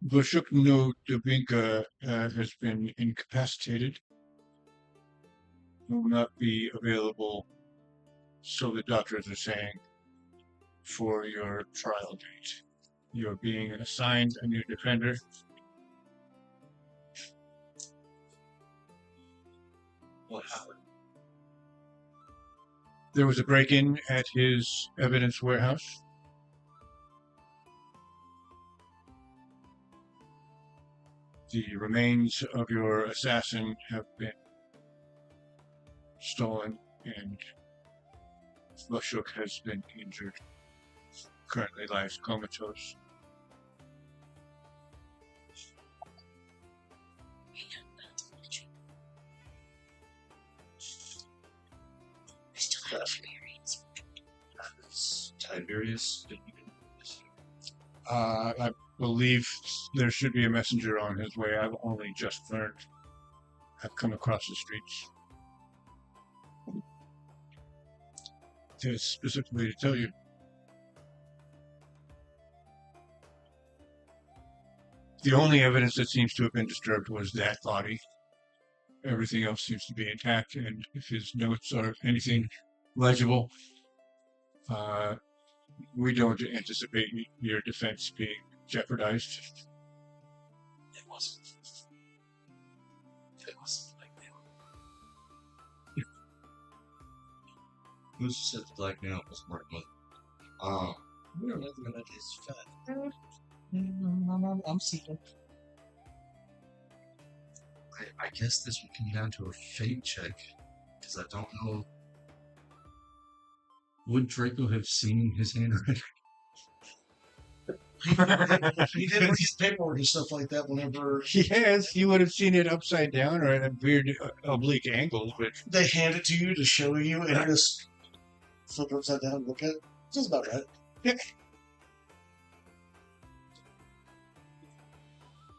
Vashuuk no Dubinka has been incapacitated. Will not be available, so the doctors are saying, for your trial date. You're being assigned a new defender. What happened? There was a break-in at his evidence warehouse. The remains of your assassin have been stolen, and Vashuuk has been injured. Currently lies comatose. I still have experience. Tiberious. I believe there should be a messenger on his way. I've only just learned. I've come across the streets. Specifically to tell you. The only evidence that seems to have been disturbed was that body. Everything else seems to be intact, and if his notes are anything legible, we don't anticipate your defense being jeopardized. It wasn't. It wasn't like that. Who said the black nail was working with? We don't know that is fat. I'm seeing. I guess this would come down to a fate check, because I don't know. Would Draco have seen his handwriting? He did read paperwork and stuff like that whenever Yes, he would have seen it upside down or at a weird oblique angle, but they hand it to you to show you, and you just flip it upside down and look at it. Just about right.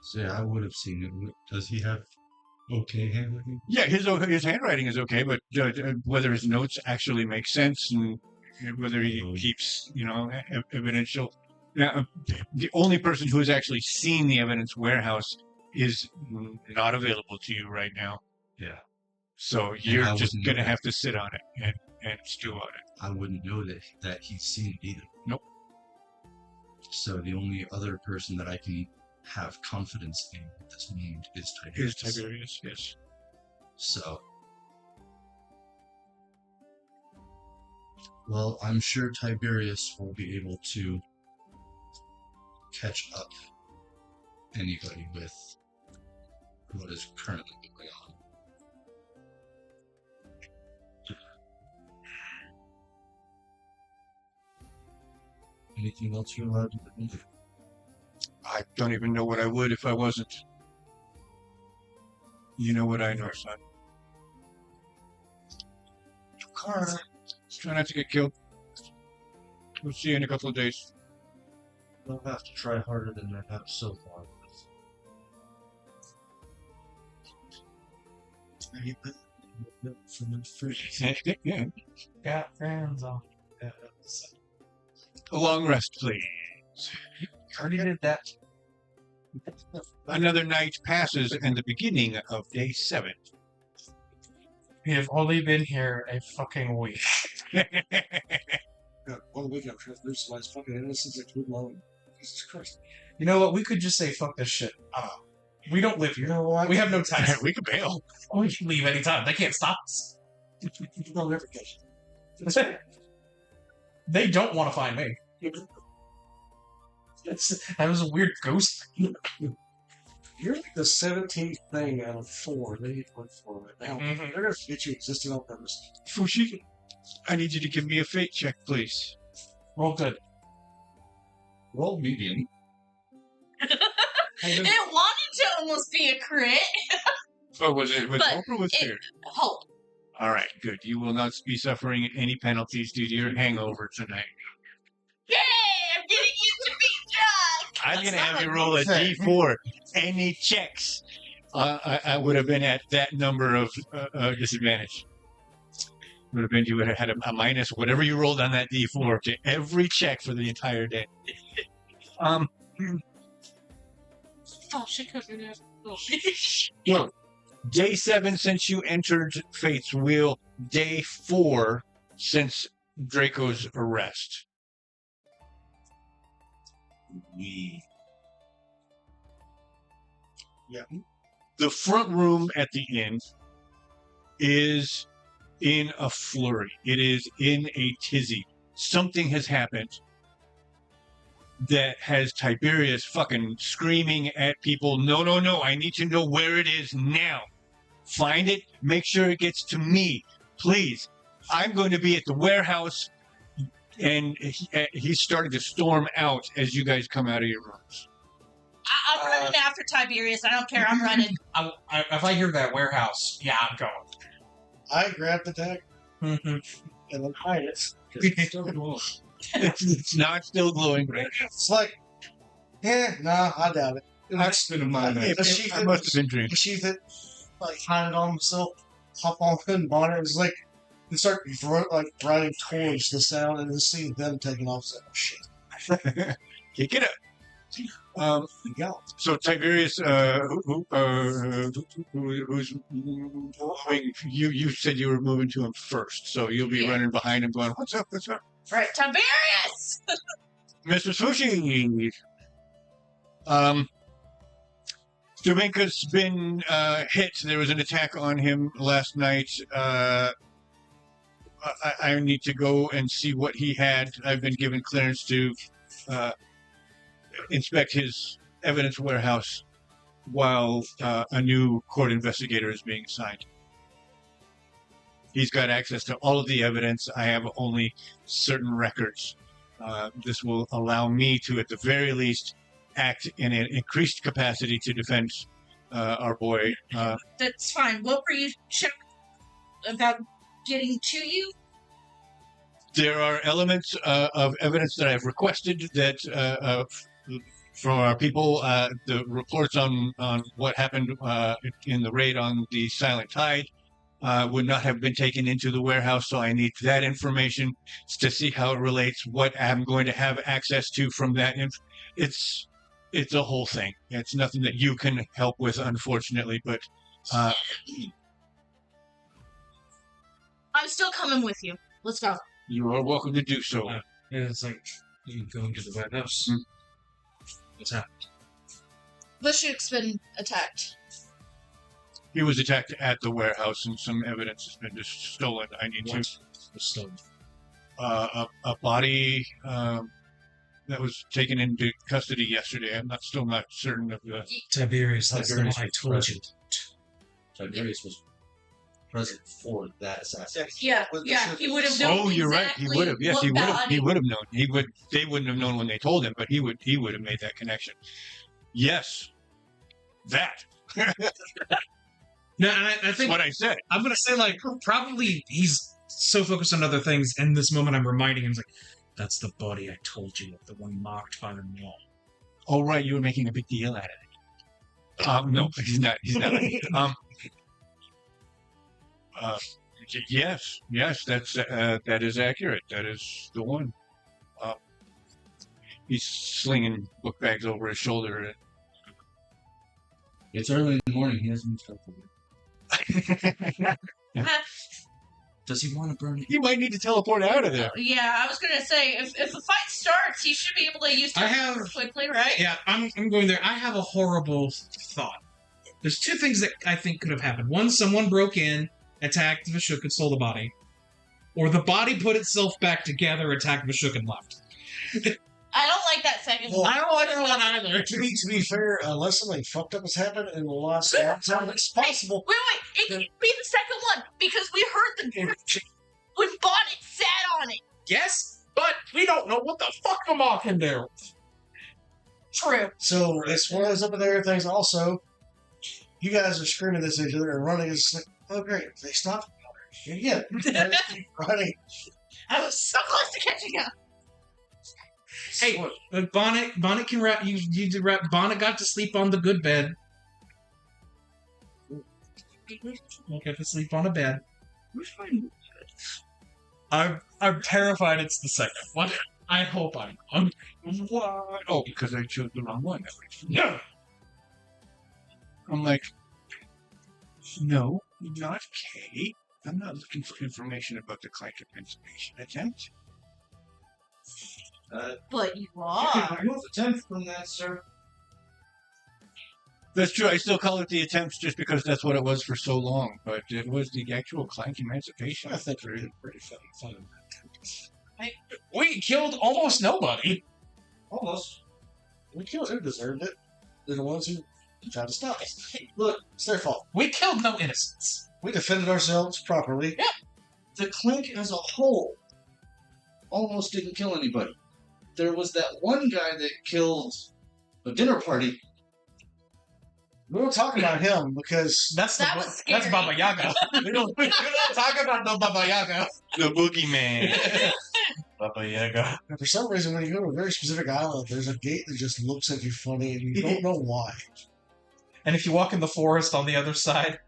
So yeah, I would have seen it. Does he have okay handwriting? yeah, his handwriting is okay, but whether his notes actually make sense and whether he keeps, evidential. Now, the only person who has actually seen the evidence warehouse is not available to you right now. Yeah. So you're I just wouldn't going to know have to sit on it and stew on it. I wouldn't know that he's seen it either. Nope. So the only other person that I can have confidence in at this moment is Tiberious. Is Tiberious, yes. So, well, I'm sure Tiberious will be able to catch up anybody with what is currently going on. Anything else you're allowed to do? I don't even know what I would if I wasn't. You know what I know, son. Carter. Try not to get killed. We'll see you in a couple of days. I'll have to try harder than I have so far. Got friends on. A long rest, please. Already did that. Another night passes and the beginning of day 7. We have only been here a fucking week. Yeah, 1 week I'm trying to lose somebody's fucking innocence like too long. Jesus Christ. You know what? We could just say fuck this shit. We don't live here. You know what? We have no time. We could bail. We can leave anytime. They can't stop us. They'll never catch you. They don't want to find me. That was a weird ghost. You're like the 17th thing out of 4 they went for right now. Mhm. They're going to get you existing on purpose. Fushi, I need you to give me a fate check, please. Roll good. Roll medium. It wanted to almost be a crit. Oh, was it with But hope or with it- fear? Hope. All right, good. You will not be suffering any penalties due to your hangover tonight. Yay! I'm getting used to being drunk. I'm That's gonna not have you a roll a thing. d4. Any checks, I would have been at that number of disadvantage. Would have been you would have had a minus whatever you rolled on that d4 to every check for the entire day. Oh, she couldn't have. Well, day 7 since you entered Fate's Wheel. Day 4 since Draco's arrest. Yeah. The front room at the inn is in a flurry. It is in a tizzy. Something has happened that has Tiberious fucking screaming at people, no, no, no, I need to know where it is now. Find it, make sure it gets to me, please. I'm going to be at the warehouse. And he's starting to storm out as you guys come out of your rooms. I'm running after Tiberious. I don't care. I'm running. If I hear that warehouse, yeah, I'm going. I grab the dagger Mm-hmm. and then hide it. It's not still glowing right now. It's like, nah, I doubt it. That's been a mind. It must have been dreams. Sheath it, like hide it on myself, hop on the bonnet, and it's like, and start running towards the sound and then see them taking off. So, oh, shit. Kick it up. So Tiberius, who's moving? You said you were moving to him first, so you'll be running behind him, going, "What's up? What's up?" Right, Tiberious. Mr. Sushi. Stubenka's been hit. There was an attack on him last night. I need to go and see what he had. I've been given clearance to inspect his evidence warehouse while a new court investigator is being assigned. He's got access to all of the evidence. I have only certain records. This will allow me to, at the very least, act in an increased capacity to defend our boy. That's fine. What were you checking about getting to you? There are elements of evidence that I've requested that from our people, the reports on what happened in the raid on the Silent Tide would not have been taken into the warehouse, so I need that information to see how it relates, what I'm going to have access to from that. It's a whole thing. It's nothing that you can help with, unfortunately, but I'm still coming with you. Let's go. you are welcome to do so. Yeah, it's like you going to the warehouse. Hmm. What's happened? Vashuuk's been attacked. He was attacked at the warehouse, and some evidence has been just stolen. I need What to was stolen? a body that was taken into custody yesterday. I'm still not certain of the. Tiberius, that's the one Tiberius I was told you. Tiberius was present for that assassination. Yeah, he would have known. Oh, you're right. He would have. Yes, he would have. He He would have known. He would. They wouldn't have known when they told him, but he would. He would have made that connection. Yes, that. No, and I That's think what I said. I'm gonna say like probably he's so focused on other things. And this moment, I'm reminding him, like, that's the body I told you, the one marked by the wall. Oh, right. You were making a big deal out of it. No, he's not. He's not. Yes, that's that is accurate. That is the one. He's slinging book bags over his shoulder. It's early in the morning. He hasn't started. Does he want to burn it? He might need to teleport out of there. Yeah, I was gonna say if the fight starts, he should be able to use I it have- quickly, right? Yeah, I'm going there. I have a horrible thought. There's two things that I think could have happened. One, someone broke in, attacked Vashuuk, and stole the body. Or the body put itself back together, attacked Vashuuk, and left. I don't like that second Well, one. I don't like that one either. To be fair, unless something fucked up has happened in the last time, it's possible. Wait, it can be the second one because we heard the when Bonnet sat on it. Yes, but we don't know what the fuck the mark can do. True. So it's one of those up in the air things. Also, you guys are screaming this at each other and running. It's like, oh great, they stopped. Yeah, I just keep running. I was so close to catching up. Hey, Bonnet can wrap. You did wrap. Bonnet got to sleep on the good bed. Got to sleep on a bed. I'm terrified. It's the second one. I hope I'm wrong. What? Oh, because I chose the wrong one. No. I'm like, no, not K. I'm not looking for information about the Clank Emancipation attempt. But you I are. remove the 10th from that, sir. That's true. I still call it the attempts just because that's what it was for so long. But it was the actual Clank Emancipation. I think we're doing pretty fun. We killed almost nobody. Almost. We killed who deserved it. They're the ones who tried to stop us. Look, it's their fault. We killed no innocents. We defended ourselves properly. The Clink as a whole almost didn't kill anybody. There was that one guy that killed a dinner party. We don't talk about him because That's That was scary. That's Baba Yaga. we don't talk about no Baba Yaga. The boogeyman. Baba Yaga. for some reason when you go to a very specific island, there's a gate that just looks at you funny and you don't know why. And if you walk in the forest on the other side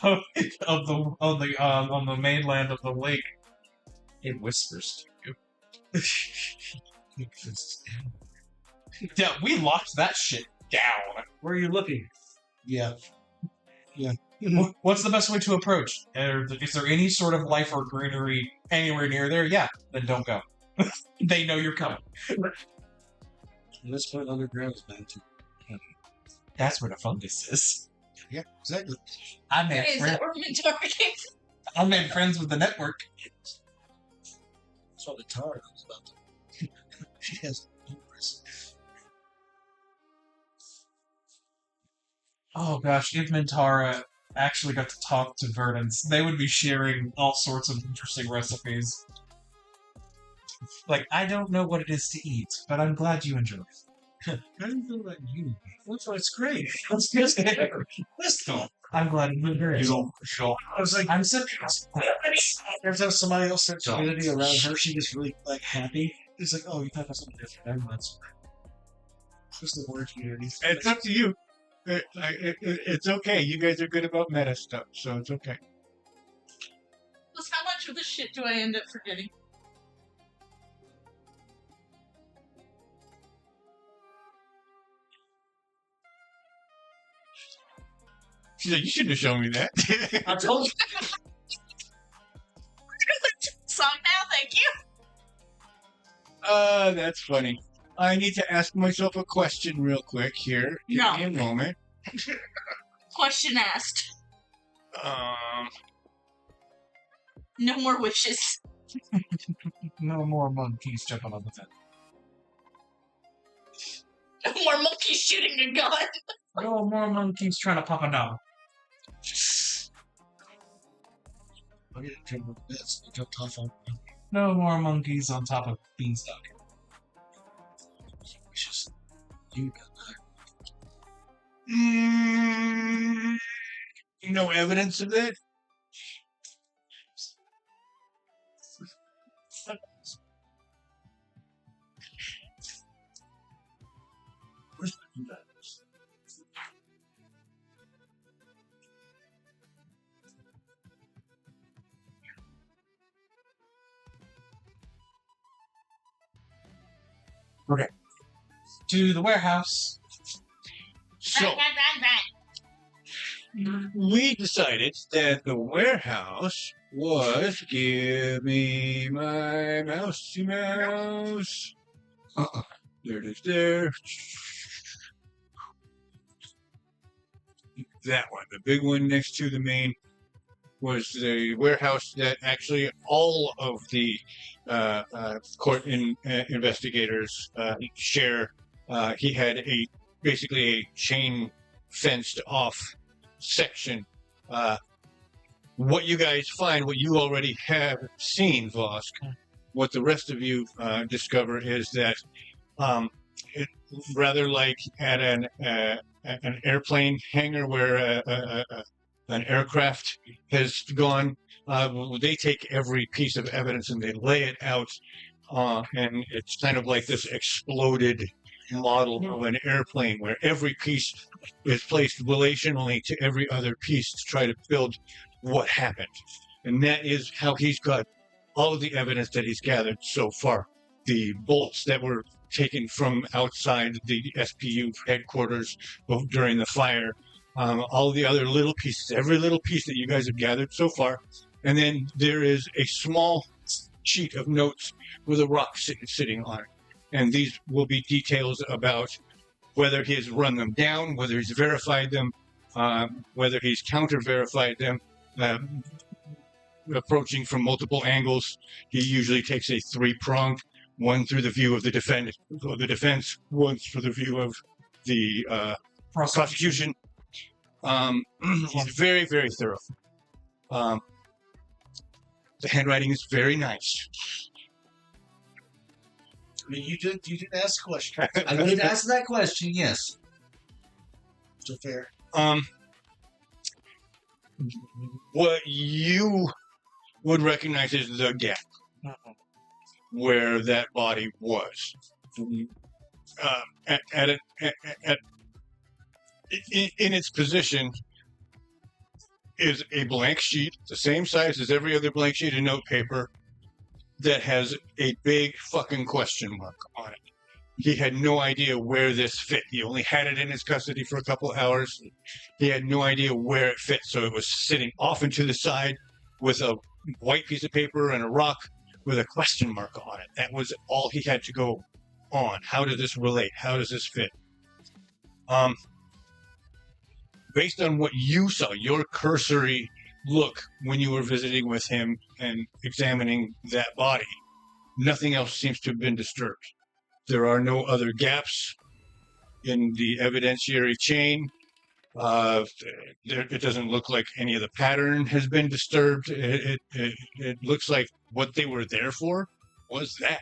of the mainland of the lake, it whispers to you. Yeah, we locked that shit down. Where are you looking? Yeah. What's the best way to approach? Is there any sort of life or greenery anywhere near there? Yeah, then don't go. They know you're coming. This point underground is bad too. That's where the fungus is. Yeah, exactly. I made Is that where Mentor came from? I made friends with the network. That's what the Tara was about to. She has numerous. Oh gosh, if Mintara actually got to talk to Verdants, they would be sharing all sorts of interesting recipes. Like, I don't know what it is to eat, but I'm glad you enjoy it. How do you feel about you? That's why it's great. Let's just Let's go. I'm glad you enjoy it. I was like, I'm so every time somebody else said community around her, she gets really like happy. It's like, oh, you talk about something different. Everyone's just the word community. It's up to you. It's okay. You guys are good about meta stuff, so it's okay. Was how much of this shit do I end up forgetting? She's like, you shouldn't have shown me that. I told you. Song now, thank you. That's funny. I need to ask myself a question real quick here. Give No. me a moment. Question asked. No more wishes. No more monkeys jumping on the fence. No more monkeys shooting a gun. No more monkeys trying to pop a dog. I get it from the bits. I jumped off on No more monkeys on top of beanstalk. wishes. You got No evidence of that? To the warehouse. So, we decided that the warehouse was... Give me my mousey mouse. There it is there. That one, the big one next to the main, was the warehouse that actually all of the court investigators share. He had basically a chain fenced off section. What you guys find, what you already have seen, Vosk, what the rest of you discover is that rather like at an airplane hangar where an aircraft has gone. They take every piece of evidence and they lay it out, and it's kind of like this exploded model of an airplane where every piece is placed relationally to every other piece to try to build what happened. And that is how he's got all of the evidence that he's gathered so far. The bolts that were taken from outside the SPU headquarters during the fire, all the other little pieces, every little piece that you guys have gathered so far. And then there is a small sheet of notes with a rock sitting on it. And these will be details about whether he has run them down, whether he's verified them, whether he's counter-verified them, approaching from multiple angles. He usually takes a three-pronged, one through the view of the defense, one through the view of the prosecution. He's very, very thorough. The handwriting is very nice. I mean, you did ask a question. I did ask that question, yes. So fair. What you would recognize is the gap where that body was. In its position is a blank sheet, the same size as every other blank sheet of notepaper, that has a big fucking question mark on it. He had no idea where this fit. He only had it in his custody for a couple hours. He had no idea where it fit, so it was sitting off and to the side with a white piece of paper and a rock with a question mark on it. That was all he had to go on. How does this relate? How does this fit? Based on what you saw, your cursory look when you were visiting with him and examining that body, nothing else seems to have been disturbed. There are no other gaps in the evidentiary chain. It doesn't look like any of the pattern has been disturbed. It looks like what they were there for was that.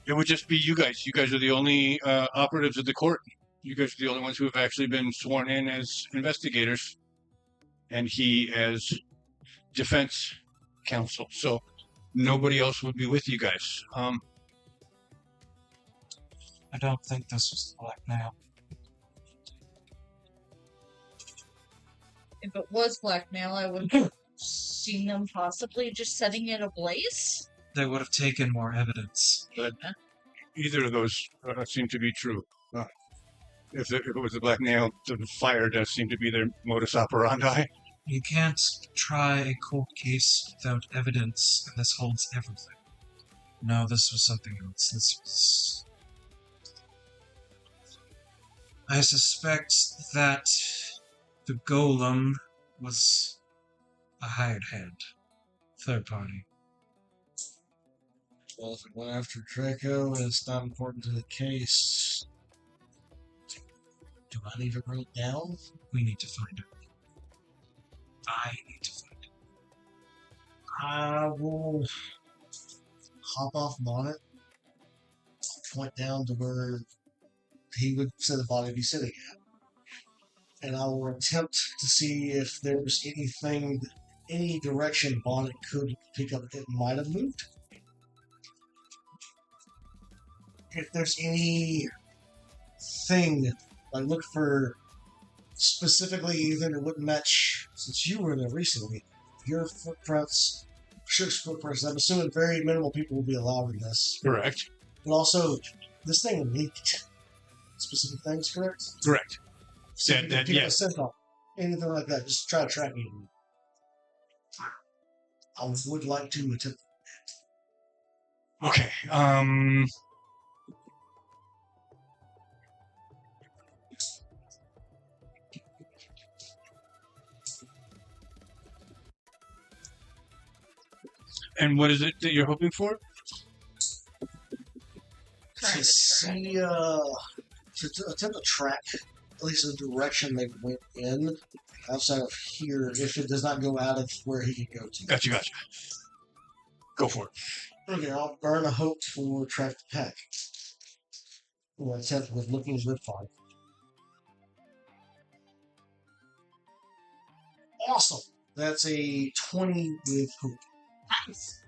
It would just be you guys. You guys are the only operatives of the court. You guys are the only ones who have actually been sworn in as investigators, and he as defense counsel. So nobody else would be with you guys. I don't think this was blackmail. If it was blackmail, I would have seen them possibly just setting it ablaze. They would have taken more evidence. But either of those seem to be true. If it was the blackmail, the fire does seem to be their modus operandi. You can't try a court case without evidence, and this holds everything. No, this was something else. This was... I suspect that the golem was a hired hand. Third party. Well, if it went after Draco and it's not important to the case, do I need to write it down? We need to find it. I need to find it. I will hop off Bonnet, point down to where he would say the body be sitting at, and I will attempt to see if there's anything, any direction Bonnet could pick up. It might have moved. If there's anything, like look for specifically even it wouldn't match, since you were in there recently, your footprints, Vashuuk's footprints, I'm assuming very minimal people will be allowed in this. Correct. But also, this thing leaked specific things, correct? Correct. People sent off. Anything like that, just try to track me. I would like to attempt. Okay. And what is it that you're hoping for? To see, to attempt to track at least the direction they went in, outside of here if it does not go out of where he can go to. Gotcha. Go for it. Okay, I'll burn a hope for track the pack. Well, except with looking with 5. Awesome. That's a 20 with hope. Nice.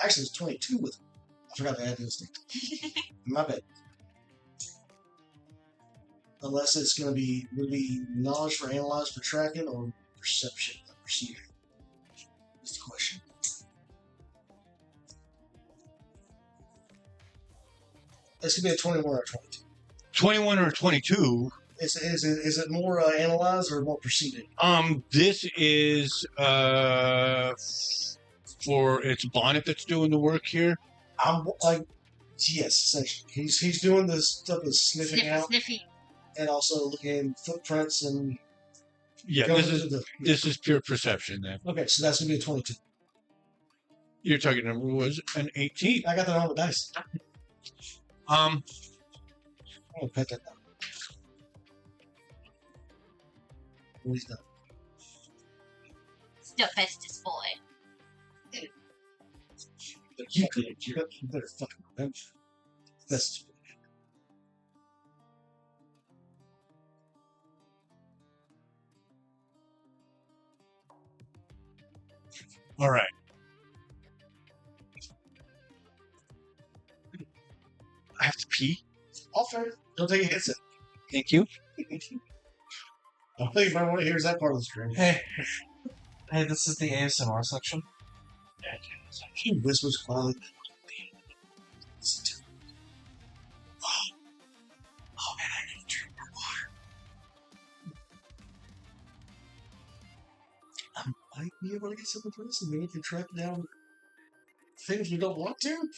Actually, it's 22 with hope. I forgot to add instinct. My bad. Unless it's going to be, would it be knowledge for analyze for tracking or perception for perceiving? That's the question. It's going to be a 21 or a 22. 21 or 22. Is it more analyze or more perceiving? This is for it's Bonnet that's doing the work here. I'm like, yes, essentially. He's doing this stuff of sniffing out Sniffy. and also looking at footprints and Yeah, going this is through this is pure perception. Then okay, so that's gonna be a 22. your target number was an 18. I got that on the dice. Um, I'm gonna pet that down. What he's done. The bestest boy. You better fucking remember. That's all right. I have to pee. offer. Don't take a hit. Thank you. I think if I want to hear that part of the stream. Hey, this is the ASMR section. He whispers quietly. Oh man, I need to drink more water. I might be able to get something for this, and maybe we can track down things we don't want to.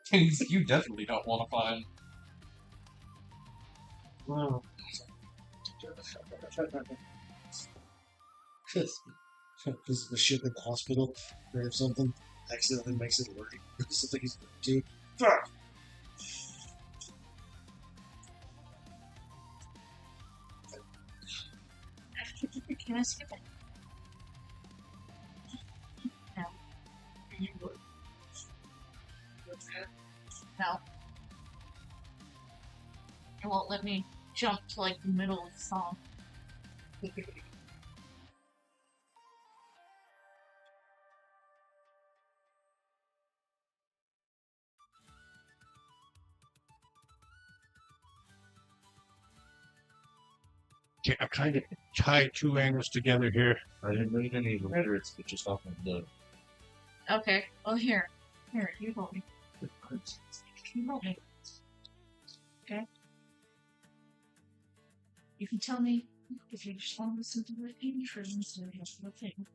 Things you definitely don't want to find. Wow. This is the ship in the hospital or something accidentally makes it work. Something he's going to do. Fuck! Can I skip it? No. No. It won't let me jump to like the middle of the song. Okay, I'm trying to tie two angles together here. I didn't read any letters, but just off of the. Okay. Well, here. Here, you hold me. You hold me. Okay? You can tell me if you just want to listen to the intro instead of the thing.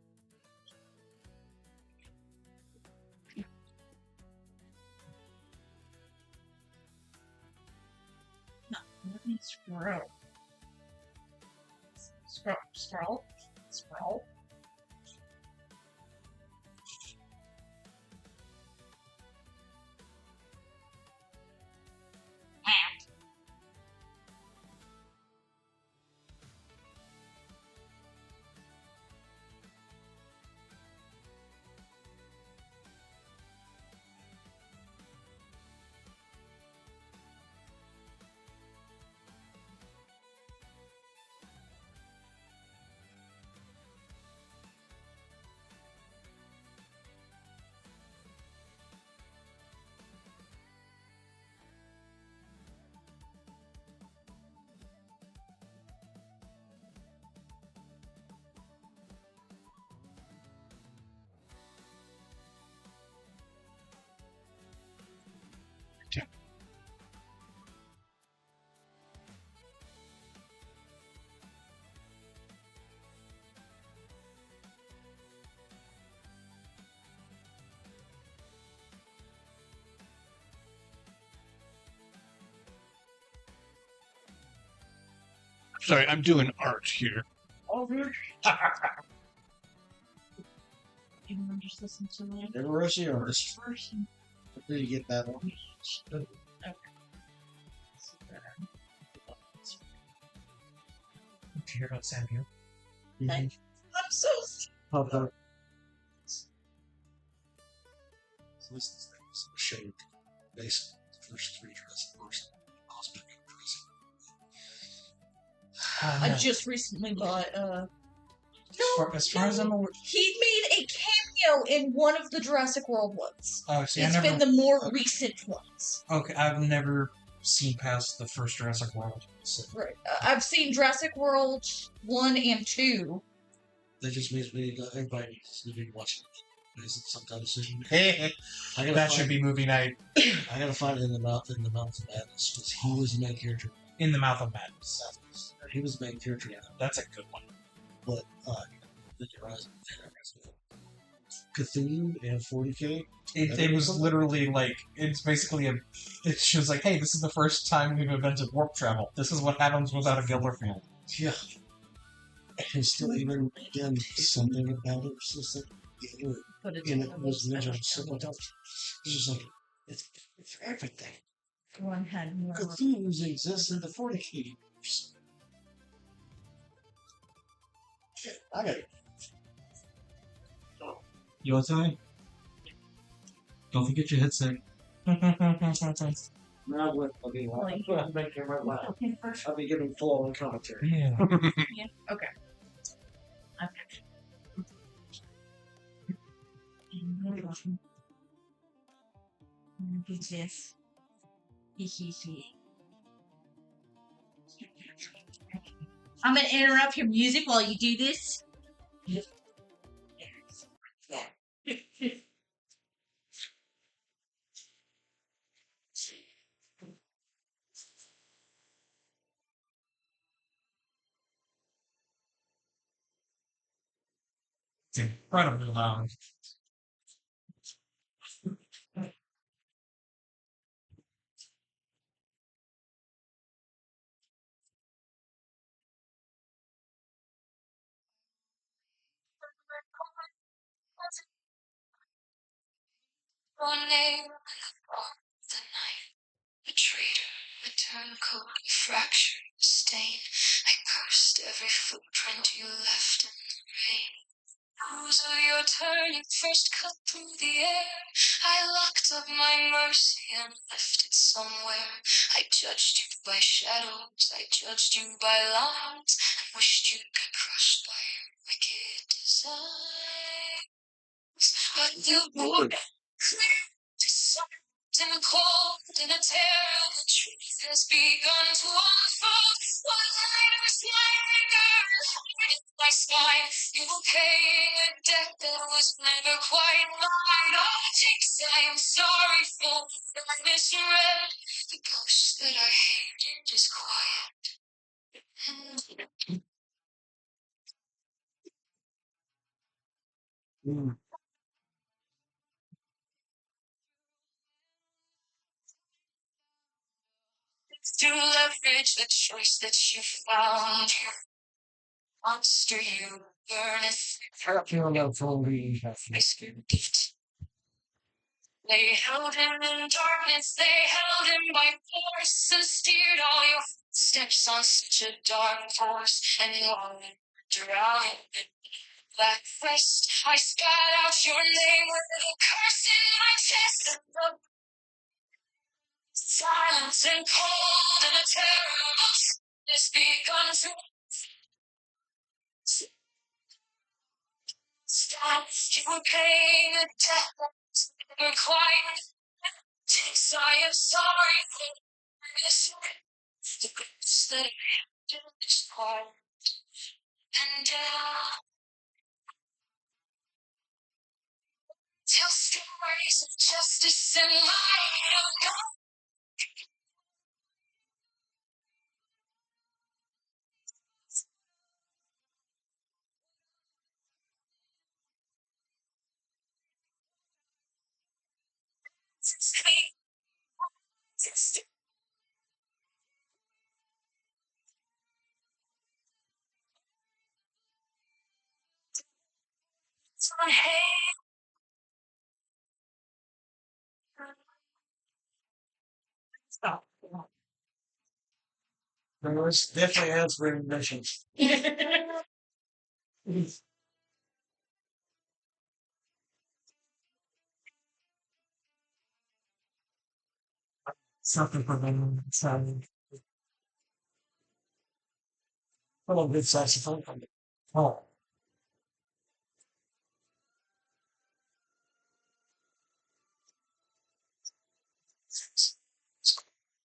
No, let me scroll. Scroll. Sorry, I'm doing art here. Oh, really? You want to just listen to it? Never rush the artist. First. After you get that one. to hear about Samuel. I'm so Papa. So this is the shade. Basically, the first three Jurassic Parks. I just recently bought As far as I'm aware, he made a cameo in one of the Jurassic World ones. oh, see, It's I never. been the more recent ones. Okay, I've never seen past the first Jurassic World. So. Right. I've seen Jurassic World 1 and 2. That just means everybody needs to be watching it. Is it some kind of decision? That should be movie night. I gotta find it in the mouth of Madness because he was the main character. In the Mouth of Madness. He was the main character. That's a good one. But the Cthulhu and 40K. It was literally like, it's basically she was like, hey, this is the first time we've invented warp travel. This is what happens without a Gilderfield. Yeah. And still even again something about it was just like the other But it's and it was ninja and stuff like that. It's just like it's for everything. one had more. Cthulhu's exist in the 40K universe. Shit, I got it. You want something? Don't forget your headset. Now what? I'll be making my laugh. Okay, first. I'll be giving full on commentary. Yeah. Yeah. Okay. Who's this? I'm gonna interrupt your music while you do this. It's incredibly loud. One name of the night, a traitor, a turncoat, a fracture, a stain. I cursed every footprint you left in the rain. Bruise of your turn, you first cut through the air. I locked up my mercy and left it somewhere. I judged you by shadows, I judged you by lines, and wished you'd be crushed by your wicked designs. But you would in the cold, in a terror, the truth has begun to unfold. One night I was my anger, hiding my spine. You were paying a debt that was never quite mine. Oh, jinx, I am sorry for what I misread. The ghost that I hated is quiet. To leverage the choice that you found. Monster, you burneth. I scared it. They held him in darkness, they held him by force, and steered all your steps on such a dark course. And while you were drowning in black fist, I spat out your name with a curse in my chest. And the silence and cold and a terrible has begun to stop. You were paying a debt that's never quite. Jinx, I am sorry for this. The ghost that I did is quiet. And tell stories of justice and light. Oh, no. Stop. It's definitely answering missions. Something for them. So, a good saxophone. Oh.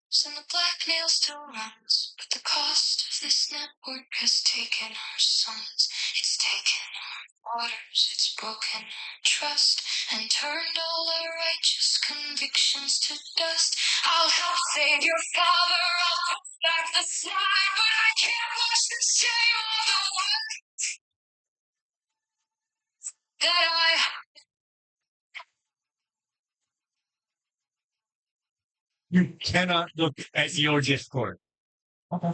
So the black nail still runs, but the cost of this network has taken our sons. It's taken our waters, it's broken our trust, and turned all our righteous convictions to dust. I'll help save your father, I'll push back the slide, but I can't wash the shame of the work that I. You cannot look at your Discord. Okay.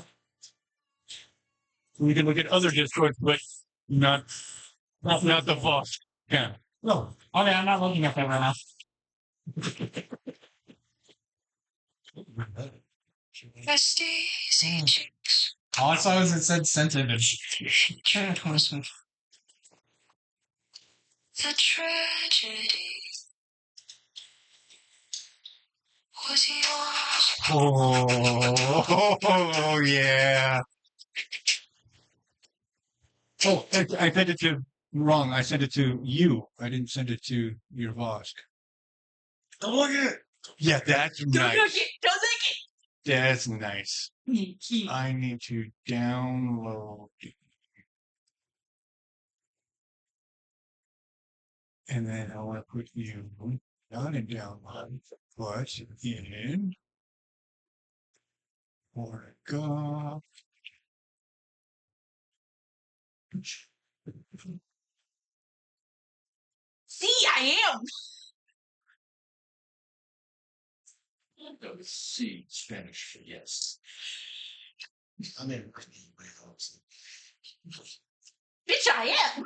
You can look at other Discords, but not the Vosk. Yeah. No. Okay, I'm not looking at that right now. Rusty cheeks. All I saw was it said scented. The tragedy was yours. Oh, yeah. Oh, I sent it to wrong. I sent it to you. I didn't send it to your Vosk. Don't look at it. Yeah, that's Don't look nice. it. Don't look That's nice. it. I need to download. And then I want to put you not in download, but in Oregon. See, I am. Go to C, Spanish, yes. I mean, Bitch, I am.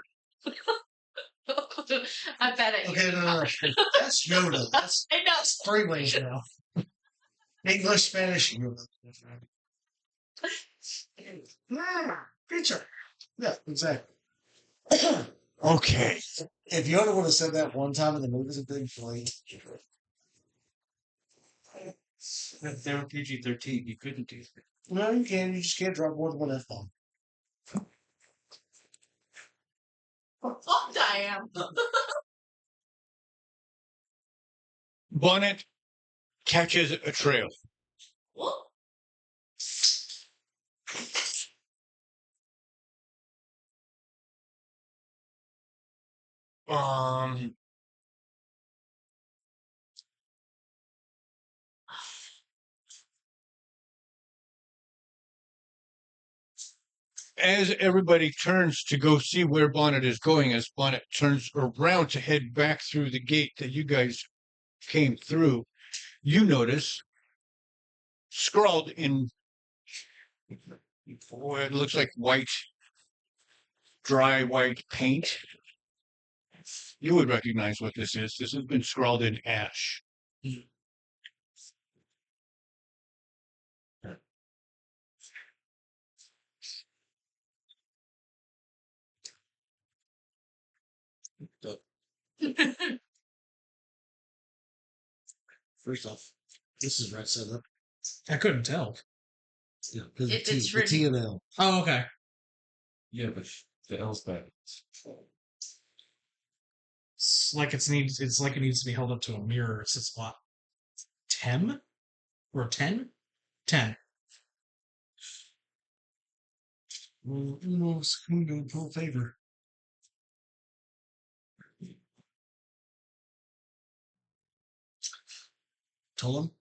I'm bad at okay, you. no. That's Yoda. That's I know. 3 ways now. English, Spanish, Yoda. Creature. Yeah, exactly. Okay. If Yoda would have said that one time in the movies, it'd been funny. If they were PG-13, you couldn't do that. No, you can. You just can't drop more than one F-bomb. Fucked I am. Bonnet catches a trail. What? As everybody turns to go see where Bonnet is going, as Bonnet turns around to head back through the gate that you guys came through, you notice scrawled in what it looks like white, dry white paint. You would recognize what this is. This has been scrawled in ash. First off, this is right set up. I couldn't tell. Yeah, because It's the T and L. Oh, okay. Yeah, but the L's back. It's like it needs to be held up to a mirror. It says what? 10? Or 10? 10. Well, you know, it's going to pull favor. Told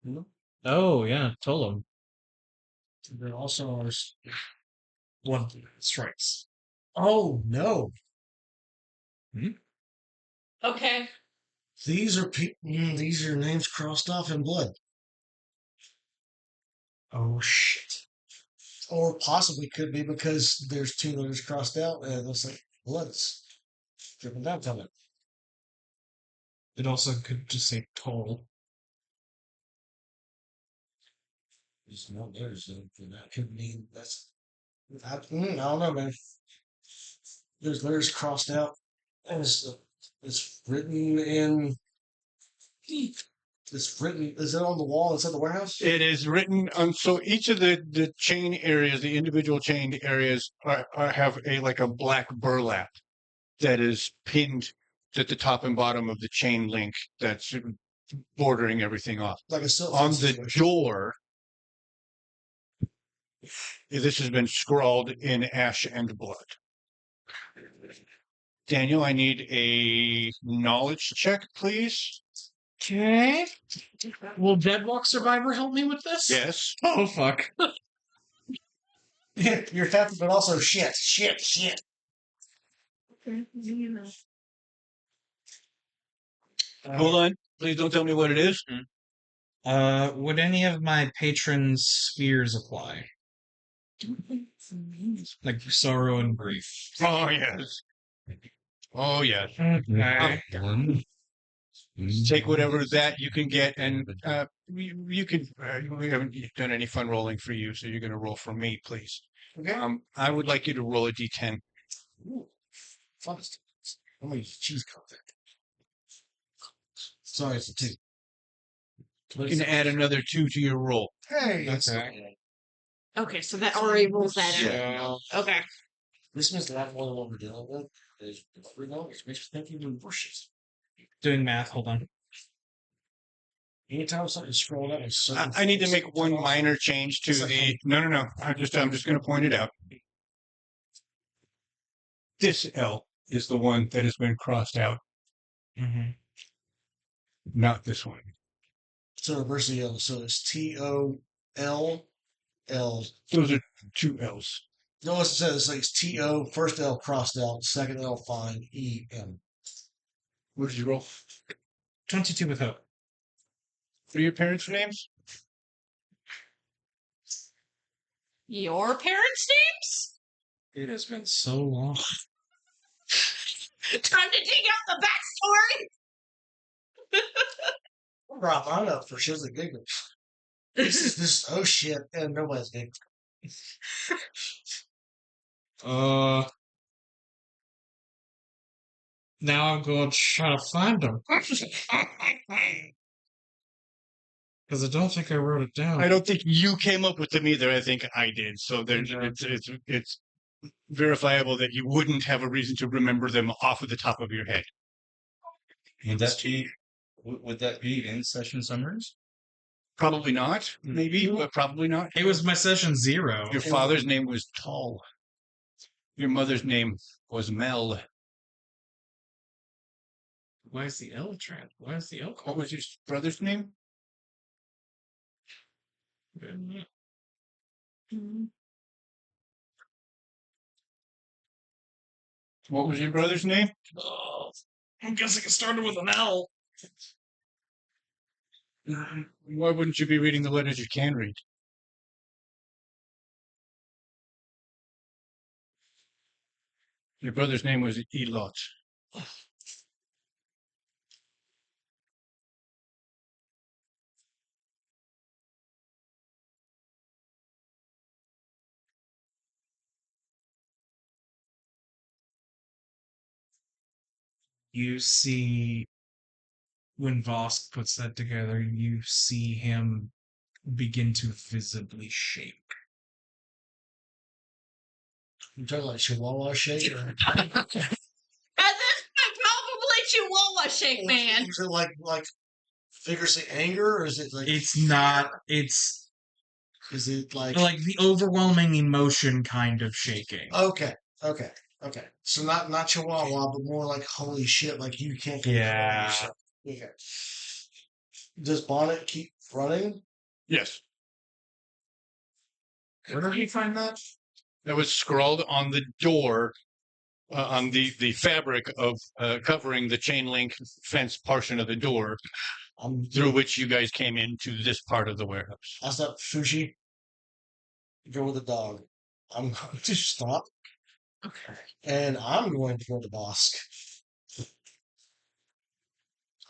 him. Oh, yeah. Told him. There also are. One strikes. Oh no! Okay. These are these are names crossed off in blood, Oh, shit. or possibly could be because there's 2 letters crossed out and it looks like blood's dripping down from it. It also could just say toll. There's no letters in for that. Could mean that's. I don't know, man. There's letters crossed out, and it's written in. It's written. Is it on the wall inside the warehouse? It is written on, so each of the chain areas, the individual chained areas have a black burlap that is pinned at the top and bottom of the chain link that's bordering everything off. Like a silk On the situation. door, this has been scrawled in ash and blood. Daniel, I need a knowledge check, please. Okay. Will Deadwalk Survivor help me with this? Yes. Oh, fuck. You're happy, but also shit. Hold on. Please don't tell me what it is. Would any of my patrons' spheres apply? Like sorrow and grief. Oh, yes. Oh, yes. Okay. Take whatever that you can get, and you can. We haven't done any fun rolling for you, so you're going to roll for me, please. Okay. I would like you to roll a d10. Ooh, fun. I'm gonna use cheese content. Sorry, it's a 2. You can add another 2 to your roll. Hey, that's Okay. Okay, so that already rules that out. Yeah. Okay. This means that more than what we're dealing with. Is we're going, which makes me think even worse. Doing math, hold on. Anytime something's scrolled up, it's so I need to make one minor change to the. No. I'm just going to point it out. This L is the one that has been crossed out, Mm-hmm. not this one. So reverse the L. So it's TOLL. Those are 2 L's. No, it says it's like TO, first L crossed out, second L fine, EM. What did you roll? 22 with hope. What are your parents' names? Your parents' names? It has been so long. Time to dig out the backstory. Rob, I'm up for shits and giggles. This, oh shit, and nobody's giggling. Now I'm going to try to find them. Because I don't think I wrote it down. I don't think you came up with them either. I think I did. So it's verifiable that you wouldn't have a reason to remember them off of the top of your head. Would that be in session summaries? Probably not. Maybe, but probably not. It was my session 0. Your father's name was Tall. Your mother's name was Mel. Why is the L trend? Why is the L? What was your brother's name? What was your brother's name? Oh, I'm guessing it started with an L. Why wouldn't you be reading the letters you can read? Your brother's name was Elot. You see, when Vosk puts that together, you see him begin to visibly shake. You talking like Chihuahua shake? Or... At this point, probably Chihuahua shake, man. Is it like vigorously anger, or is it like It's not. It's Is it like the overwhelming emotion kind of shaking. okay? So not Chihuahua, but more like holy shit! Like you can't. control Yeah. yourself. Okay. Does Bonnet keep running? Yes. Where did he find that? That was scrawled on the door, on the fabric of covering the chain link fence portion of the door, through which you guys came into this part of the warehouse. That's not Fushi. Go with the dog. I'm going to stop. Okay. And I'm going to go to Vosk.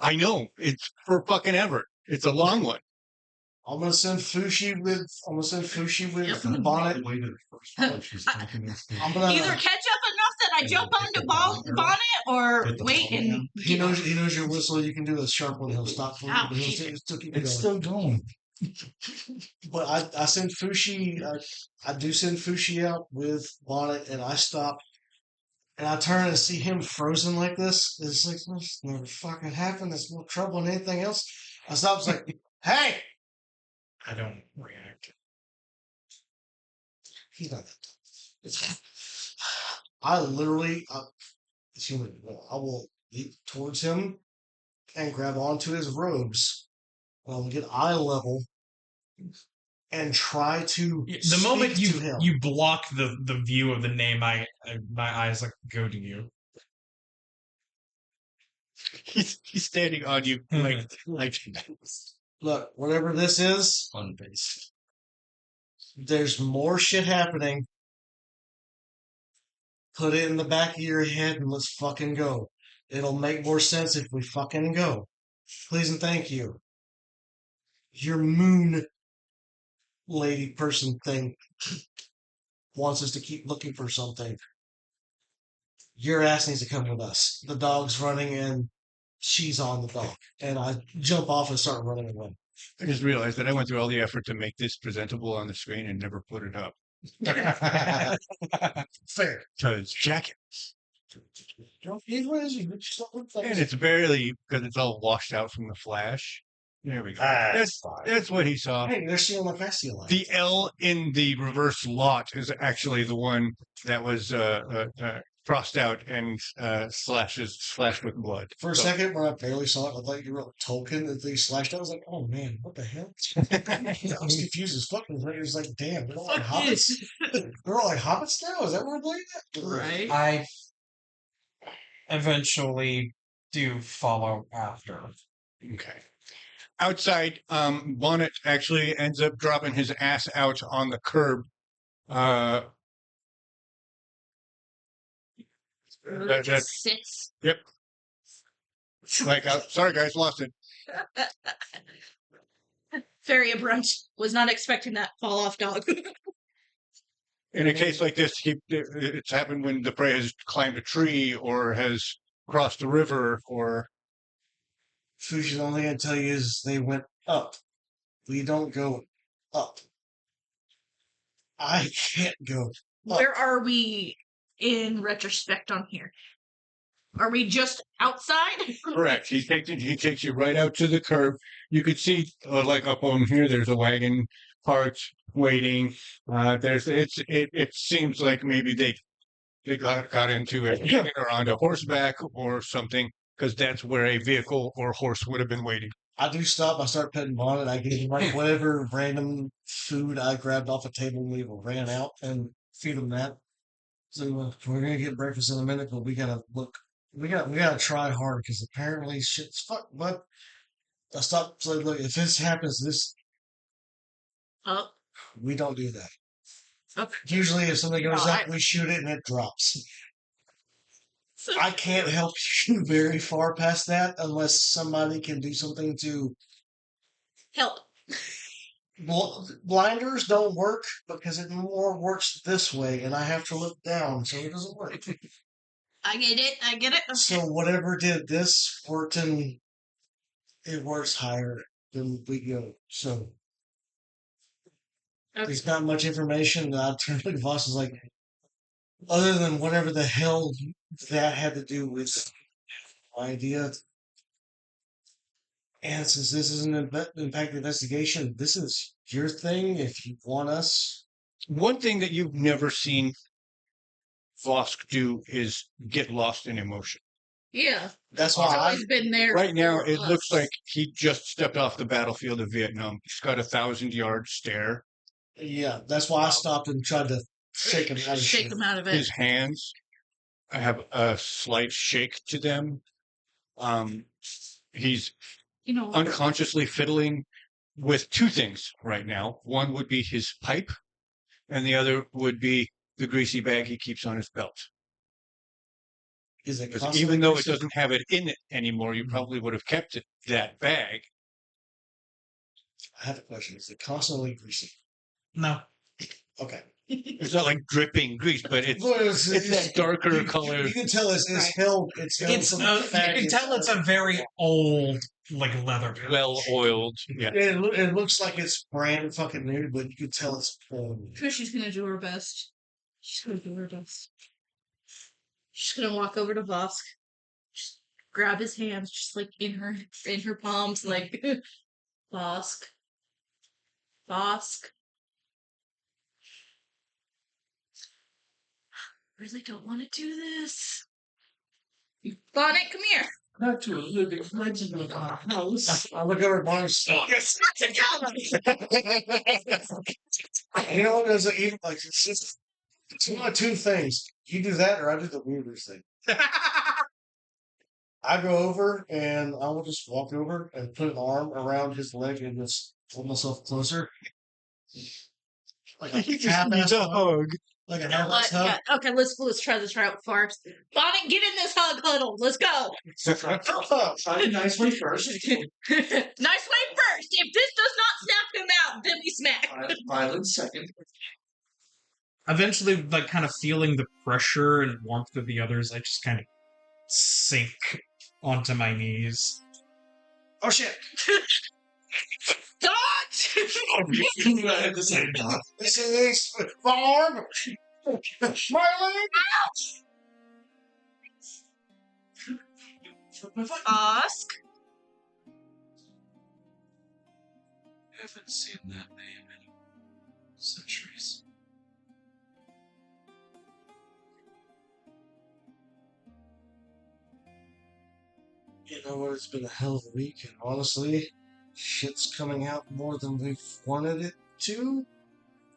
I know, it's for fucking ever. It's a long one. I'm gonna send Fushi with Bonnet. I'm gonna. Either catch up enough that I jump onto Bonnet, or wait and He knows your whistle. You can do a sharp one. He'll stop for you, Ow, but he'll shit. still keep It's going. still going. But I send Fushi. I do send Fushi out with Bonnet, and I stop. And I turn and see him frozen like this. It's like, this never fucking happened. There's more trouble than anything else. I stop. It's like, hey! I don't react. He's not that tough. I literally, it's human. I will leap towards him and grab onto his robes. I'll get eye level and try to. The moment speak to him. you block the view of the name, my eyes like go to you. He's standing on you like Look, whatever this is, On base. there's more shit happening. Put it in the back of your head and let's fucking go. It'll make more sense if we fucking go. Please and thank you. Your moon lady person thing wants us to keep looking for something. Your ass needs to come with us. The dog's running and she's on the dog. And I jump off and start running away. I just realized that I went through all the effort to make this presentable on the screen and never put it up. Fair. Because jacket. Don't use what is you? Just don't look like And it's barely because it's all washed out from the flash. There we go. That's what he saw. Hey, they're seeing like I see a light. The L in the reverse lot is actually the one that was crossed out and slashed with blood. For a second, when I barely saw it, I thought you wrote Tolkien that they slashed out. I was like, oh man, what the hell? I was confused as fuck. It was like, damn, they're all like hobbits. They're all like hobbits now? Is that what we're playing at? Right. I eventually do follow after. Okay. Outside, Bonnet actually ends up dropping his ass out on the curb. Just sits. Yep. Like, sorry guys, lost it. Very abrupt. Was not expecting that fall off dog. In a case like this, it's happened when the prey has climbed a tree or has crossed a river or. Fushi's only going to tell you is they went up. We don't go up. I can't go up. Where are we in retrospect on here? Are we just outside? Correct. He takes you right out to the curb. You could see, like up on here, there's a wagon parked, waiting. It seems like maybe they got into it or onto horseback or something, because that's where a vehicle or horse would have been waiting. I do stop. I start petting Bonnet. I give him like whatever random food I grabbed off a table when we ran out and feed him that. So we're gonna get breakfast in a minute, but we gotta look. We gotta try hard because apparently shit's fuck. But I stopped. So look, if this happens, Oh, we don't do that. okay. Usually, if something goes No, up, we shoot it and it drops. So, I can't help you very far past that unless somebody can do something to. help. Blinders don't work because it more works this way, and I have to look down, so it doesn't work. I get it. Okay. So whatever did this worked, and it works higher than we go. So Okay. there's not much information. And I turned to Voss is like, other than whatever the hell that had to do with my idea. And since this is an impact investigation, this is your thing. If you want us, One thing that you've never seen Vosk do is get lost in emotion. Yeah. that's It's why always been there. Right now, for it us. looks like he just stepped off the battlefield of Vietnam. He's got 1,000-yard stare. that's why I stopped and tried to shake him out of Shake shit. them out of it. His hands have a slight shake to them. He's You know, unconsciously fiddling with two things right now. One would be his pipe, and the other would be the greasy bag he keeps on his belt. Is it Because constantly even though it greasy? doesn't have it in it anymore, you probably would have kept it that bag. I have a question. Is it constantly greasy? No. Okay. It's not like dripping grease, but it's Well, it's that darker color. You can tell it's held. It's held It's some you fat can tell it's a very old like leather pouch. Well oiled. Yeah. It looks like it's brand fucking new, but you can tell it's old. She's gonna do her best. She's gonna do her best. She's gonna walk over to Vosk, just grab his hands, just like in her palms, like Vosk, Vosk. Really don't want to do this. Bonnet, come here. Not to a living legend of our house. I look over at Bonnie's. Yes, You know, there's even like it's one of two things. You do that, or I do the weirdest thing. I go over and I will just walk over and put an arm around his leg and just pull myself closer. Like a half-ass hug. Like a half-ass hug. Yeah. Okay, let's try this out first. Bonnet, get in this hug huddle. Let's go. Try the nice one first. Nice way first. If this does not snap him out, then we smack. Violent second. Eventually, like kind of feeling the pressure and warmth of the others, I just kind of sink onto my knees. Oh shit! Dodge! This is my arm! My leg! Ask. Haven't seen that name in centuries. You know what? It's been a hell of a week, and honestly, shit's coming out more than we've wanted it to.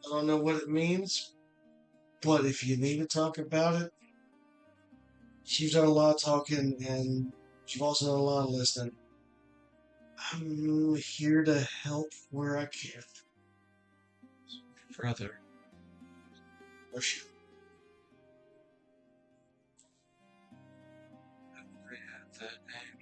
I don't know what it means, but if you need to talk about it, you've done a lot of talking, and you've also done a lot of listening. I'm here to help where I can. Brother, Or shoot. I never had that name.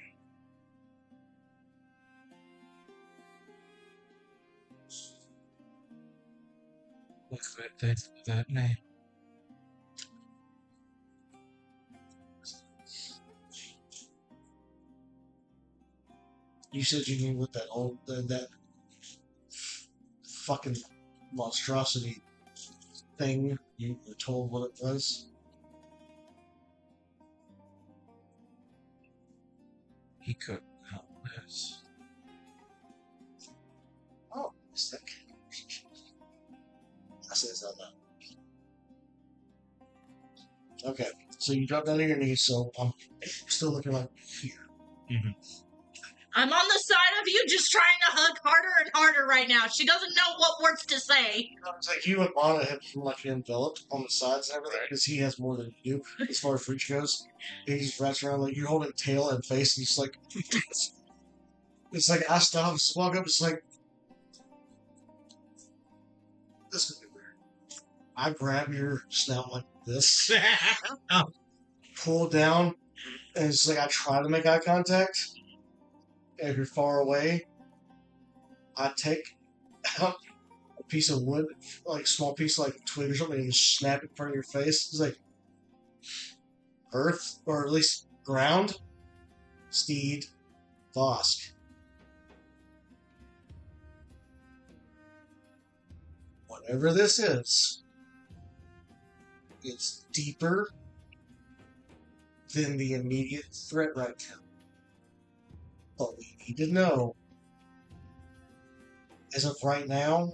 What could they do with that name? You said you knew what that old that fucking monstrosity thing. You were told what it was. He couldn't help this. Oh, sick. I said it's not that. Okay, so you drop down to your knees. So I'm still looking like here. I'm on the side of you, just trying to hug harder and harder right now. She doesn't know what words to say. It's like you and Mana have been like enveloped on the sides and everything because he has more than you do as far as reach goes. And he just wraps around like you're holding tail and face, and he's like, it's like I stop, just walk up, it's like this could be weird. I grab your snout like this, pull down, and it's like I try to make eye contact. And if you're far away, I take out a piece of wood, like a small piece, like a twig or something, and just snap it in front of your face. It's like earth, or at least ground, steed, Vosk. Whatever this is, it's deeper than the immediate threat right now. But we need to know, as of right now,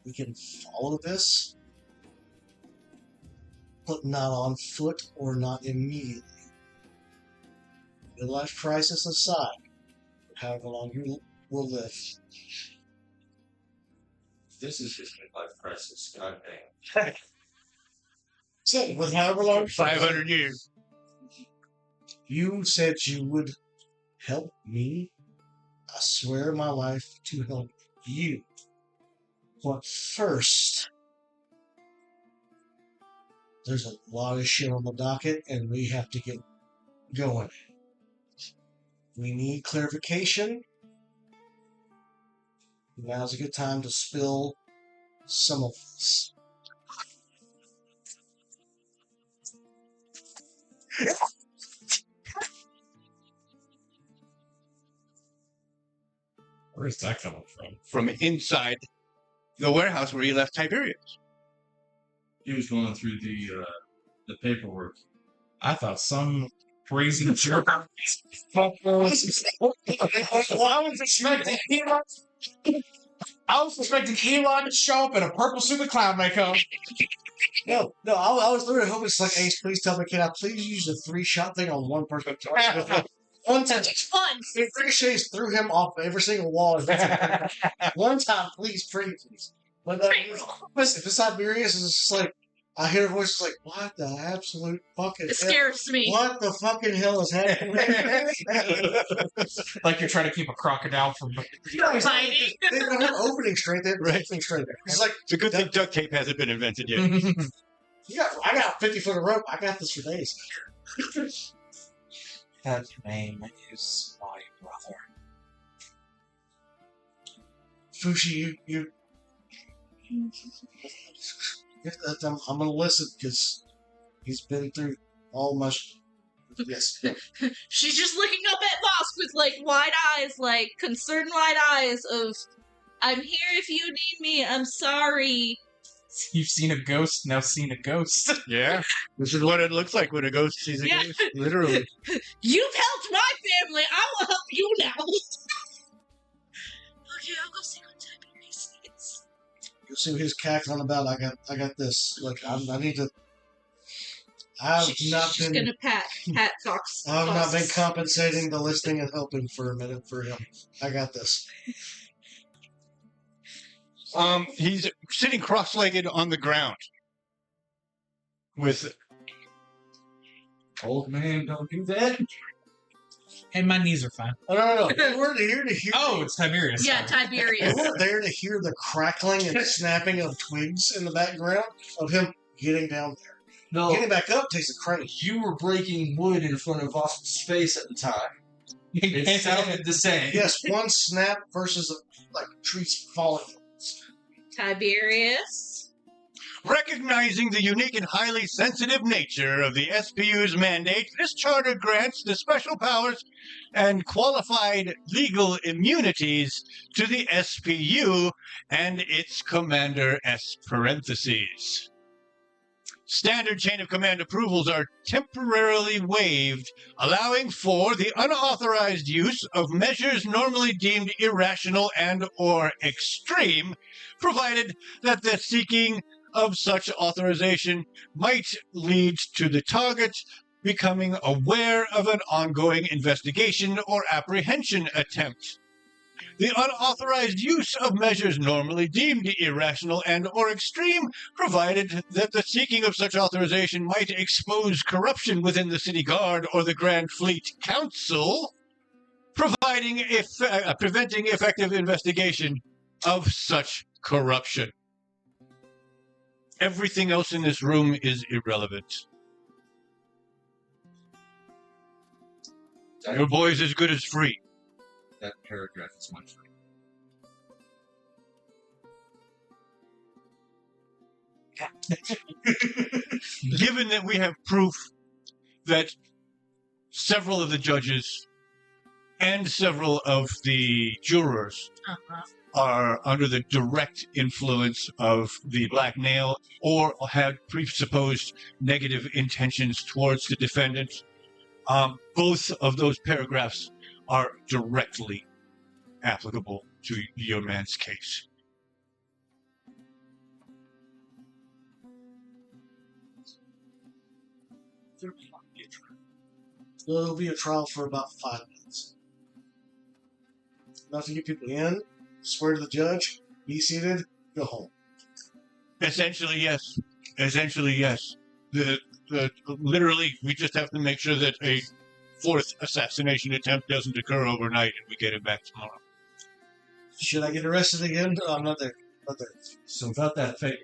we can follow this, but not on foot or not immediately. Midlife crisis aside, however long you will live. This is his midlife crisis. Goddamn. So, with however long 500 years. you said you would help me, I swear my life to help you. But first, there's a lot of shit on the docket, and we have to get going. We need clarification Now's a good time to spill some of this. Where's that coming from? From inside the warehouse where you left Tiberious. He was going through the paperwork. I thought some crazy jerk. Well, I was expecting Elon to show up in a purple suit with clown makeup. No, I was literally hoping it's like, Ace, please tell me, can I please use the 3-shot thing on one person? One time. Fun. It ricochets through him off every single wall. One time, please, pretty please. But listen, if it's Tiberious, it's just like, I hear a voice like, what the absolute fucking It hell? scares me. What the fucking hell is happening? Like you're trying to keep a crocodile from. Hiding. They don't have opening straight. They have opening straight. It's like, It's a good thing duct tape hasn't been invented yet. yeah, I got 50 foot of rope. I got this for days. That name is my brother. Fushi, I'm gonna listen because he's been through all my. Yes. She's just looking up at Vosk with like wide eyes, like concerned wide eyes of, I'm here if you need me, I'm sorry. You've seen a ghost, now seen a ghost. Yeah. This is what it looks like when a ghost sees a Yeah. ghost. Literally. You've helped my family, I will help you now. Okay, I'll go see what Tiberious is. You'll see what he's cackling about. I got this. Like I need to. I've not She's been. gonna pat Fox. I've not been Fox's- compensating the listening and helping for a minute for him. I got this. He's sitting cross-legged on the ground with Old man, don't do that. And my knees are fine. Oh, no. We weren't here to hear. Oh, it's Tiberious. Yeah, We Tiberious. weren't there to hear the crackling and snapping of twigs in the background of him getting down there. No, Getting back up takes a crane. you were breaking wood in front of Vosk's face at the time. It sounded the same. Yes, one snap versus like trees falling. Tiberious. recognizing the unique and highly sensitive nature of the SPU's mandate. This charter grants the special powers and qualified legal immunities to the SPU and its commander S parentheses. Standard chain of command approvals are temporarily waived, allowing for the unauthorized use of measures normally deemed irrational and or extreme, provided that the seeking of such authorization might lead to the target becoming aware of an ongoing investigation or apprehension attempt. The unauthorized use of measures normally deemed irrational and or extreme, provided that the seeking of such authorization might expose corruption within the City Guard or the Grand Fleet Council, preventing effective investigation of such corruption. Everything else in this room is irrelevant. Your boy's as good as free. That paragraph is my favorite. Given that we have proof that several of the judges and several of the jurors are under the direct influence of the Black Nail or have presupposed negative intentions towards the defendant, both of those paragraphs are directly applicable to your man's case. It'll be a trial for about 5 minutes. Enough to get people in, swear to the judge, be seated, go home. Essentially, yes. Essentially, yes. Literally, we just have to make sure that a fourth assassination attempt doesn't occur overnight and we get him back tomorrow. Should I get arrested again? No, I'm not there. Not there. So without that favor,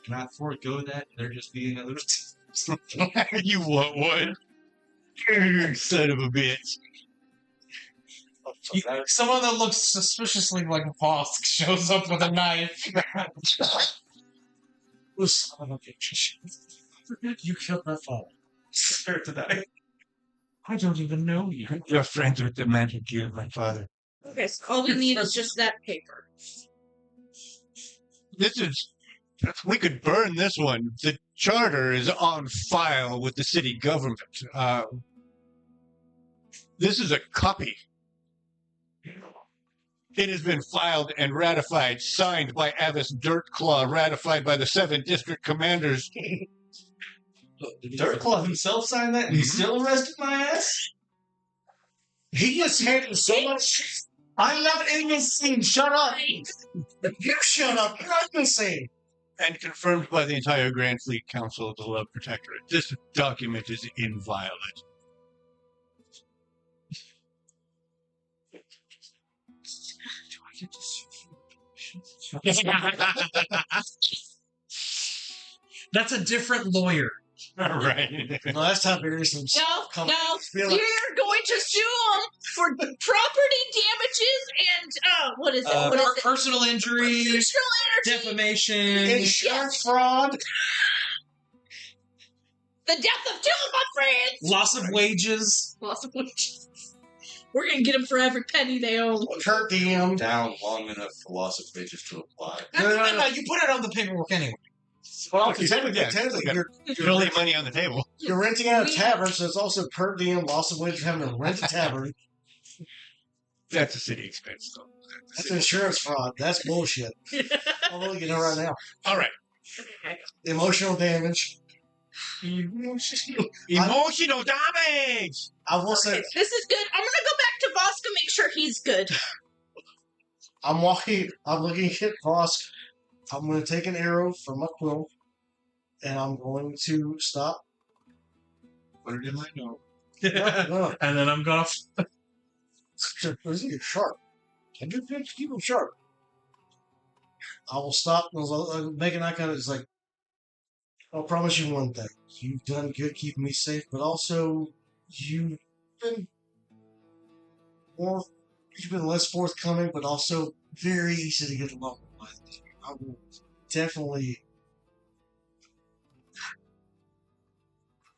can I forego that? There just being another. You want one? Son of a bitch. Someone that looks suspiciously like Vosk shows up with a knife. Oh, son of a bitch. You killed my father. Scared to die. I don't even know you. You're friends with the man who killed my father. Okay, so all we need is just that paper. This is. We could burn this one. The charter is on file with the city government. This is a copy. It has been filed and ratified, signed by Avis Dirtclaw, ratified by the 7 district commanders. Dirtclaw himself signed that, and he still arrested my ass. He is handing so much. I'm not in this scene. Shut up. You shut up. You're not in this scene. And confirmed by the entire Grand Fleet Council of the Love Protectorate. This document is inviolate. That's a different lawyer. Right. Last time we was No, you're going to sue him for property damages and what is it? What is it? Personal injury, Personal energy, defamation, insurance fraud, the death of 2 of my friends, loss of wages. loss of wages. We're gonna get them for every penny they own. per diem. Down long enough for loss of wages to apply. No, you put it on the paperwork anyway. Well, Okay, technically, yeah, You're leaving money on the table. you're renting out a tavern, so it's also per diem, loss of wages, having to rent a tavern. That's a city expense, though. That's insurance fraud. That's bullshit. I'll let you know right now. All right. Emotional damage. Emotional damage! I will say, This is good. I'm gonna go back to Vosk and make sure he's good. I'm looking at Vosk. I'm going to take an arrow from my quill, and I'm going to stop. Put it in my note. No, And then I'm gonna. you're sharp. I do keep them sharp. I will stop. I'll make an eye contact. It's like, I'll promise you one thing. You've done good keeping me safe, but also you've been less forthcoming, but also very easy to get along with. I will definitely,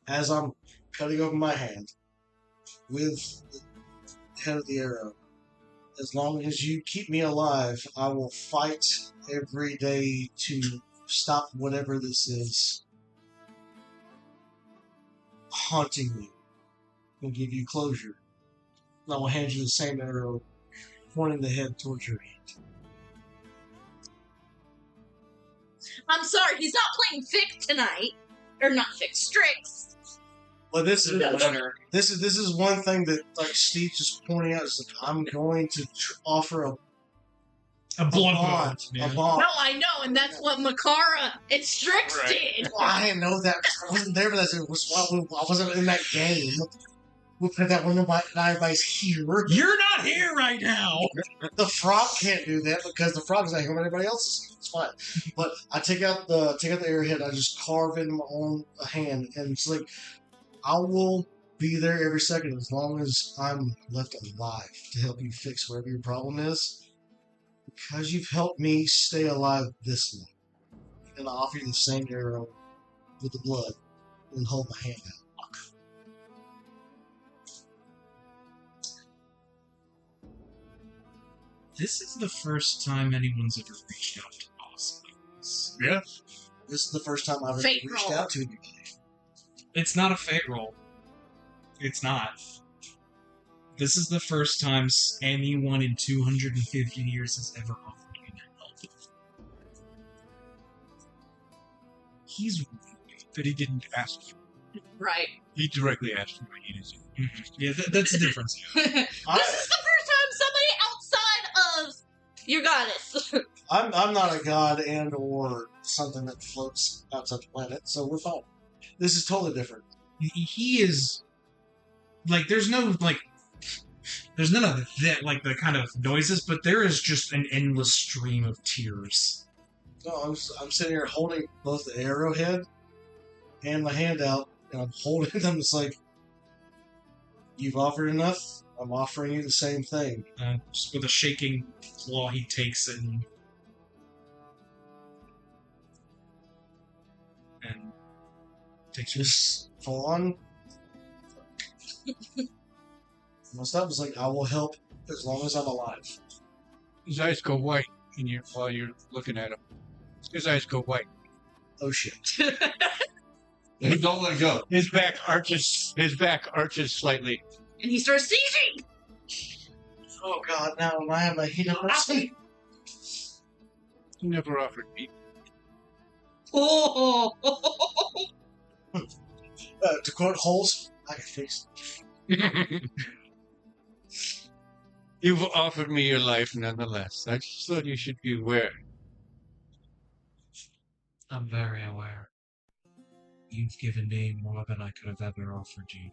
as I'm cutting open my hand with the head of the arrow, as long as you keep me alive, I will fight every day to stop whatever this is haunting you and give you closure. And I will hand you the same arrow, pointing the head towards your hand. I'm sorry, he's not playing Fic tonight. Or not Fic, Strix. But this is one thing that like Steve just pointing out is that I'm going to offer A blood bond. bond. A bond. No, I know, and that's what Makara and Strix did. Well, I didn't know that. I wasn't there for that. I wasn't in that game. We'll put that one. Not everybody's here. You're not here right now. The frog can't do that because the frog is not here when everybody else is. It's fine. But I take out the arrowhead. I just carve in my own hand, and it's like I will be there every second as long as I'm left alive to help you fix whatever your problem is. Because you've helped me stay alive this long, and I offer you the same arrow with the blood, and hold my hand out. This is the first time anyone's ever reached out to us like this. Yeah. This is the first time I've ever Fate reached roll. out to anybody. It's not a fate roll. It's not. This is the first time anyone in 250 years has ever offered me help. He's That he didn't ask you. Right. He directly asked you what he needed. yeah, that's the difference. This is the first time somebody outside of your goddess. I'm not a god and or something that floats outside the planet, so we're fine. This is totally different. He is like there's none of that like the kind of noises, but there is just an endless stream of tears. No, I'm sitting here holding both the arrowhead and my hand out, and I'm holding them. It's like, you've offered enough. I'm offering you the same thing. Just with a shaking claw, he takes it and takes your. Just full on. My stuff was like, I will help as long as I'm alive. His eyes go white while you're looking at him. His eyes go white. Oh shit. Don't let go. His back arches. His back arches slightly. And he starts sneezing! Oh god, now am I have a heat on He never offered me. Oh! To quote Holes, I can fix it. You've offered me your life nonetheless. I just thought you should be aware. I'm very aware. You've given me more than I could have ever offered you.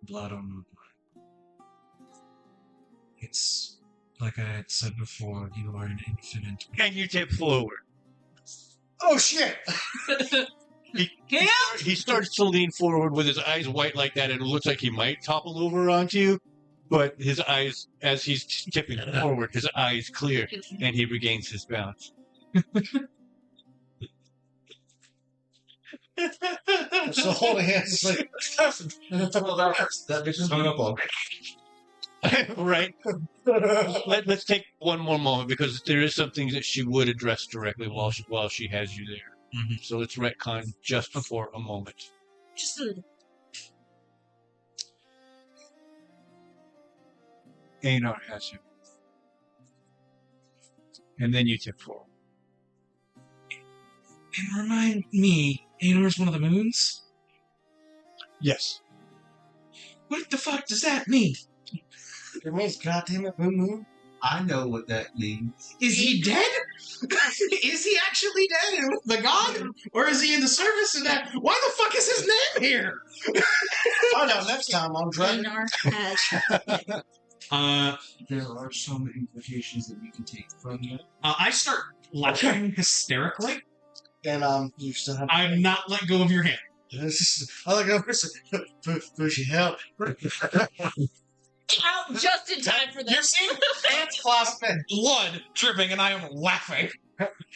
Blood on my blood. It's like I had said before, you are an infinite. And you tip forward. Oh shit! He starts to lean forward with his eyes white like that, and it looks like he might topple over onto you. But his eyes, as he's tipping forward, his eyes clear, and he regains his balance. So holding hands is like, That bitch is hung up on. Right? Let's take one more moment, because there is something that she would address directly while she has you there. Mm-hmm. So let's retcon just for a moment. Just a little. Einar has you. And then you tip forward. And remind me, Aenor's one of the moons? Yes. What the fuck does that mean? it means goddamn it, Moon Moon. I know what that means. Is he dead? Is he actually dead and with the god? Or is he in the service of that? Why the fuck is his name here? Find out next time on Dragon. Einar has. There are some implications that we can take from that. I start laughing hysterically. And you still have. I'm not let go of your hand. I like how Bushy help. Out just in time for You're this. seeing hands clasped and blood dripping, and I am laughing.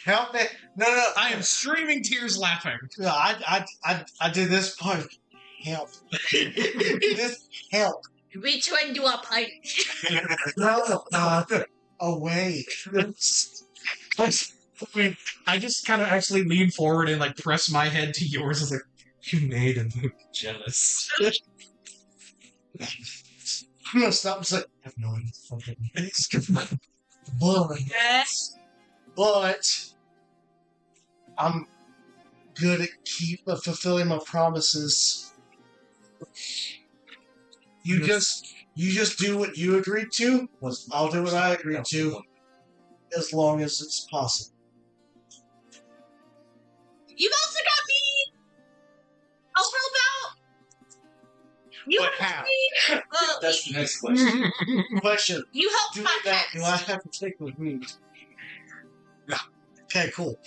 Help me! No. I am streaming tears laughing. No, I did this part. Help. This help. Which one do I punch? No, away. I just kind of actually lean forward and like press my head to yours. I was like, you made him jealous. I'm gonna stop and say, I have no fucking but I'm good at fulfilling my promises. You just do what you agreed to. I'll do what I agreed to, as long as it's possible. You've also got me! I'll help out! You But helped how? me! Well, That's the next question. Question. you helped Do my that. pets. Do I have to take the meat? No. Okay, cool.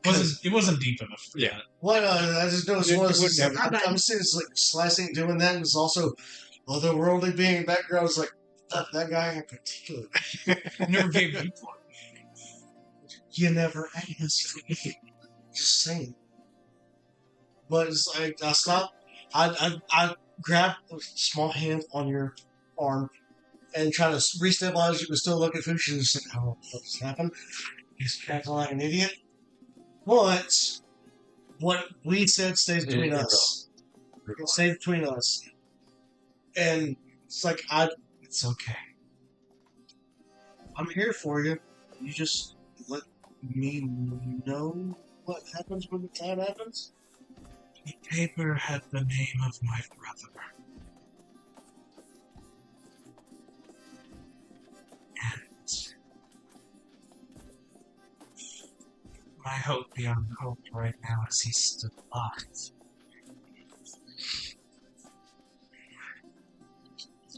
It wasn't deep enough. Yeah. What? I just noticed You one of wouldn't have- I'm seeing it's like slicing, doing that, and it's also otherworldly being in the background. It's like that guy in particular. Never gave me one. You never asked. Just saying. But it's like I stopped. I grabbed a small hand on your arm and try to restabilize you, but still look at Fushi and say, "How the fuck this happened?" He's acting like an idiot. But what we said stays between us. It'll stay between us. And it's like it's okay. I'm here for you. You just let me know what happens when the time happens. The paper had the name of my brother. And my hope beyond hope right now is he's still alive.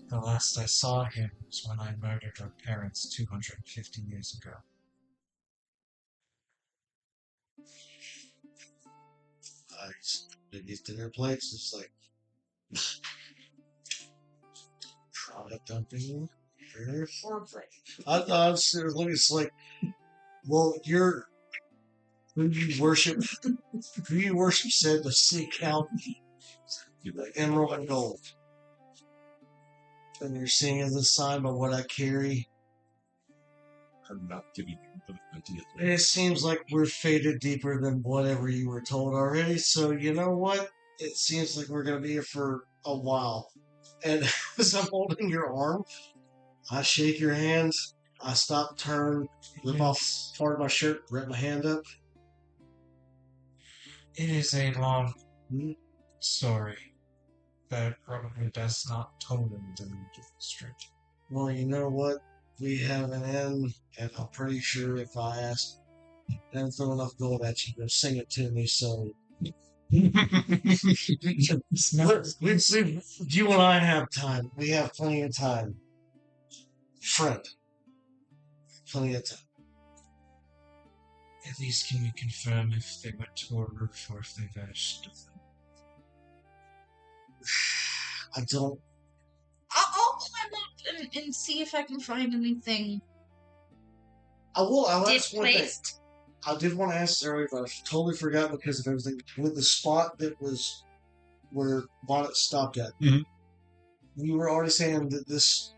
The last I saw him was when I murdered her parents 250 years ago. These dinner plates, it's like, try dumping. I thought it's like, well, who you worship said to seek out the emerald and gold. And you're seeing as a sign by what I carry. I'm not giving you the idea. It seems like we're faded deeper than whatever you were told already. So you know what? It seems like we're gonna be here for a while. And as I'm holding your arm, I shake your hands. I stop, turn, rip off part of my shirt, rip my hand up. It is a long story that probably does not tone into the straight. Well, you know what? We have an end, and I'm pretty sure if I ask and throw enough gold at you, you'll sing it to me. So, you and I have time. We have plenty of time. Friend. Plenty of time. At least can we confirm if they went to a roof or if they vanished? I don't. I'll climb up and see if I can find anything I'll ask one thing. displaced. I did want to ask this earlier, but I totally forgot because of everything. With the spot that was where Bonnet stopped at, Mhm. we were already saying that this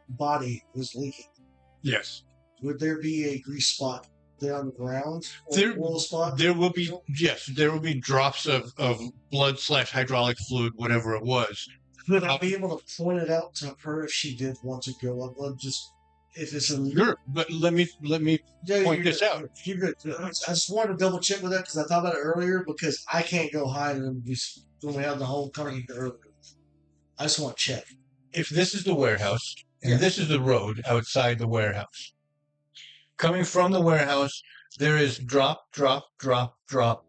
body was leaking. Yes. Would there be a grease spot there on the ground? Or There- oil spot? There will be, yes, there will be drops of blood / hydraulic fluid, whatever it was. Could I be able to point it out to her if she did want to go up? Just if it's a Sure, but let me Yeah, point you're this good. out. You're good. I just wanted to double check with that because I thought about it earlier because I can't go hide when we had the whole conversation earlier. I just want to check. If this is the warehouse, and Yeah. this is the road outside the warehouse, coming from the warehouse, there is drop, drop, drop, drop.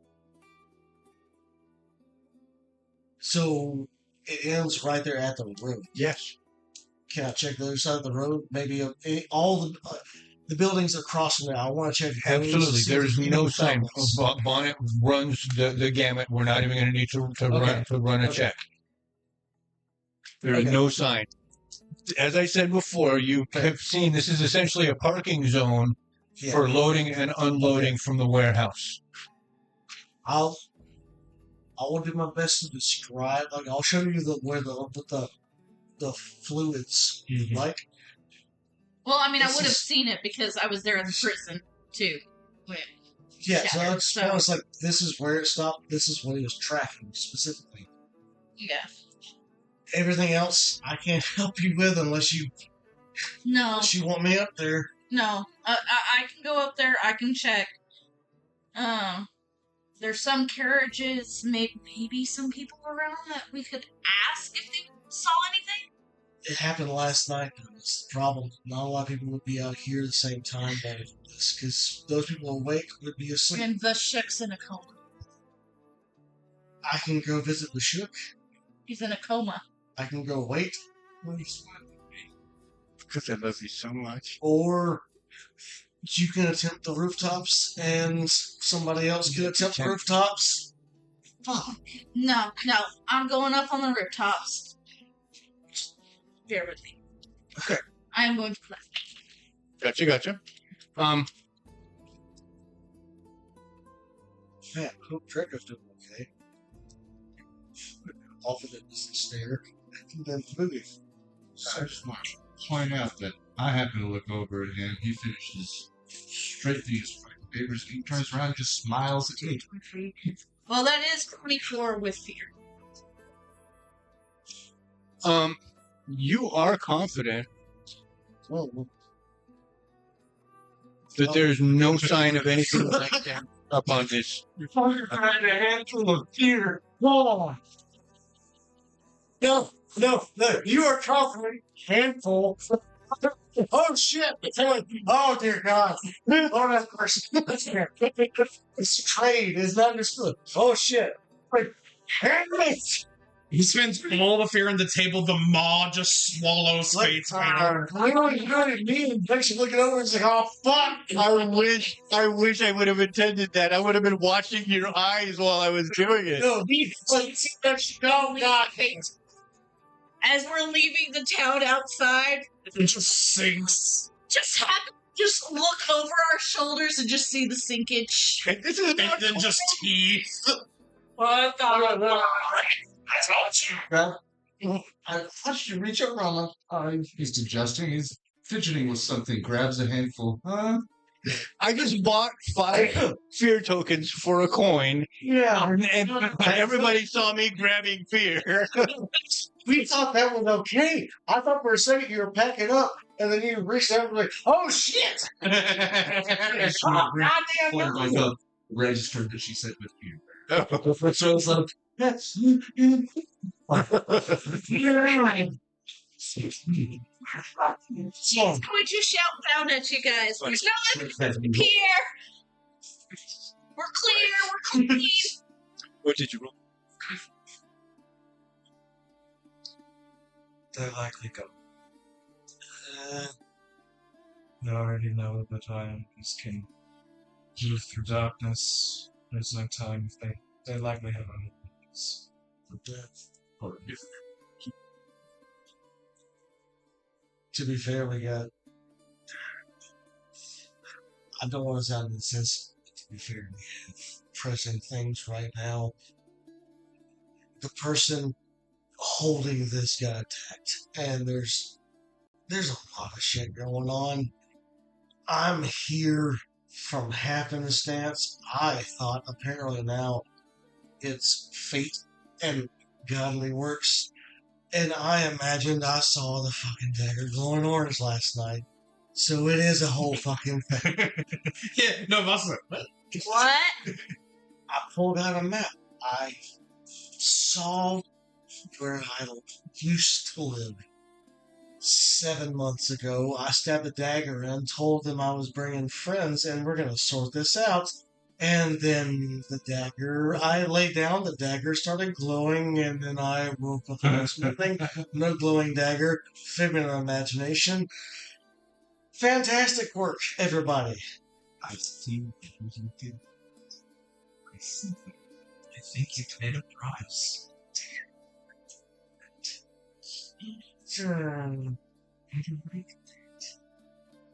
So it ends right there at the road. Yes. Can I check the other side of the road? Maybe all the buildings are crossing there. I want to check. Absolutely. see There if is there's no any sign. problems. Bonnet runs the gamut. We're not even going to need to run a Okay. check. There is Okay. no sign. As I said before, you have seen this is essentially a parking zone Yeah. for loading and unloading from the warehouse. I will do my best to describe. Like I'll show you where the fluids like. Well, I mean, I This would have is- seen it because I was there in the prison too. When Yeah, so shattered, it's so- almost like this is where it stopped. This is what he was tracking specifically. Yeah. Everything else I can't help you with unless you want me up there. No. I can go up there. I can check. There's some carriages, maybe some people around that we could ask if they saw anything. It happened last night. It's the problem. Not a lot of people would be out here at the same time, because those people awake would be asleep. And Vashuuk's in a coma. I can go visit Vashuuk. He's in a coma. I can go wait. Because I love you so much. Or you can attempt the rooftops and somebody else can attempt the rooftops. Fuck. No. I'm going up on the rooftops. Bear with me. Okay. I am going to play. Gotcha. Man, hope Draco's doing okay. Offered it as a stare. And then movie. I just want to point out that I happen to look over at him. He finishes straight through his fucking papers. He turns around and just smiles at me. Well, that is 24 with fear. You are confident Well, that there's no sign of anything like that up on this. you're trying to handful of fear. Oh. No. You are confident. Handful. Oh shit! Oh dear God! Oh that person. It's trade is not understood. Oh shit! Damn it! He spends all the fear on the table. The maw just swallows Spade's finger. I know you're good at me, and Beck's looking over and saying, "Oh fuck!" I wish I would have intended that. I would have been watching your eyes while I was doing it. No, he like, no, God. as we're leaving the town outside, It just sinks. just look over our shoulders and just see the sinkage. And this is And then just teeth. What the Grab. I watched you reach over on. He's adjusting. He's fidgeting with something. Grabs a handful. Huh? I just bought 5 fear tokens for a coin, Yeah. and everybody saw me grabbing fear. We thought that was okay. I thought for a second you were packing up, and then you reached out and were like, oh shit! Like a registered that she said with fear. So it's like, yes. She's going to shout down at you guys. There's no evidence here. We're clear. We're clean. What did you roll? They're likely go. They already know that giants can move through darkness. There's no time if they likely have enemies. To be fair, we got. I don't want to sound insensitive, but to be fair, we have pressing things right now. The person holding this got attacked, and there's a lot of shit going on. I'm here from happenstance. I thought apparently now it's fate and godly works. And I imagined I saw the fucking dagger glowing orange last night. So it is a whole fucking thing. Yeah, no, Vashuuk. What? I pulled out a map. I saw where I used to live. 7 months ago, I stabbed a dagger and told them I was bringing friends and we're going to sort this out. And then I laid down, the dagger started glowing, and then I woke up the next morning. No glowing dagger, figment of imagination. Fantastic work, everybody. I see what you did. I see. I think you paid a price.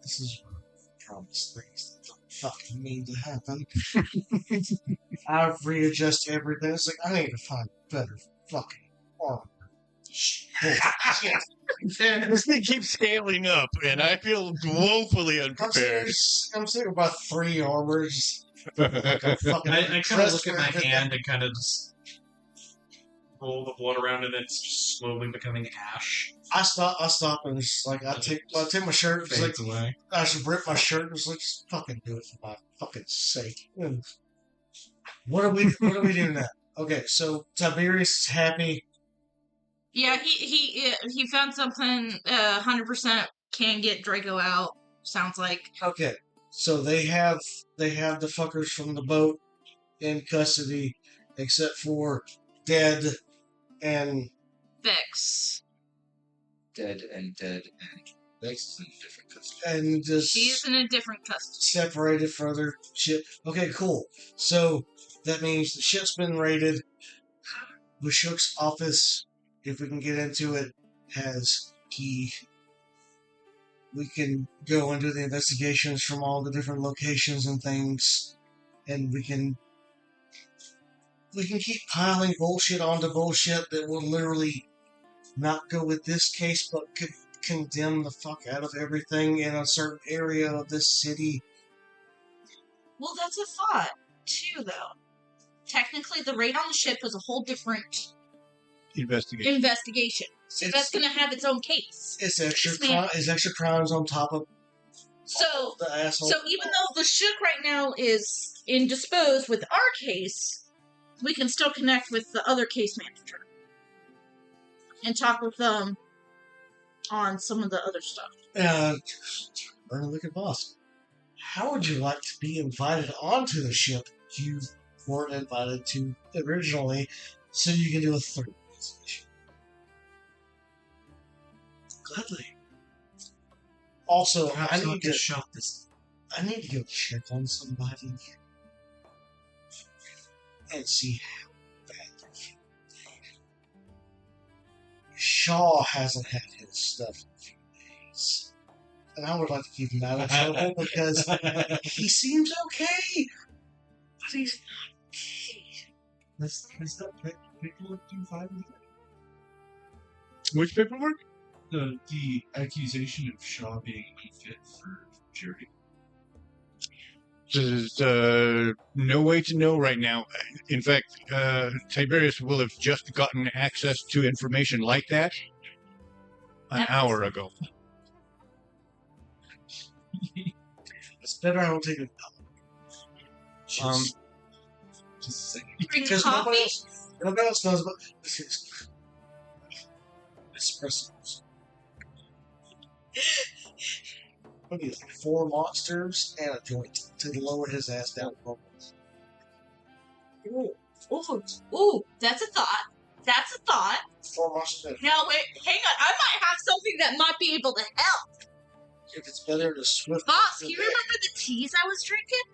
This is one of the promised things that don't fucking mean to happen. I've readjusted everything. It's like, I need to find better fucking armor. Shit. This thing keeps scaling up, and I feel woefully unprepared. I'm sitting about 3 armors. Like a fucking I kind of look at my dress for hand and kind of just roll the blood around, and it's just slowly becoming ash. I stop, and it's like I take my shirt. It's like Fades away. I should rip my shirt. And it's like, just fucking do it for my fucking sake. And what do we do now? Okay, so Tiberious is happy. Yeah, he found something. 100% can get Draco out. Sounds like. Okay, so they have the fuckers from the boat in custody, except for Dead and Vex. Dead and next is in a different custody. and just She's in a different custody. separated further ship. Okay, cool. So that means the ship's been raided. Vashuuk's office, if we can get into it, has key. We can go and do the investigations from all the different locations and things, and we can keep piling bullshit onto bullshit that will literally not go with this case, but could condemn the fuck out of everything in a certain area of this city. Well, that's a thought, too, though. Technically, the raid on the ship was a whole different investigation. So that's going to have its own case. It's extra crimes on top of So, the asshole. so even though Vashuuk right now is indisposed with our case, we can still connect with the other case manager and talk with them on some of the other stuff. Turn and look at Vosk. How would you like to be invited onto the ship you weren't invited to originally, so you can do a third investigation? Gladly. Also, Perhaps I can shut this. I need to go check on somebody and see how bad they're feeling. Shaw hasn't had his stuff in a few days. And I would like to keep him out of trouble because he seems okay. But he's not okay. Has that paperwork been filed? Which paperwork? The accusation of Shaw being unfit for jury. There's no way to know right now. In fact, Tiberious will have just gotten access to information like that an hour ago. It's better I don't take it. Just saying. Bring Because coffee? nobody else knows about this. Is espressos. What is it? 4 monsters and a joint to lower his ass down. Ooh, ooh, that's a thought. That's a thought. 4 monsters. Now, wait, hang on. I might have something that might be able to help. If it's better to swift. Boss, you remember the teas I was drinking?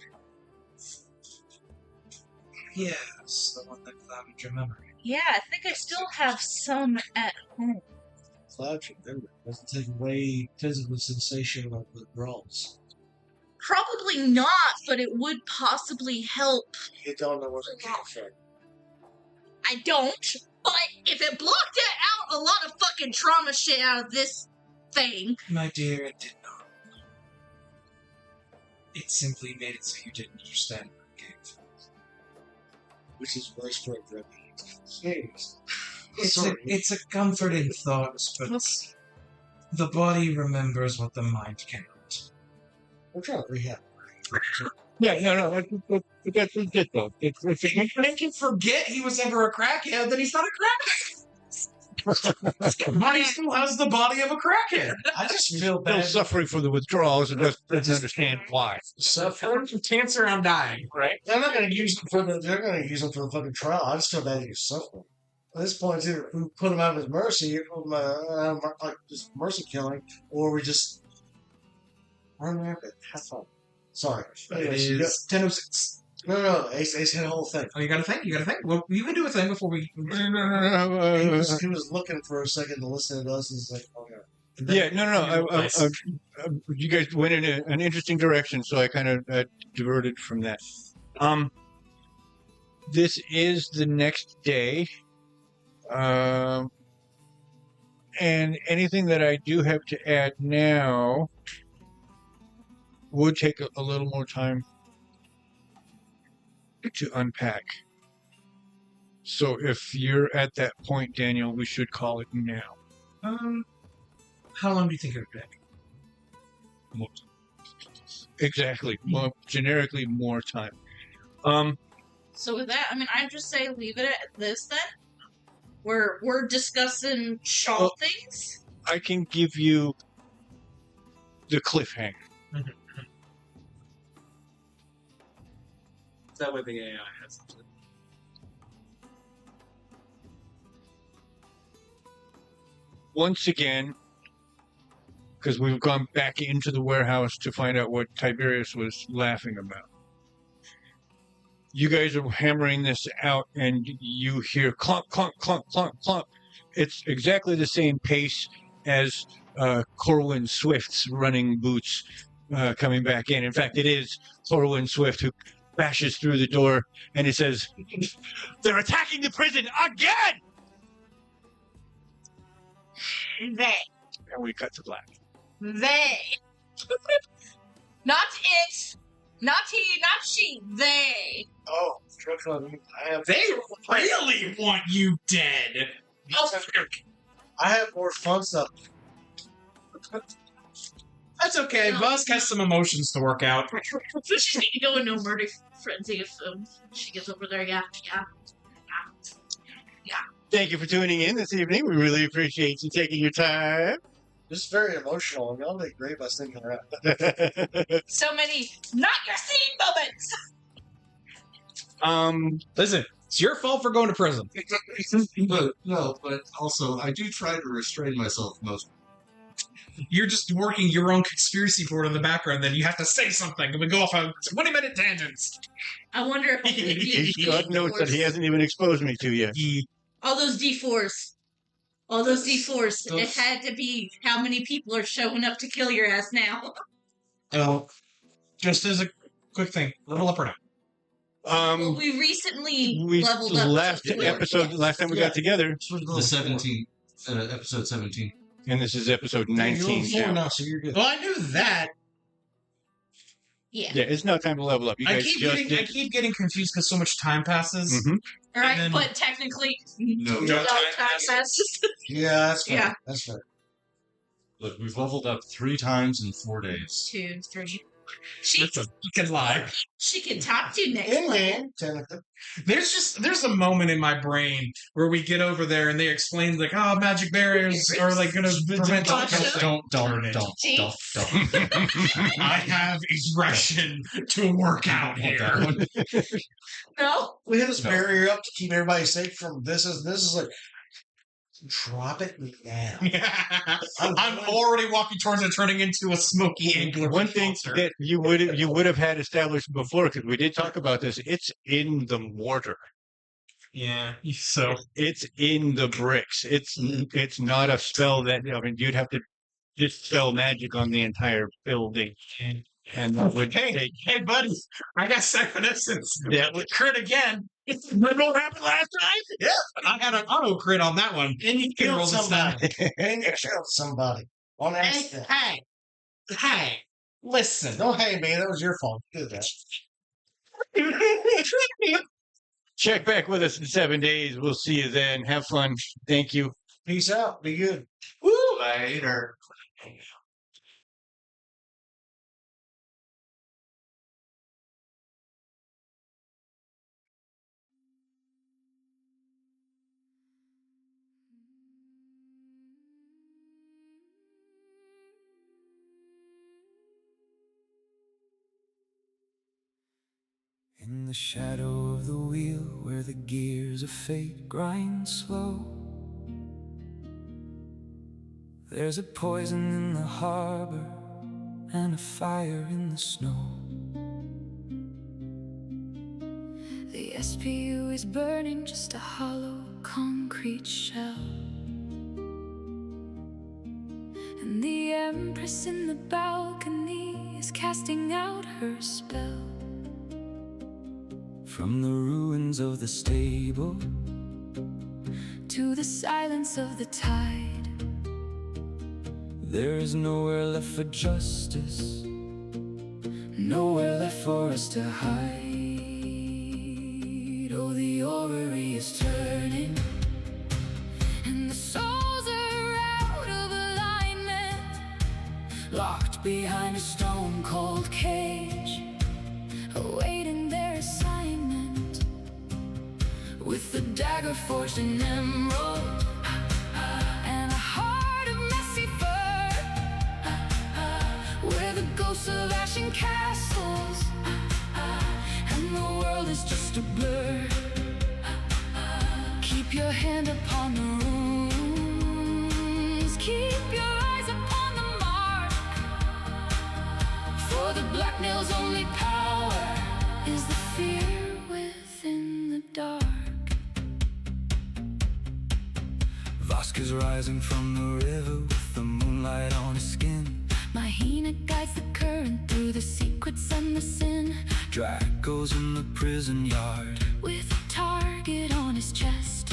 Yes, the one that clouded your memory. Yeah, I think I still have some at home. Cloud your memory. Doesn't take away physical sensation of the growls. Probably not, but it would possibly help. You don't know what it came from. I don't, but if it blocked out a lot of fucking trauma shit out of this thing. My dear, it did not. It simply made it so you didn't understand where it came from. Which is worse for a drug addict. It's a comforting thought, but the body remembers what the mind cannot. We're trying to rehab. Yeah, no, that's it though. Make him forget he was ever a crackhead, then he's not a crackhead. But he still has the body of a crackhead. I just feel Still bad. suffering from the withdrawals and doesn't understand why. Suffering from cancer, I'm dying, right? They're not going to use him for the. They're going to use him for the fucking trial. I just feel bad he's suffering. At this point, it's either we put him out of his mercy, like just mercy killing, or we just run rampant. Have fun. Sorry. It Anyways, you is 10:06. No. Ace hit the whole thing. Oh, you got to think. Well, you can do a thing before we. He was looking for a second to listen to us, and he's like, "Oh yeah." Yeah, no. You guys went in an interesting direction, so I kind of diverted from that. This is the next day, and anything that I do have to add now would take a little more time to unpack. So if you're at that point, Daniel, we should call it now. How long do you think it would take? More time. Exactly. More, generically, more time. So with that, I mean, I'd just say leave it at this then. We're discussing Shaw things. I can give you the cliffhanger. That way the AI has to. Once again, because we've gone back into the warehouse to find out what Tiberious was laughing about. You guys are hammering this out, and you hear clunk, clunk, clunk, clunk, clunk. It's exactly the same pace as Corwin Swift's running boots coming back in. In fact, it is Corwin Swift who bashes through the door, and it says, "They're attacking the prison again!" They. And we cut to black. They. Not it. Not he. Not she. They. Oh, They really want you dead. I have more fun stuff. That's okay. No. Vosk has some emotions to work out. She need to go into a murder frenzy if she gets over there. Yeah. Thank you for tuning in this evening. We really appreciate you taking your time. This is very emotional, and y'all did great by sticking around. So many not your scene moments. Listen, it's your fault for going to prison. But also, I do try to restrain myself most. You're just working your own conspiracy board in the background, then you have to say something, and we go off on 20-minute tangents. I wonder if God knows that he hasn't even exposed me to yet. all those D4s. All those D4s. It Those- had to be how many people are showing up to kill your ass now. Oh, just as a quick thing, level up or down? Well, we recently we leveled up. last to four, episode, yes. last time we got together, The 17, episode 17. and this is episode You're 19 on 4 now. now, so you're good. Well, I knew that. Yeah. Yeah, it's now time to level up. You I guys keep just getting, I did. keep getting confused because so much time passes. Mhm. All right, then- but technically, No no time time passes. Yeah, that's fair. Yeah. That's fair. Look, we've leveled up 3 times in 4 days. 2, 3. She That's a fucking lie. she can talk to next In level. game, technically. There's a moment in my brain where we get over there and they explain like, oh, magic barriers are like gonna prevent all Gotcha. kinds of- Don't. See? I have aggression to work out here. No? We have this No. barrier up to keep everybody safe from this. This is like, drop it now. I'm already walking towards it, turning into a smoky angler. One thing that you would have had established before, because we did talk about this, it's in the mortar. Yeah. So It's in the bricks. It's not a spell that, I mean, you'd have to just spell magic on the entire building, and that would take. hey, buddy, I got second essence. Yeah. Crit again. Remember what happened last time? Yeah. I had an auto crit on that one. And you Can roll killed this down. somebody. And you killed somebody. On accident. Hey, listen. No, hey, man, that was your fault. You did that. Check back with us in 7 days. We'll see you then. Have fun. Thank you. Peace out. Be good. Woo! Later. In the shadow of the wheel, where the gears of fate grind slow, there's a poison in the harbor and a fire in the snow. The SPU is burning, just a hollow concrete shell. And the Empress in the balcony is casting out her spell. From the ruins of the stable To the silence of the tide, there is nowhere left for justice, nowhere left for us to hide. Oh, the Orrery is turning, and the souls are out of alignment, locked behind a stone-cold cage, awaiting their assignment. with the dagger forged in emerald, And a heart of messy fur, where the ghosts of ashen castles, and the world is just a blur. keep your hand upon the runes, keep your eyes upon the mark, For the black nail's only power is the fear within the dark. Vosk is rising from the river with the moonlight on his skin. Mahina guides the current through the secrets and the sin, Draco's in the prison yard, with a target on his chest.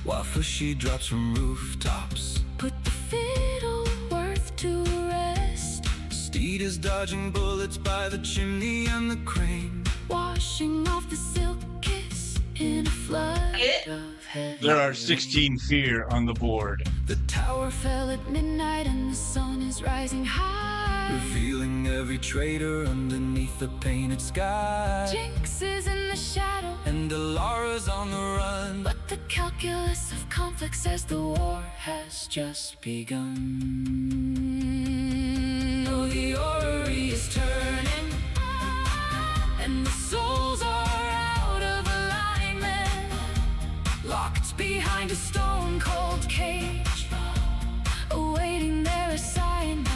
while Fushy drops from rooftops. Put the fiddle worth to rest, Steed is dodging bullets by the chimney and the crane. washing off the silk kiss in a flood of heaven. There are 16 fear on the board. The tower Fell at midnight and the sun is rising high. revealing every traitor underneath the painted sky. Jinx is in the shadow, And Alara's on the run, but the calculus of conflict says the war has just begun. oh, the Orrery is turning, And the souls are out of alignment, locked behind a stone-cold cage, awaiting their assignment.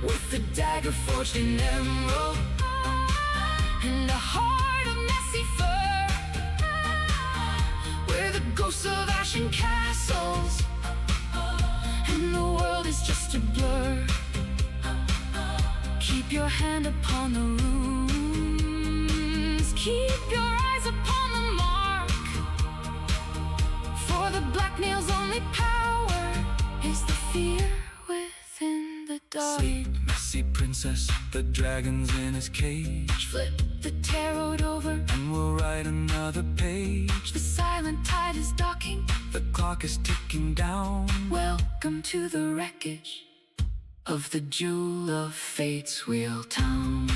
with the dagger forged in emerald, And a heart of messy fur, where the ghosts Ghosts of ashen castles, and the world is just a blur. Keep your hand upon the runes, keep your eyes upon the mark. For the blackmail's only power is the fear within the dark. Sleep, messy princess, the dragon's in his cage. Flip the tarot over, And we'll write another page. the silent tide is docking. The clock is ticking down. Welcome to the wreckage of the Jewel of Fate's Wheel Town.